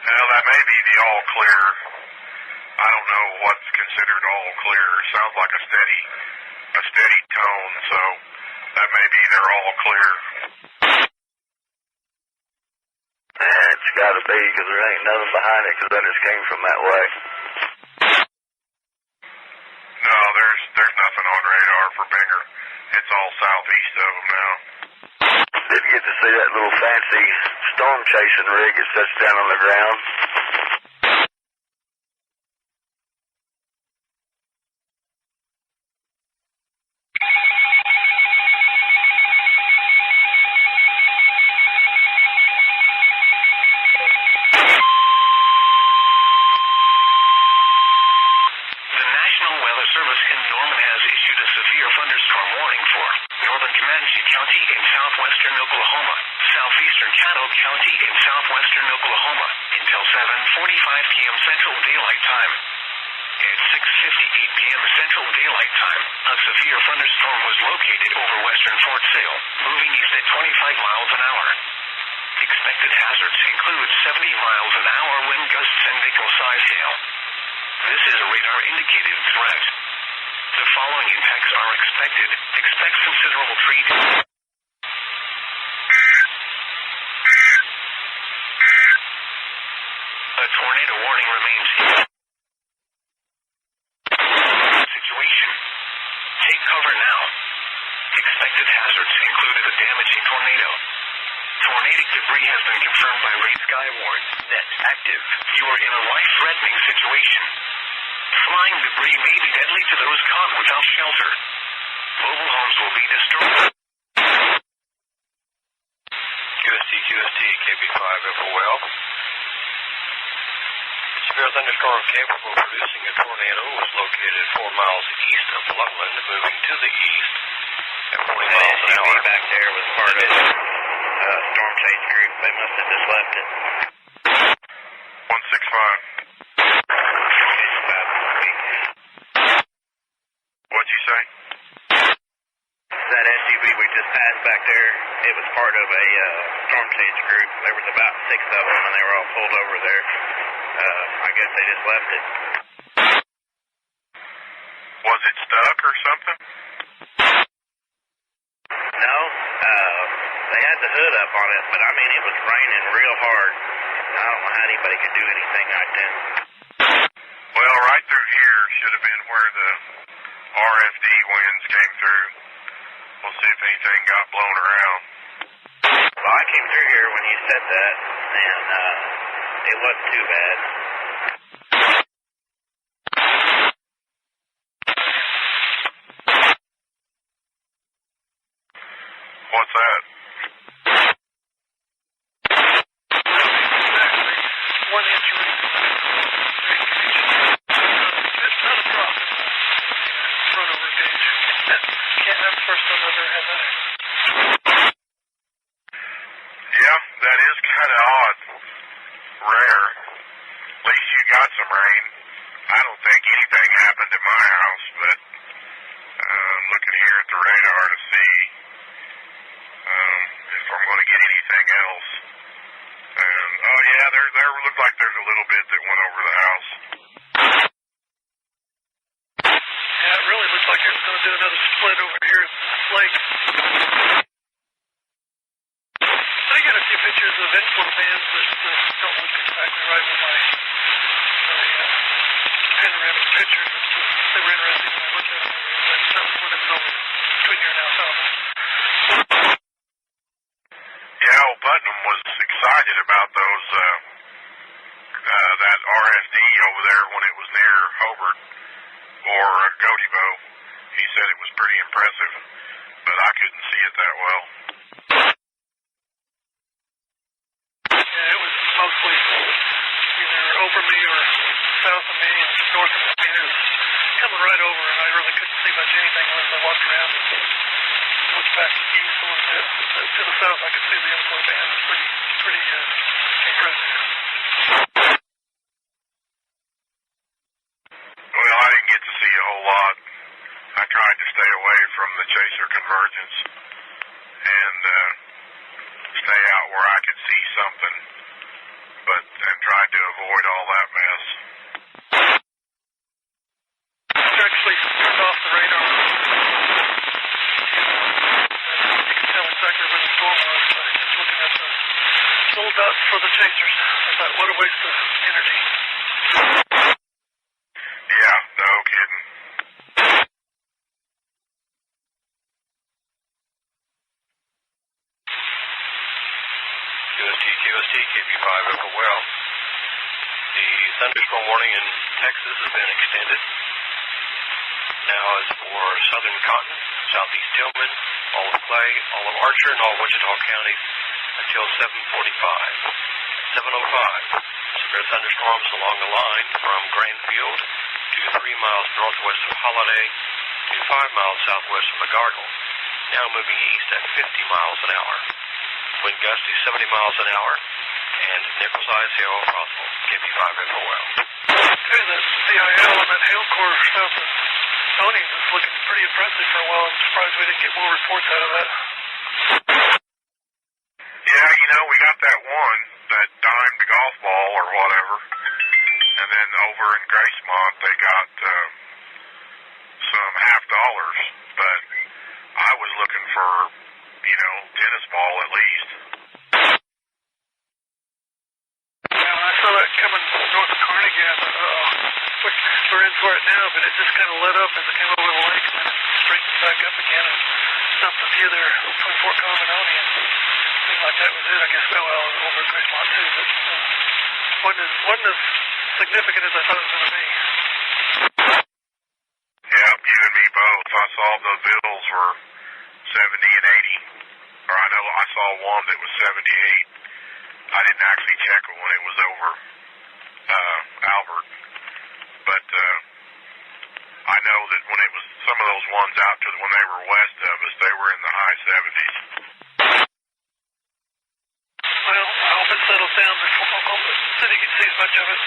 Well, that may be the all clear. I don't know what's considered all clear. Sounds like a steady tone, so that may be they're all clear. It's got to be, because there ain't nothing behind it, because that just came from that way. No, there's nothing on radar for Bangor. It's all southeast of them now. Didn't get to see that little fancy storm chasing rig that sits down on the ground. County in southwestern Oklahoma, southeastern Caddo County in southwestern Oklahoma, until 7:45 p.m. Central Daylight Time. At 6:58 p.m. Central Daylight Time, a severe thunderstorm was located over western Fort Sale, moving east at 25 miles an hour. Expected hazards include 70 miles an hour wind gusts and nickel-size hail. This is a radar-indicated threat. The following impacts are expected. Expect considerable tree damage. A tornado warning remains. Situation. Take cover now. Expected hazards included a damaging tornado. Tornadic debris has been confirmed by SKYWARN, net active. You are in a life-threatening situation. Flying debris may be deadly to those caught without shelter. Mobile homes will be destroyed. QST, KP5 FOL. Severe thunderstorm capable of producing a tornado was located 4 miles east of Loveland, moving to the east at 40 miles an hour. Back there was part of storm chase group. They must have just left it. 165. What'd you say? That SUV we just passed back there, it was part of a storm chase group. There was about 6 of them, and they were all pulled over there. I guess they just left it. Was it stuck or something? No, they had the hood up on it, but I mean, it was raining real hard. I don't know how anybody could do anything like that. Well, right through here should have been where the RFD winds came through. We'll see if anything got blown around. Well, I came through here when you said that, and it wasn't too bad. What's that? One inch rain. It's not a problem. Front over gauge. Can't have first on other hand. Yeah, that is kind of odd. Rare. At least you got some rain. I don't think anything happened at my house, but I'm looking here at the radar to see if I'm going to get anything else. And, oh yeah, there looked like there's a little bit that went over the house. Yeah, it really looks like it's going to do another split over here at the lake. I got a few pictures of inflow bands that don't look exactly right with my panoramic pictures. They were interesting when I looked at them. But that was when it was over between here and Alfalfa. Yeah, old Putnam was excited about those, that RFD over there when it was near Hobart or Godibo. He said it was pretty impressive, but I couldn't see it that well. north of me. It was coming right over, and I really couldn't see much anything unless I walked around and looked back east a little bit. But to the south, I could see the inflow band. It was pretty impressive. Well, I didn't get to see a whole lot. I tried to stay away from the chaser convergence and stay out where I could see something, and tried to avoid all that mess. I actually turned off the radar. You can tell exactly where the storm was by just looking at the little dots for the chasers. I thought, what a waste of energy. Yeah, no kidding. QST, KB5 Echo Well. The thunderstorm warning in Texas has been extended. Now is for southern Cotton, southeast Tillman, all of Clay, all of Archer, and all of Wichita counties until 7:45. At 7:05, severe thunderstorms along the line from Granfield to 3 miles northwest of Holiday to 5 miles southwest of McGargle, now moving east at 50 miles an hour. Wind gusts to 70 miles an hour, and nickel-sized hail possible. KB5 Echo Well. Hey, the CIL and that hail core south of Tony was looking pretty impressive for a while. I'm surprised we didn't get more reports out of that. Yeah, we got that one that dimed the golf ball or whatever. And then over in Gracemont, they got some $50, but I was looking for, tennis ball at least. Yeah, I saw that coming north of Carnegie. I thought, we're in for it now, but it just kind of let up as it came over the lake, and then it straightened back up again and dumped a few there between Fort Cominoni, and it seemed like that was it. I guess, well, over at Gracemont too, but wasn't as significant as I thought it was going to be. Yeah, you and me both. I saw the bills were 70 and 80. Or I know I saw one that was 78. I didn't actually check it when it was over Albert. But I know that when it was some of those ones out to when they were west of us, they were in the high 70s. Well, I hope it settles down before Oklahoma City sees much of it.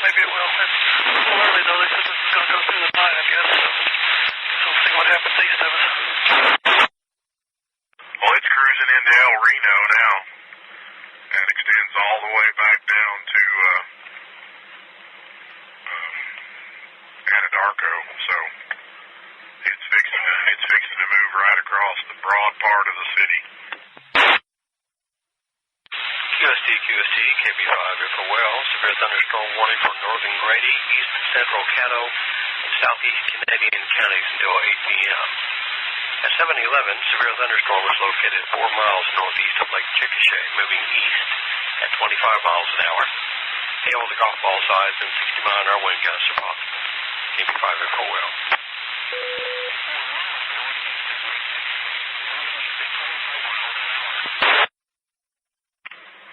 Maybe it will. It's a little early, though. They said this is going to go through the night, I guess. So we'll see what happens east of us. Well, it's cruising into El Reno now and extends all the way back down to Anadarko. So it's fixing to move right across the broad part of the city. QST, KB5 Echo Well. Severe thunderstorm warning for northern Grady, east and central Caddo, and southeast Canadian counties until 8 p.m. At 7:11, severe thunderstorm was located 4 miles northeast of Lake Chickasha, moving east at 25 miles an hour. Hail with a golf ball size and 60-mile-an-hour wind gusts are possible. KB5 Echo Well.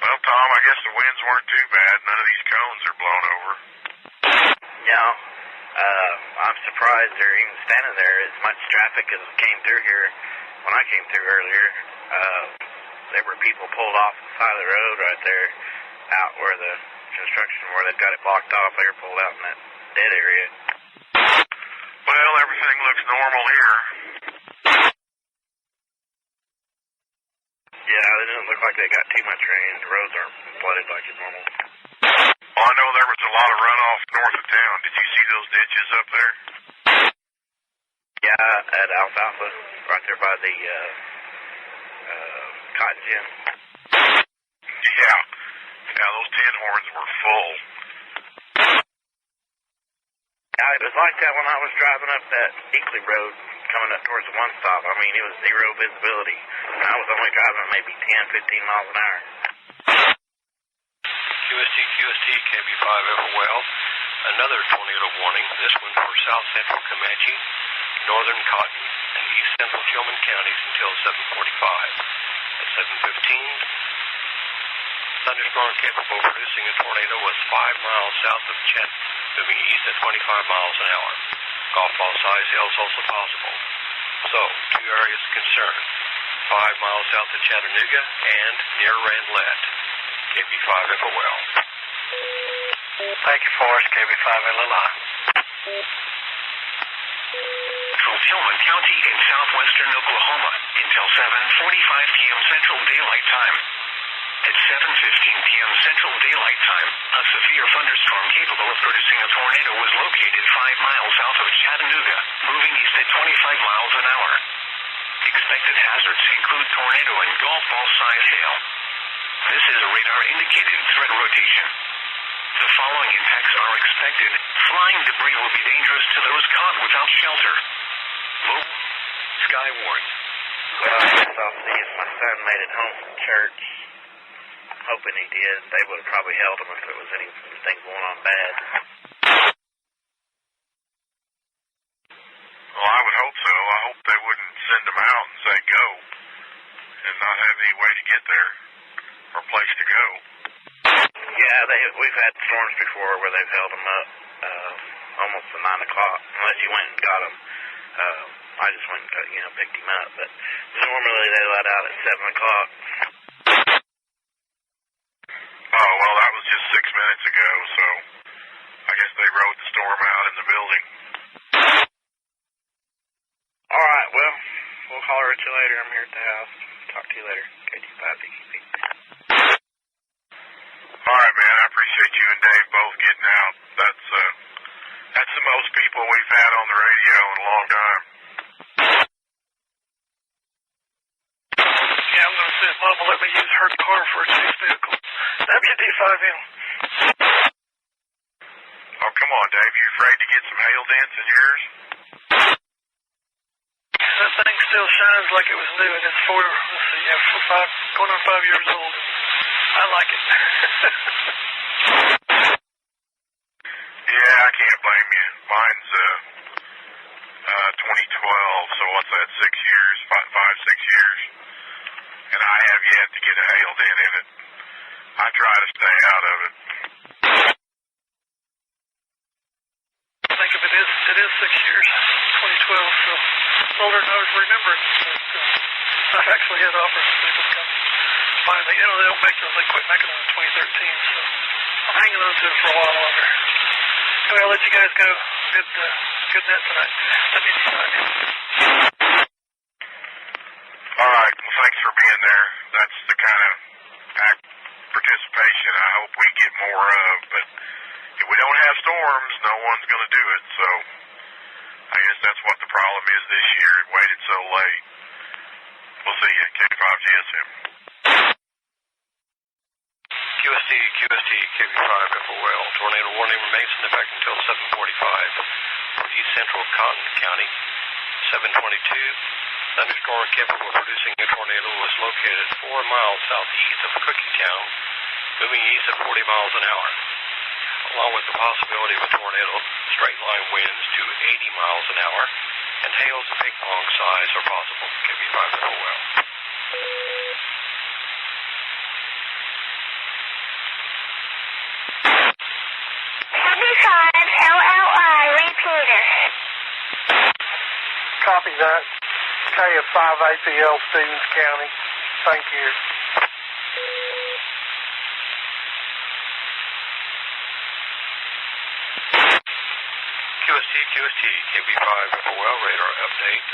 Well, Tom, I guess the winds weren't too bad. None of these cones are blown over. Yeah, I'm surprised they're even standing there as much traffic as came through here. When I came through earlier, there were people pulled off the side of the road right there out where the construction, where they've got it blocked off. They were pulled out in that dead area. Well, everything looks normal here. Yeah, they didn't look like they got too much rain. The roads aren't flooded like it's normal. Well, I know there was a lot of runoff north of town. Did you see those ditches up there? Yeah, at Alfalfa, right there by the cotton gin. Yeah, those tin horns were full. Yeah, it was like that when I was driving up that Eakley Road coming up towards the one stop. I mean, it was zero visibility. And I was only driving maybe 10, 15 miles an hour. QST, KB5 Echo Well. Another tornado warning, this one for south central Comanche, northern Cotton, and east central Tillman counties until 7:45. At 7:15, thunderstorm capable of producing a tornado was 5 miles south of moving east at 25 miles an hour. Golf ball size hail is also possible. So, 2 areas of concern. 5 miles south of Chattanooga and near Randlett. KB5 FOL. Thank you, Forrest. KB5 LLI. From Tillman County in southwestern Oklahoma until 7:45 p.m. Central Daylight Time. At 7:15 p.m. Central Daylight Time, a severe thunderstorm capable of producing a tornado was located 5 miles south of Chattanooga, moving east at 25 miles an hour. Expected hazards include tornado and golf ball-sized hail. This is a radar-indicated threat rotation. The following impacts are expected. Flying debris will be dangerous to those caught without shelter. Low SKYWARN. Well, I guess I'll see if my son made it home from church. Hoping he did. They would have probably held him if there was anything going on bad. Well, I would hope so. I hope they wouldn't send him out and say go and not have any way to get there or place to go. Yeah, we've had storms before where they've held him up almost to 9 o'clock, unless you went and got him. I just went and picked him up, but normally they let out at 7 o'clock. Oh, well, that was just 6 minutes ago, so I guess they rode the storm out in the building. All right, well, we'll holler at you later. I'm here at the house. Talk to you later. KT5BKP. All right, man, I appreciate you and Dave both getting out. That's the most people we've had on the radio in a long time. Yeah, I'm going to send Mom will let me use her car for a chase vehicle. WD5M. Oh, come on, Dave. You afraid to get some hail dents in yours? That thing still shines like it was new, and it's going on 5 years old. I like it. Yeah, I can't blame you. Mine's 2012, so what's that, 6 years, 5, 6 years? And I have yet to get a hail dent in it. I try to stay out of it. I think if it is 6 years, 2012, so older than I would remember it. But I've actually had offers of people come finally. They don't make those. They quit making them in 2013, so I'm hanging on to it for a while longer. Anyway, I'll let you guys go. Good net tonight. WD5. All right. Well, thanks for being there. That's the kind of participation I hope we get more of. But if we don't have storms, no one's going to do it. So I guess that's what the problem is this year. It waited so late. We'll see you. K5GSM. QST, KB5 FOL. Tornado warning remains in effect until 7:45 for East Central Cotton County. 7:22. Thunderstorm capable of producing a tornado was located 4 miles southeast of Cookietown, moving east at 40 miles an hour. Along with the possibility of a tornado, straight line winds to 80 miles an hour, and hails of ping pong size are possible. KB5 FOL. LLI, repeater. Copy that. KF5APL, Stevens County. Thank you. QST, KB5 FOL radar update.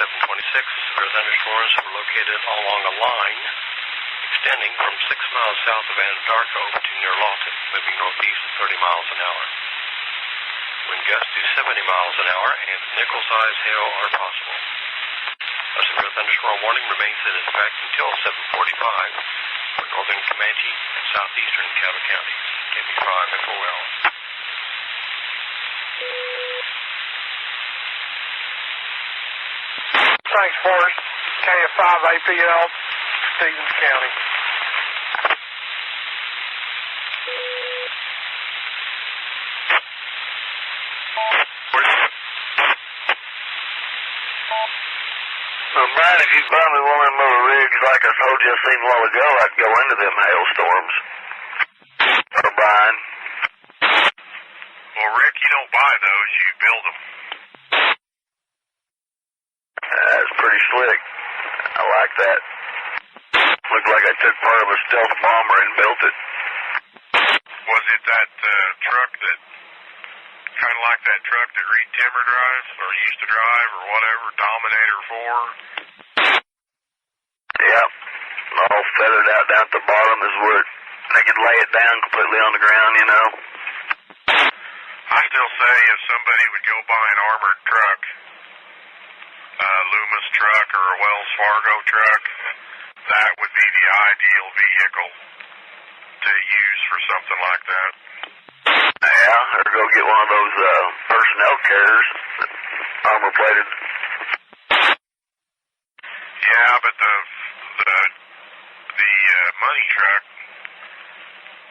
7:26. Severe thunderstorms were located along a line extending from 6 miles south of Anadarko to near Lawton, moving northeast at 30 miles an hour. Wind gusts to 70 miles an hour and nickel-sized hail are possible. A severe thunderstorm warning remains in effect until 7:45 for northern Comanche and southeastern Cattle counties. KB5 FOL. Thanks, Forrest. KF5APL, Stevens County. Well, Brian, if you buy me one of them little rigs like I told you I seen a while ago, I'd go into them hailstorms. Or Brian. Rick, you don't buy those, you build them. That's pretty slick. I like that. Looked like I took part of a stealth bomber and built it. Was it that truck that, kind of like that truck that Reed Timmer drives, or used to drive, or whatever, Dominator 4? Yep. All feathered out down at the bottom is where they could lay it down completely on the ground, you know. I still say if somebody would go buy an armored truck, a Loomis truck or a Wells Fargo truck, that would be the ideal vehicle to use for something like that. Yeah, or go get one of those personnel carriers, armor plated. Yeah, but the money truck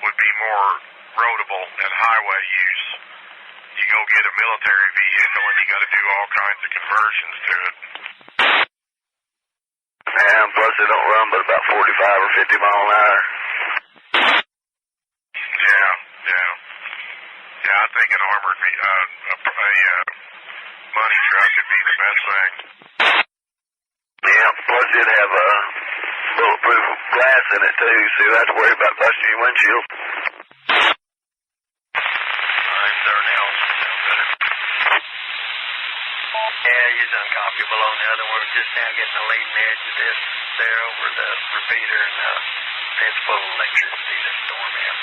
would be more roadable and highway use. You go get a military vehicle and you got to do all kinds of conversions to it. And plus they don't run but about 45 or 50 mile an hour. Yeah. I think an armored money truck would be the best thing. Yeah, plus it'd have bulletproof glass in it too, so you don't have to worry about busting your windshield. I'm there now. Sound better? Yeah, you done copy below now. Then we're just now getting the leading edge of this there over the repeater and that's full of electricity to storm out.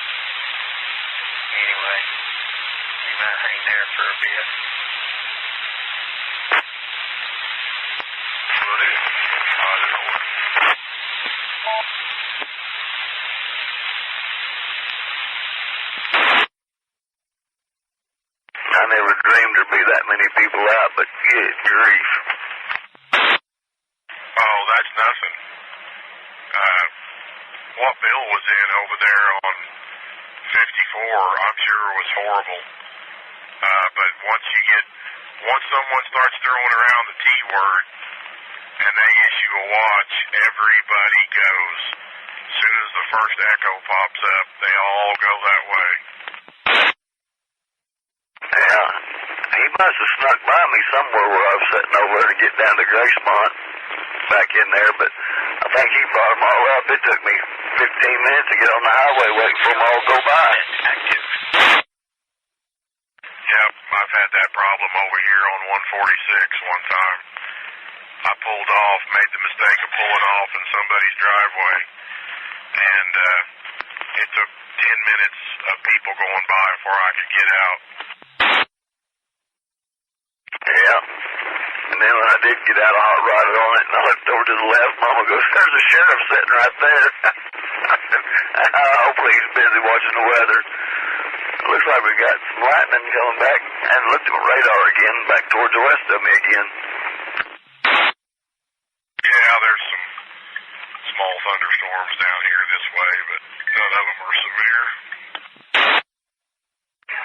Anyway, you might hang there for a bit. Will do. I never dreamed there'd be that many people out, but good grief. Oh, that's nothing. What Bill was in over there on 54, I'm sure was horrible. But once someone starts throwing around the T word and they issue a watch, everybody goes. As soon as the first echo pops up, they all go that way. Yeah, he must have snuck by me somewhere where I was sitting over there to get down to Gracemont, back in there, but I think he brought them all up. It took me 15 minutes to get on the highway waiting for them all to go by. Yep, I've had that problem over here on 146 one time. I pulled off, made the mistake of pulling off in somebody's driveway, and it took 10 minutes of people going by before I could get out. Yeah. And then when I did get out, I hot rodded on it, and I looked over to the left. Mama goes, "There's a sheriff sitting right there." Hopefully he's busy watching the weather. Looks like we got some lightning coming back. And looked at my radar again, back towards the west of me again. Yeah, there's some small thunderstorms down here this way, but none of them are severe.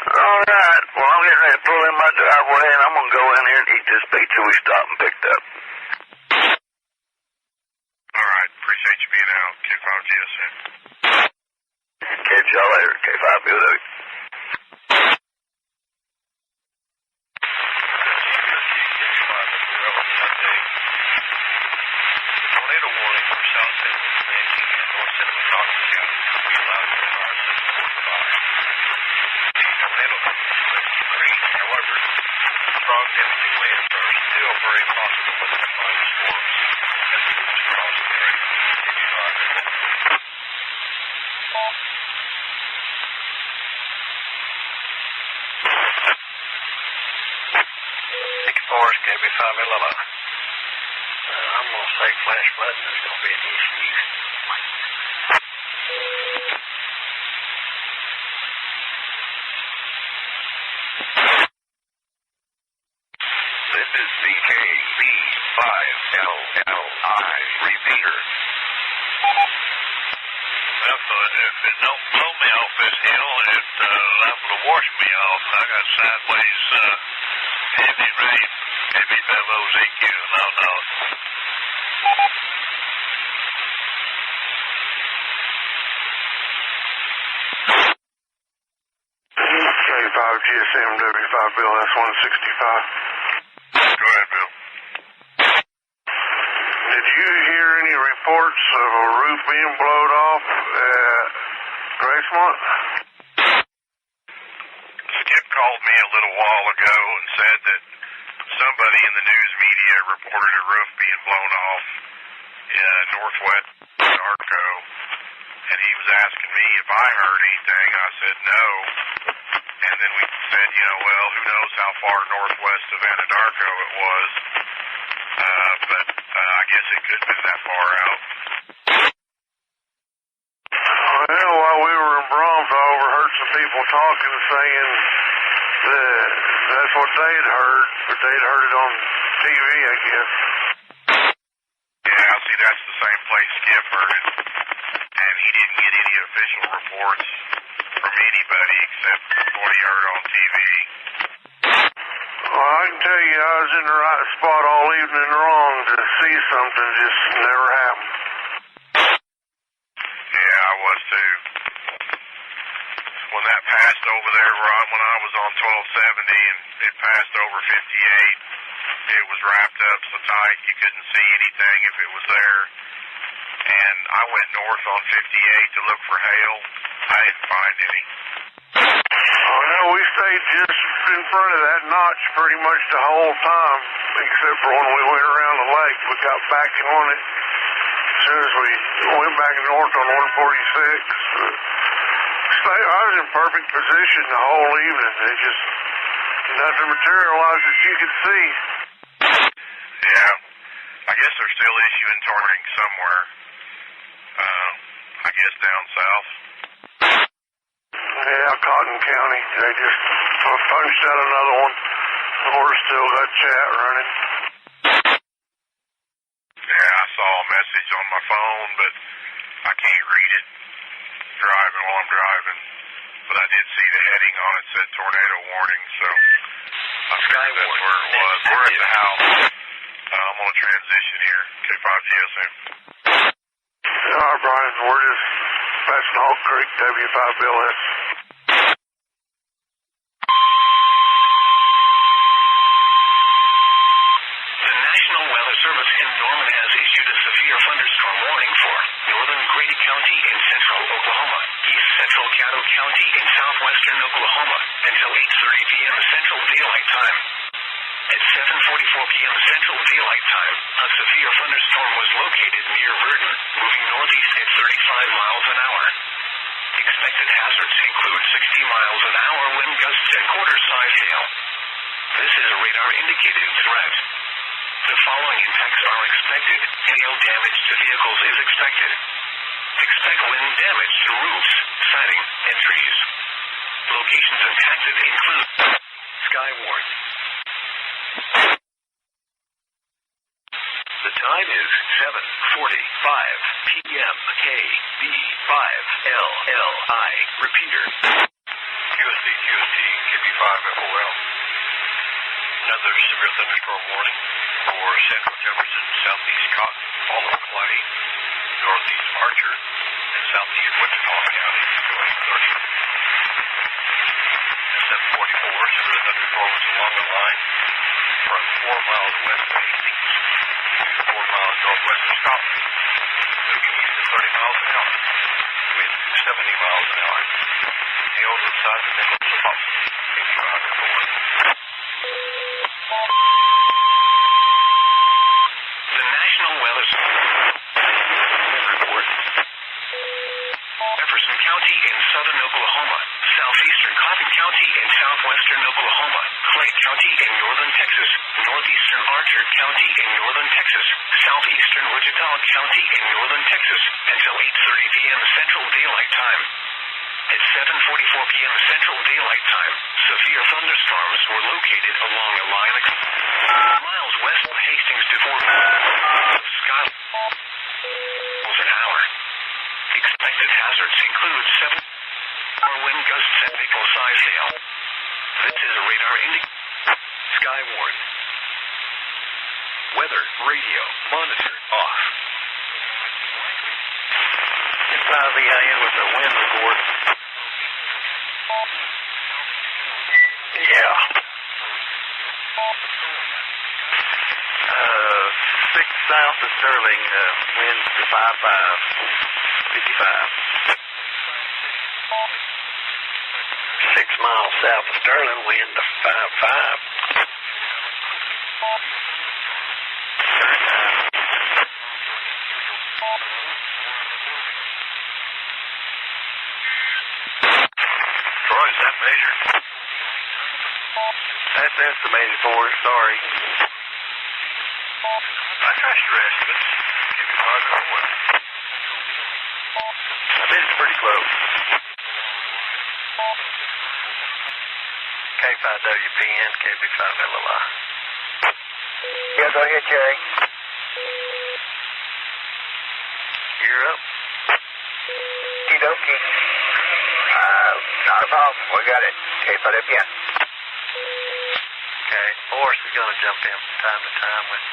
All right. Well, I'm getting ready to pull in my driveway, and I'm going to go in here and eat this pizza we stopped and picked up. All right. Appreciate you being out. K5 GSN. Catch y'all later. K5 BW. Tornado warning for South Central Comanche and North Central Knox County. We allow your fire system to provide. The tornado free, however, strong heavy winds are still very possible with combined storms as it moves across the area. Forest, KB5 LLI. I'm going to say flash button is going to be an issue. This is the KB5LLI repeater. Well, if it don't blow me off this hill, it's liable to wash me off. I got sideways heavy rain, heavy bellows EQ, and I'll know it. K5 GSM W5 Bill, that's 165. Go ahead, Bill. Did you hear any reports of a roof being blown off at Gracemont? Skip called me a little while ago and said that somebody in the news media reported a roof being blown off in northwest Arco, and he was asking me if I heard anything. I said no, and then we said, well, who knows how far northwest of Anadarko it was, but I guess it could have been that far out. Well, while we were in Brahms, I overheard some people talking, saying that that's what they had heard, but they'd heard it on TV, I guess. Yeah, see, that's the same place Skip heard it, and he didn't get any official reports from anybody except what he heard on TV. Well, I can tell you I was in the right spot all evening long to see something just never happened. Yeah, I was too. When that passed over there, when I was on 1270 and it passed over 58, it was wrapped up so tight you couldn't see anything if it was there. And I went north on 58 to look for hail. I didn't find any. Oh, no, we stayed just in front of that notch pretty much the whole time, except for when we went around the lake. We got back on it as soon as we went back north on 146. I was in perfect position the whole evening. It just, nothing materialized that you could see. Yeah, I guess they're still issuing torrent somewhere. I guess down south. Yeah, Cotton County. They just punched out another one. We're still got chat running. Yeah, I saw a message on my phone, but I can't read it driving while I'm driving. But I did see the heading on it said tornado warning, so I figured that's where it was. We're at the house. I'm on a transition here. K5 GSM. All right, Brian. We're just passing Hawk Creek, W5 Bill S. The National Weather Service in Norman has issued a severe thunderstorm warning for northern Grady County in central Oklahoma, east central Caddo County in southwestern Oklahoma until 8:30 p.m. Central Daylight Time. At 7:44 p.m. Central Daylight Time, a severe thunderstorm was located near Verdon, moving northeast at 35 miles an hour. Expected hazards include 60 miles an hour wind gusts and quarter-size hail. This is a radar-indicated threat. The following impacts are expected. Hail damage to vehicles is expected. Expect wind damage to roofs, siding, and trees. Locations impacted include SKYWARN. The time is 7:45 p.m. KB5LLI. Repeater. QSD, KB5 FOL. Another severe thunderstorm warning for central Jefferson, southeast Cotton, all of Clay, northeast Archer, and southeast Wichita County, going 30. 744, severe thunderstorm was along the line from 4 miles west of Hastings to 4 miles northwest of Scotland, moving east at 30 miles an hour, with 70 miles an hour. Hail to the side of Nichols of Boston, KB5 FOL. The National Weather Report. Jefferson County in southern Oklahoma, southeastern Cotton County in southwestern Oklahoma, Clay County in northern Texas, northeastern Archer County in northern Texas, southeastern Wichita County in northern Texas, until 8:30 p.m. Central Daylight Time. At 7:44 p.m. Central Daylight Time, severe thunderstorms were located along a line miles west of Hastings to 4 miles an hour. Expected hazards include 7 wind gusts and nickel-sized hail. This is a radar indicator. SKYWARN. Weather radio monitor off. K5 EIN with the wind report. Yeah. 6 south of Sterling, winds to 55. 6 miles south of Sterling, wind to 55. Troy, is that measured? That's estimated for us, sorry. I trust your estimates. Give you 501. I bet it's pretty close. K5WPN, KB5LLI. Yeah, go ahead, Jerry. You're up. Okie dokie. Not a problem. We got it. K5WPN. Okay, Forrest is going to jump in from time to time with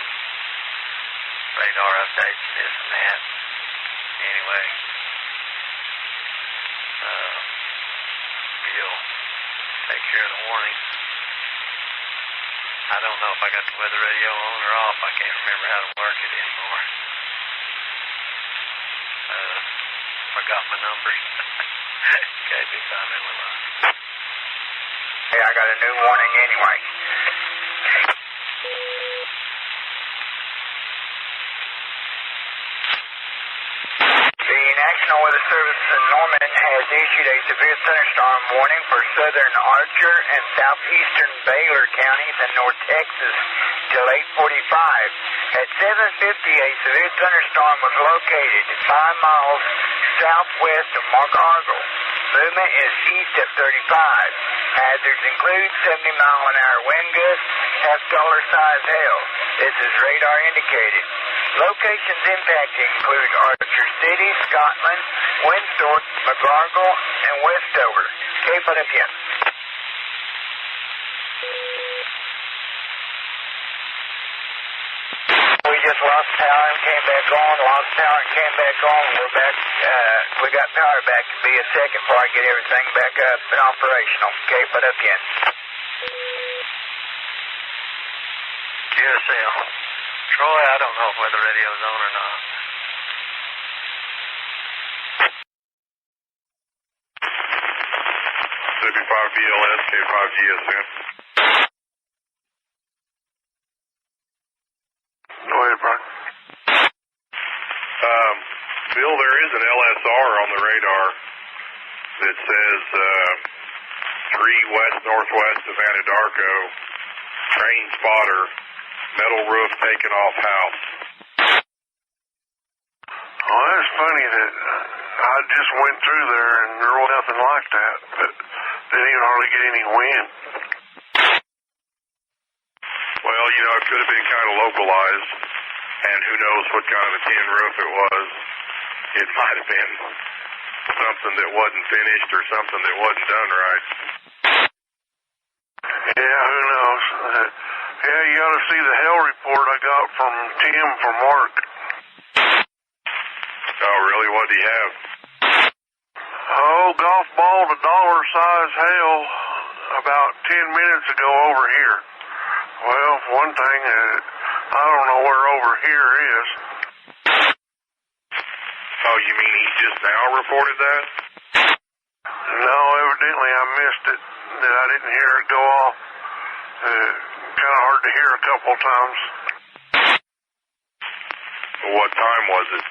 radar updates, this and that. Anyway, he'll take care of the warning. I don't know if I got the weather radio on or off. I can't remember how to work it anymore. Forgot my numbers. KB5LLI. Hey, I got a new warning anyway. The National Weather Service in Norman has issued a severe thunderstorm warning for southern Archer and southeastern Baylor counties in North Texas till 8:45. At 7:50, a severe thunderstorm was located 5 miles southwest of Margargle. Movement is east of 35. Hazards include 70-mile-an-hour wind gusts, half-dollar size hail. This is radar indicated. Locations impacted include Archer City, Scotland, Windsor, McGargle, and Westover. KFWN. We just lost power and came back on, lost power and came back on. We're back, we got power back. It'll be a second before I get everything back up and operational. KFWN. QSL. Troy, I don't know if weather radio's on or not. W5BLS, K5GSN. Go ahead, Brian. Bill, there is an LSR on the radar that says 3 west-northwest of Anadarko, train spotter, metal roof taken off house. Oh, that's funny that I just went through there and there was nothing like that, but didn't even hardly get any wind. Well, you know, it could have been kind of localized, and who knows what kind of a tin roof it was. It might have been something that wasn't finished or something that wasn't done right. Yeah, who knows? Yeah, you ought to see the hail report I got from Tim from work. Oh, really? What do you have? Oh, golf ball to dollar-size hail about 10 minutes ago over here. Well, one thing, I don't know where over here is. Oh, you mean he just now reported that? No, evidently I missed it, that I didn't hear it go off. Kind of hard to hear a couple times. What time was it?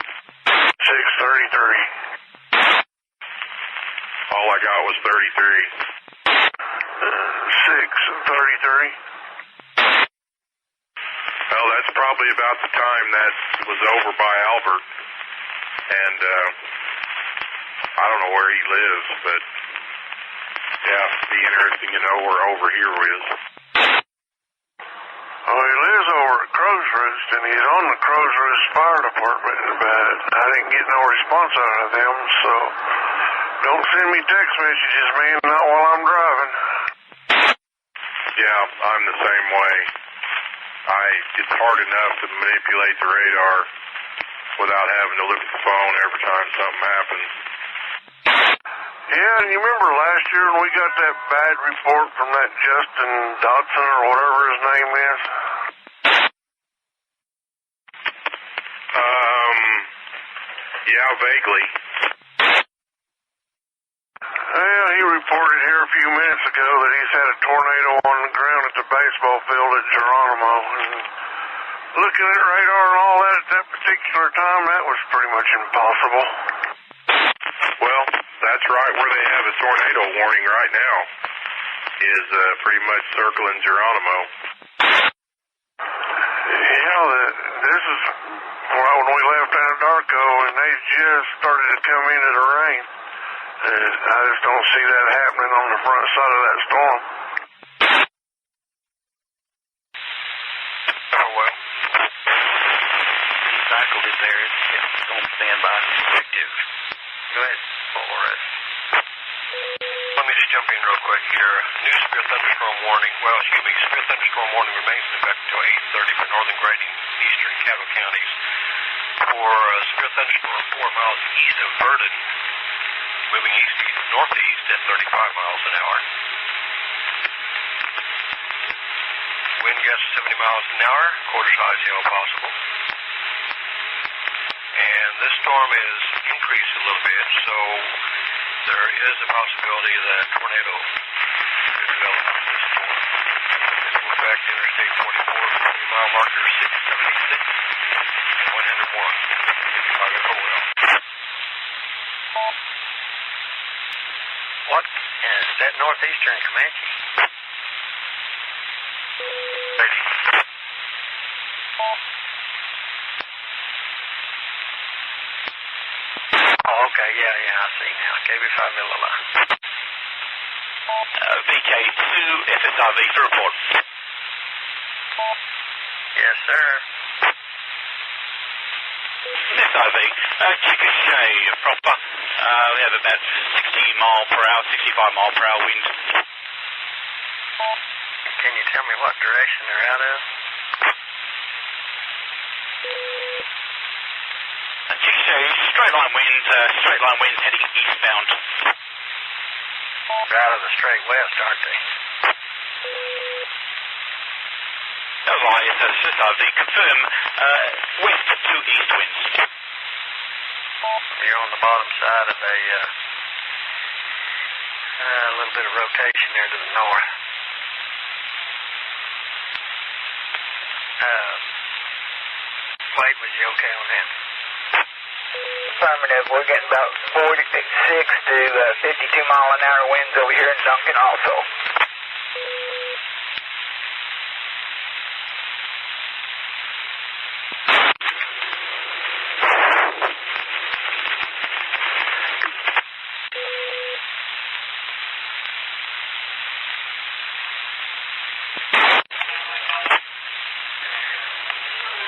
6:33. All I got was 33. 6:33. Well, that's probably about the time that was over by Albert. And I don't know where he lives, but yeah, it'd be interesting to know where over here is. Oh, he lives over at Crow's Roost, and he's on the Crow's Roost Fire Department, but I didn't get no response out of them, so don't send me text messages, man, not while I'm driving. Yeah, I'm the same way. It's hard enough to manipulate the radar without having to look at the phone every time something happens. Yeah, and you remember last year when we got that bad report from that Justin Dodson or whatever his name is? Yeah, vaguely. Well, he reported here a few minutes ago that he's had a tornado on the ground at the baseball field at Geronimo. And looking at radar and all that at that particular time, that was pretty much impossible. Well, that's right where they have a tornado warning right now, is pretty much circling Geronimo. Yeah, this is when we left Anadarko, and they just started to come into the rain. I just don't see that happening on the front side of that storm. Oh, well. He cycled it there. It's going to stand by effective. Go ahead, Forrest. Let me just jump in real quick here. New severe thunderstorm warning. Well, excuse me. Severe thunderstorm warning remains in effect until 8:30 for northern Grady and eastern Caddo counties. For severe thunderstorm 4 miles east of Verdon, moving northeast at 35 miles an hour. Wind gusts 70 miles an hour, quarter size hail possible. And this storm is increased a little bit, so there is a possibility that a tornado could develop from this storm. This will affect Interstate 44, 40-mile marker 676 and 101 in Chicago Colwell. What? Is that northeastern Comanche? Ready. Oh, okay, yeah, I see now. KB5 Millala. VK2 SSIV to report. Yes, sir. SIV, Chickasha proper. We have about 60 mile per hour, 65 mile per hour wind. Can you tell me what direction they're out of? Chickasha, straight line winds heading eastbound. They're out of the straight west, aren't they? That's right, it's SSIV. Confirm west to east winds. You're on the bottom side of a little bit of rotation there to the north. Wade, was you okay on that? Affirmative. We're getting about 46 to 52 mile an hour winds over here in Duncan also.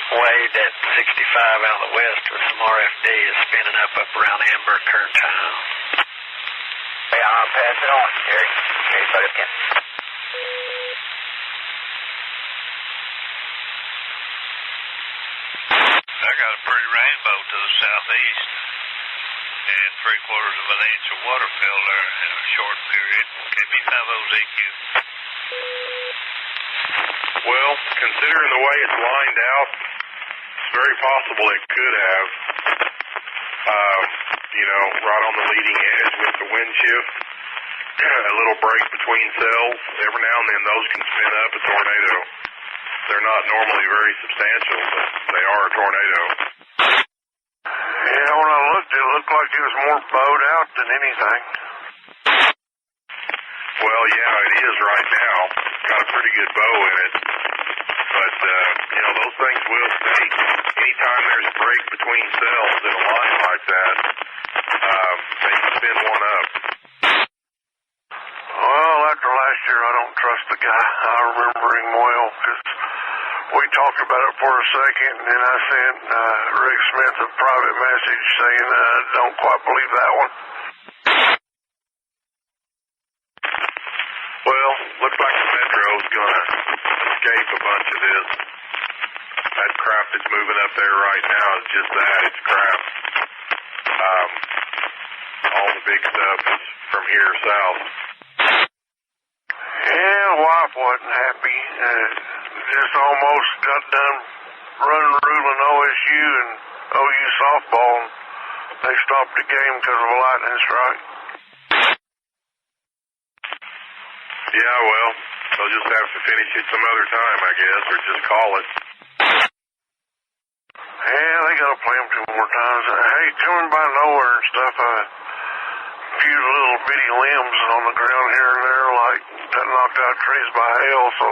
Wade, that 65 out of the west with some RFD is spinning up around Amber current time. Yeah, I'll pass it on, Jerry. Okay, put it in. I got a pretty rainbow to the southeast, and 3/4 of an inch of water fell there in a short period. KB50ZQ. Well, considering the way it's lined out, it's very possible it could have, right on the leading edge with the wind shift, a little break between cells. Every now and then those can spin up a tornado. They're not normally very substantial, but they are a tornado. Yeah, when I looked, it looked like it was more bowed out than anything. Well, yeah, it is right now. It's got a pretty good bow in it. But, those things will stay. Anytime there's a break between cells in a line like that, they can spin one up. Well, after last year, I don't trust the guy. I remember him well, because we talked about it for a second, and then I sent Rick Smith a private message saying I don't quite believe that one. Well, looks like the Metro's going to escape a bunch of this. That crap that's moving up there right now is just that. It's crap. all the big stuff is from here south. Yeah, the wife wasn't happy. Just almost got done ruling OSU and OU softball. And they stopped the game because of a lightning strike. Yeah, well, they'll just have to finish it some other time, I guess, or just call it. Yeah, they got to play them 2 more times. Hey, coming by nowhere and stuff, a few little bitty limbs on the ground here and there, like that knocked out trees by hail, so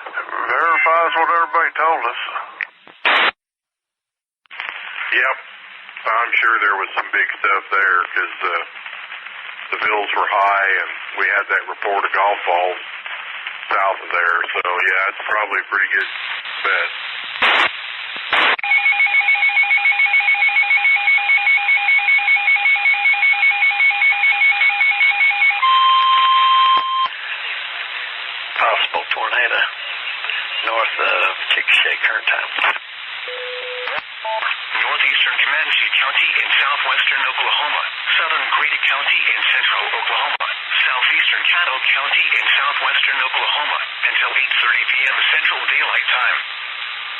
it verifies what everybody told us. Yep, I'm sure there was some big stuff there, because the bills were high, and we had that report of golf balls south of there, so yeah, it's probably a pretty good bet. Possible tornado north of Chickasha current time. Northeastern Comanche County in southwestern Oklahoma, southern Grady County in central Oklahoma, southeastern Caddo County in southwestern Oklahoma until 8:30 p.m. Central Daylight Time.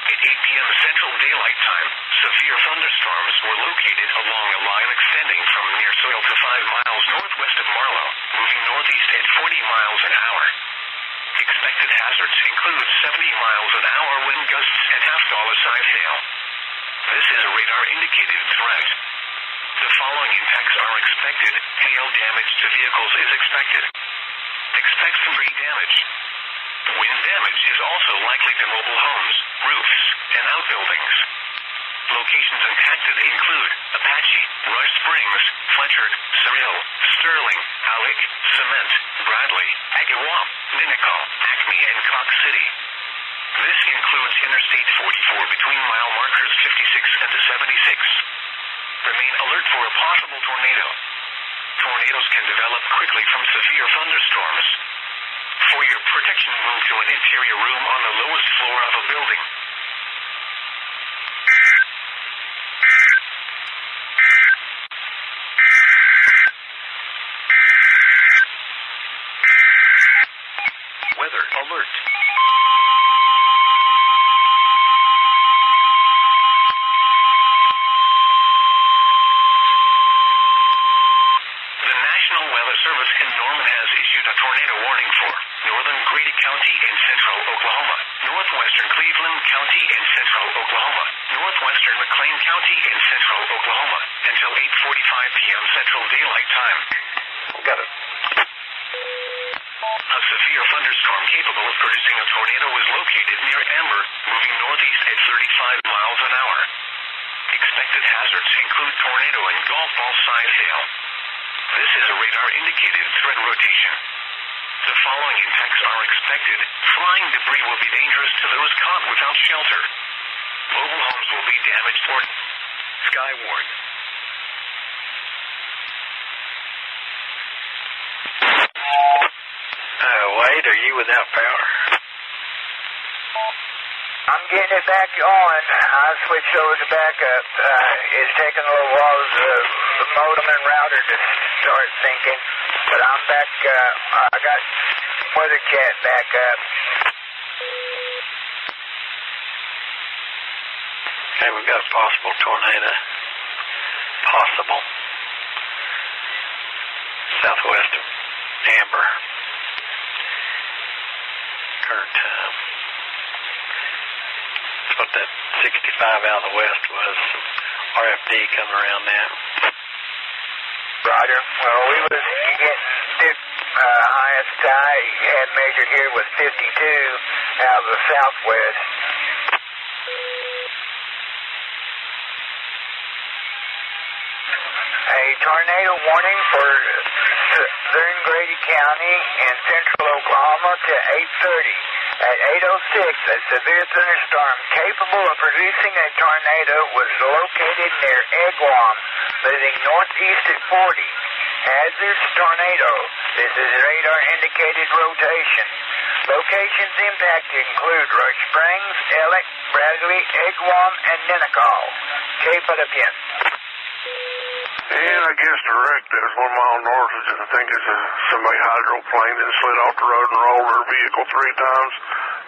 At 8 p.m. Central Daylight Time, severe thunderstorms were located along a line extending from near Soil to 5 miles northwest of Marlow, moving northeast at 40 miles an hour. Expected hazards include 70 miles an hour wind gusts and half-dollar-size hail. This is a radar-indicated threat. The following impacts are expected. Hail damage to vehicles is expected. Expect some tree damage. Wind damage is also likely to mobile homes, roofs, and outbuildings. Locations impacted include Apache, Rush Springs, Fletcher, Cyril, Sterling, Halleck, Cement, Bradley, Agawam, Ninnekal, Acme, and Cox City. This includes Interstate 44 between mile markers 56 and 76. Remain alert for a possible tornado. Tornadoes can develop quickly from severe thunderstorms. For your protection, move to an interior room on the lowest floor of a building. Weather alert. The National Weather Service in Norman has issued a tornado warning for northern Grady County in central Oklahoma, northwestern Cleveland County in central Oklahoma, northwestern McLean County in central Oklahoma until 8:45 p.m. Central Daylight Time. Got it. A severe thunderstorm capable of producing a tornado is located near Amber, moving northeast at 35 miles an hour. Expected hazards include tornado and golf ball-sized hail. This is a radar-indicated threat rotation. The following impacts are expected. Flying debris will be dangerous to those caught without shelter. Mobile homes will be damaged or SKYWARN. Wade, are you without power? I'm getting it back on. I switched over to backup. It's taking a little while for the modem and router to start syncing, but I'm back. I got Weather Chat back up. Okay, we've got a possible tornado. Possible. Southwest of Amber. Current time. That's what that 65 out of the west was. RFD coming around now. Roger. Well, we was getting highest tide had measured here was 52 out of the southwest. A tornado warning for southern Grady County and central Oklahoma to 8:30. At 8:06, a severe thunderstorm capable of producing a tornado was located near Agawam, moving northeast at 40. Hazardous tornado. This is radar-indicated rotation. Locations impacted include Rush Springs, Ellick, Bradley, Agawam, and Ninnekal. Cape of the Pin. And I guess the wreck that was 1 mile north is, I think it's somebody hydroplane that slid off the road and rolled their vehicle 3 times.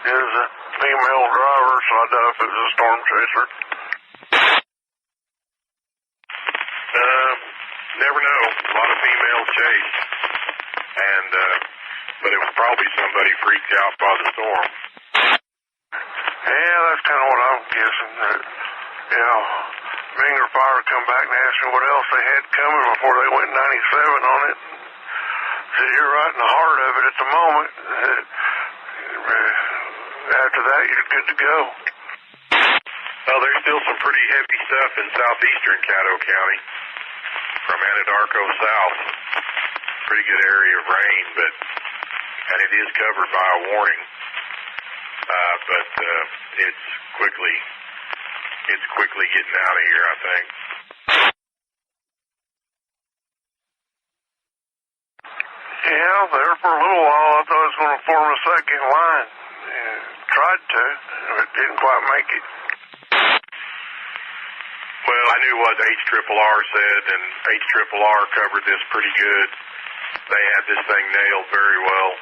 It was a female driver, so I doubt if it was a storm chaser. Never know. A lot of females chase. And, but it was probably somebody freaked out by the storm. Yeah, that's kind of what I'm guessing. Vinger Fire come back and asked me what else they had coming before they went 97 on it. Said, you're right in the heart of it at the moment. After that, you're good to go. Well, there's still some pretty heavy stuff in southeastern Caddo County. From Anadarko south. Pretty good area of rain, and it is covered by a warning. But it's quickly getting out of here, I think. Yeah, there for a little while I thought it was going to form a second line. Tried to, but didn't quite make it. Well, I knew what HRRR said, and HRRR covered this pretty good. They had this thing nailed very well.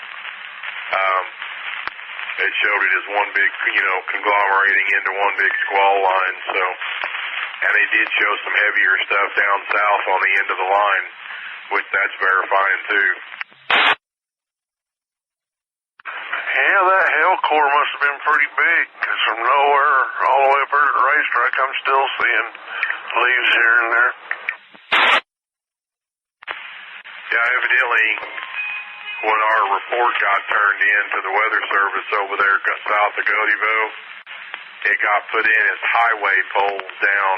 It showed it as one big, conglomerating into one big squall line. So, and they did show some heavier stuff down south on the end of the line, which that's verifying too. Yeah, that hell core must have been pretty big, because from nowhere all the way up here to the racetrack, I'm still seeing leaves here and there. Yeah, evidently, when our report got turned in to the Weather Service over there south of Godivo, it got put in as highway poles down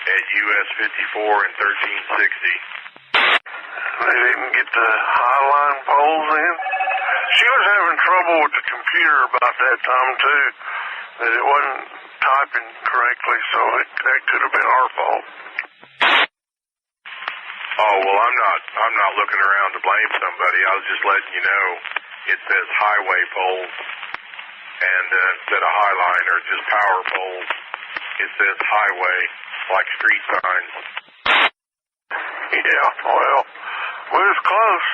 at US 54 and 1360. They didn't get the highline poles in? She was having trouble with the computer about that time, too, that it wasn't typing correctly, so that could have been our fault. Oh, well, I'm not looking around to blame somebody. I was just letting you know it says highway poles, and instead of highline or just power poles, it says highway, like street signs. Yeah, well, we was close.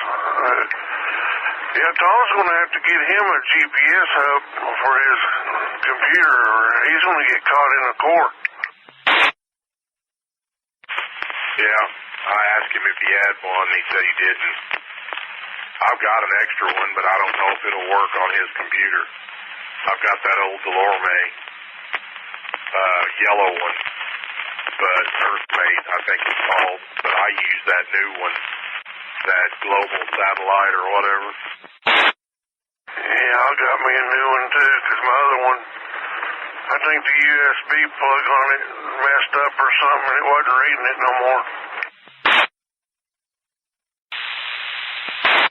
Tom's going to have to get him a GPS hub for his computer, or he's going to get caught in a court. Yeah, I asked him if he had one, and he said he didn't. I've got an extra one, but I don't know if it'll work on his computer. I've got that old Delorme yellow one, but Earthmate, I think it's called, but I use that new one, that global satellite or whatever. Yeah, I got me a new one too, because my other one, I think the USB plug on it messed up or something, and it wasn't reading it no more.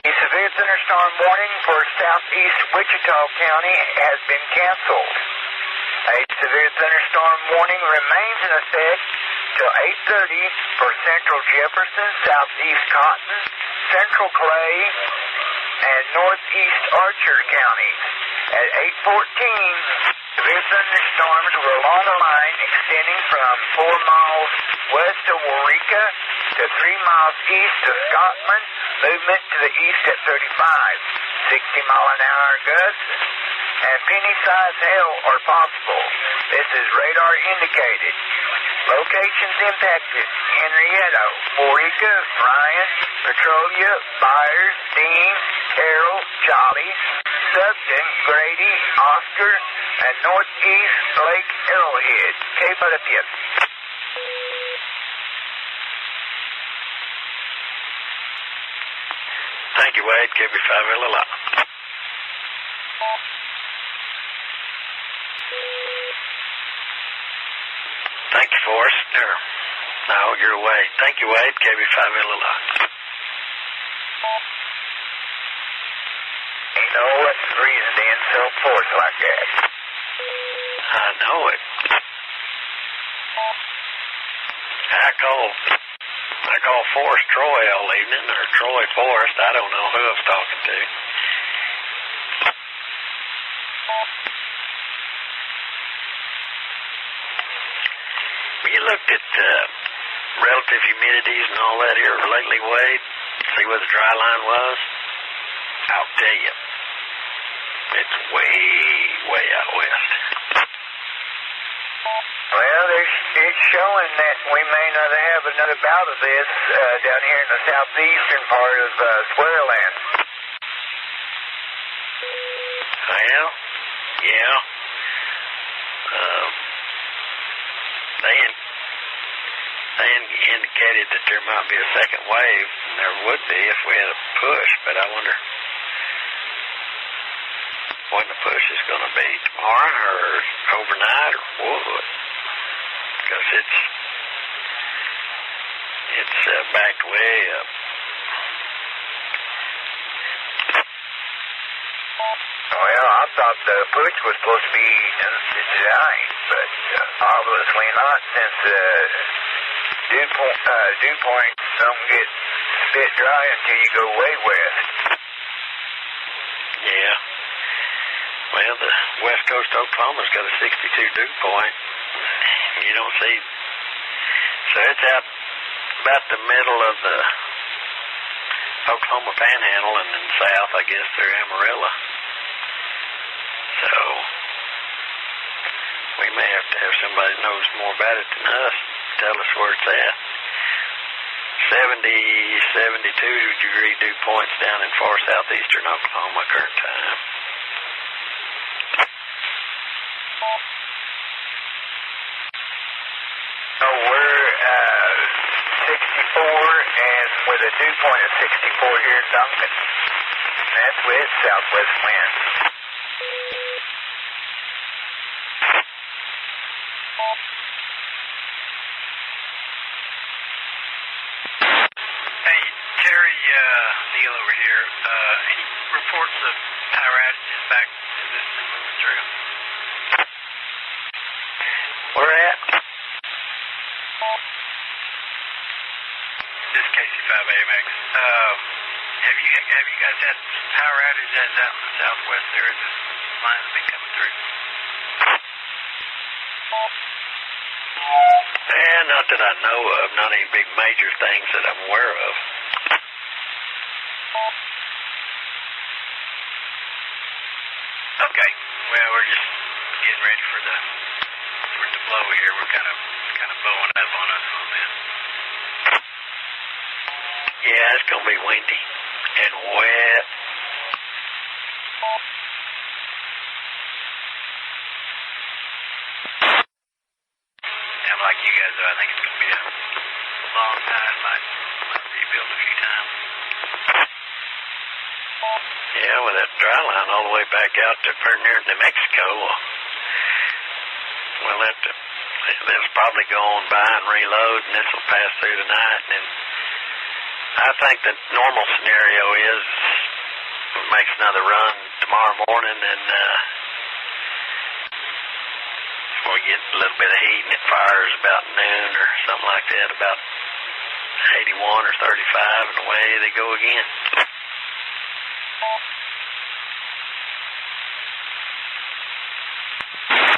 A severe thunderstorm warning for southeast Wichita County has been canceled. A severe thunderstorm warning remains in effect till 8:30 for central Jefferson, southeast Cotton, central Clay, and northeast Archer counties. At 8:14, severe thunderstorms were along a line extending from 4 miles west of Waurika to 3 miles east of Scotland, movement to the east at 35, 60-mile-an-hour gusts, and penny-sized hail are possible. This is radar indicated. Locations impacted: Henrietta, Waurika, Ryan, Petrolia, Byers, Dean, Carroll, Jolly, Subton, Grady, Oscar, and northeast Lake Arrowhead. Cape Olympian. Thank you, Wade. KB5 LLI. Thank you, Forrest. No, you're Wade. Thank you, Wade. KB5 LLI. You know what's the reason they insult force like that? I know it. I call Forrest Troy all evening, or Troy Forrest. I don't know who I was talking to. You looked at relative humidities and all that here lately weighed, see where the dry line was, I'll tell you, it's way, way out west. Well, it's showing that we may not have another bout of this down here in the southeastern part of SKYWARN. Well, yeah. They indicated that there might be a second wave, and there would be if we had a push, but I wonder when the push is going to be, tomorrow or overnight or what, because it's backed way up. Well, I thought the push was supposed to be tonight, but obviously not, since dew point don't get spit dry until you go way west. Yeah. Well, the west coast of Oklahoma's got a 62 dew point. You don't see. So it's out about the middle of the Oklahoma Panhandle, and then south, I guess, through Amarillo. So we may have to have somebody that knows more about it than us tell us where it's at. 72-degree dew points down in far southeastern Oklahoma current time. Oh, we're 64, and with a dew point of 64 here in Duncan. That's with southwest winds. Hey, Terry, Neil over here. Any reports of power outages back to this been moving through? Where at? This KC5AMX. Have you guys had some power outages out in the southwest there as this line has been coming through? Not that I know of. Not any big major things that I'm aware of. Okay. Well, we're just getting ready for it to blow here. We're kind of blowing up on us on this. Yeah, it's gonna be windy and wet. I'm like you guys, though. I think it's gonna be a long night. Might rebuild a few times. Yeah, with that dry line all the way back out to pretty near New Mexico. We'll have to. This probably go on by and reload, and this will pass through tonight. And I think the normal scenario is it makes another run tomorrow morning, and we get a little bit of heat, and it fires about noon or something like that, about 81 or 35, and away they go again.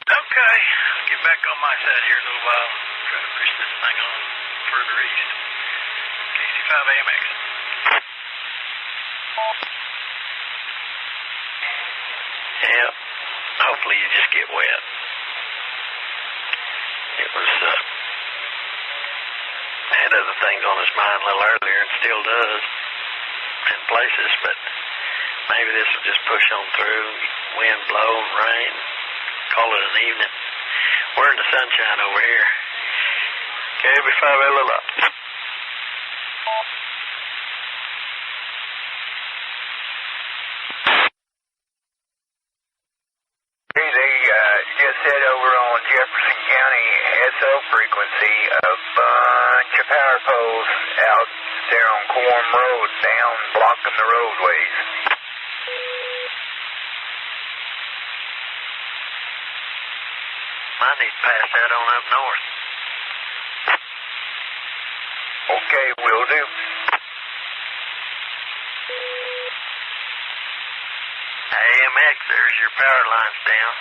Okay, get back on my side here a little while. Try to push this thing on further east. KC5AMX. Yeah, hopefully you just get wet. It was, had other things on his mind a little earlier and still does in places, but maybe this will just push on through, wind blow and rain, call it an evening. We're in the sunshine over here. KB5LL. They just said over on Jefferson County SO frequency, a bunch of power poles out there on Quorum Road down, blocking the roadways. I need to pass that on up north. Okay, will do. AMX, there's your power lines down.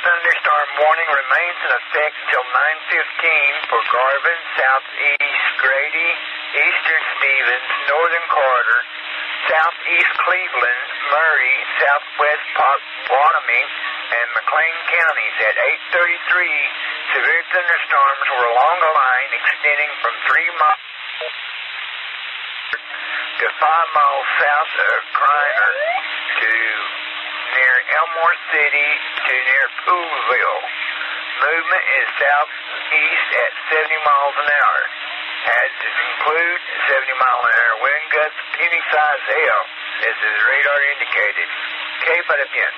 thunderstorm warning remains in effect till 9:15 for Garvin, southeast Grady, eastern Stevens, northern Carter, southeast Cleveland, Murray, southwest Pottawatomie, and McLean counties. At 8:33, severe thunderstorms were along a line extending from 3 miles to 5 miles south of Kreiner to near Elmore City to near Poolville. Movement is southeast at 70 miles an hour. Hazards include 70-mile-an-hour wind gusts, puny size hail. This is radar indicated. Okay, para bien.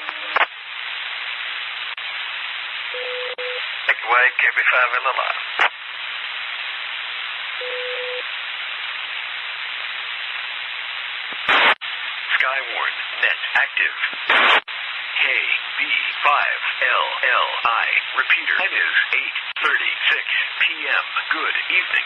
Take away, KB5 LLI. SKYWARN, net active. KB5LLI. Repeater. Time is 8:36 p.m. Good evening.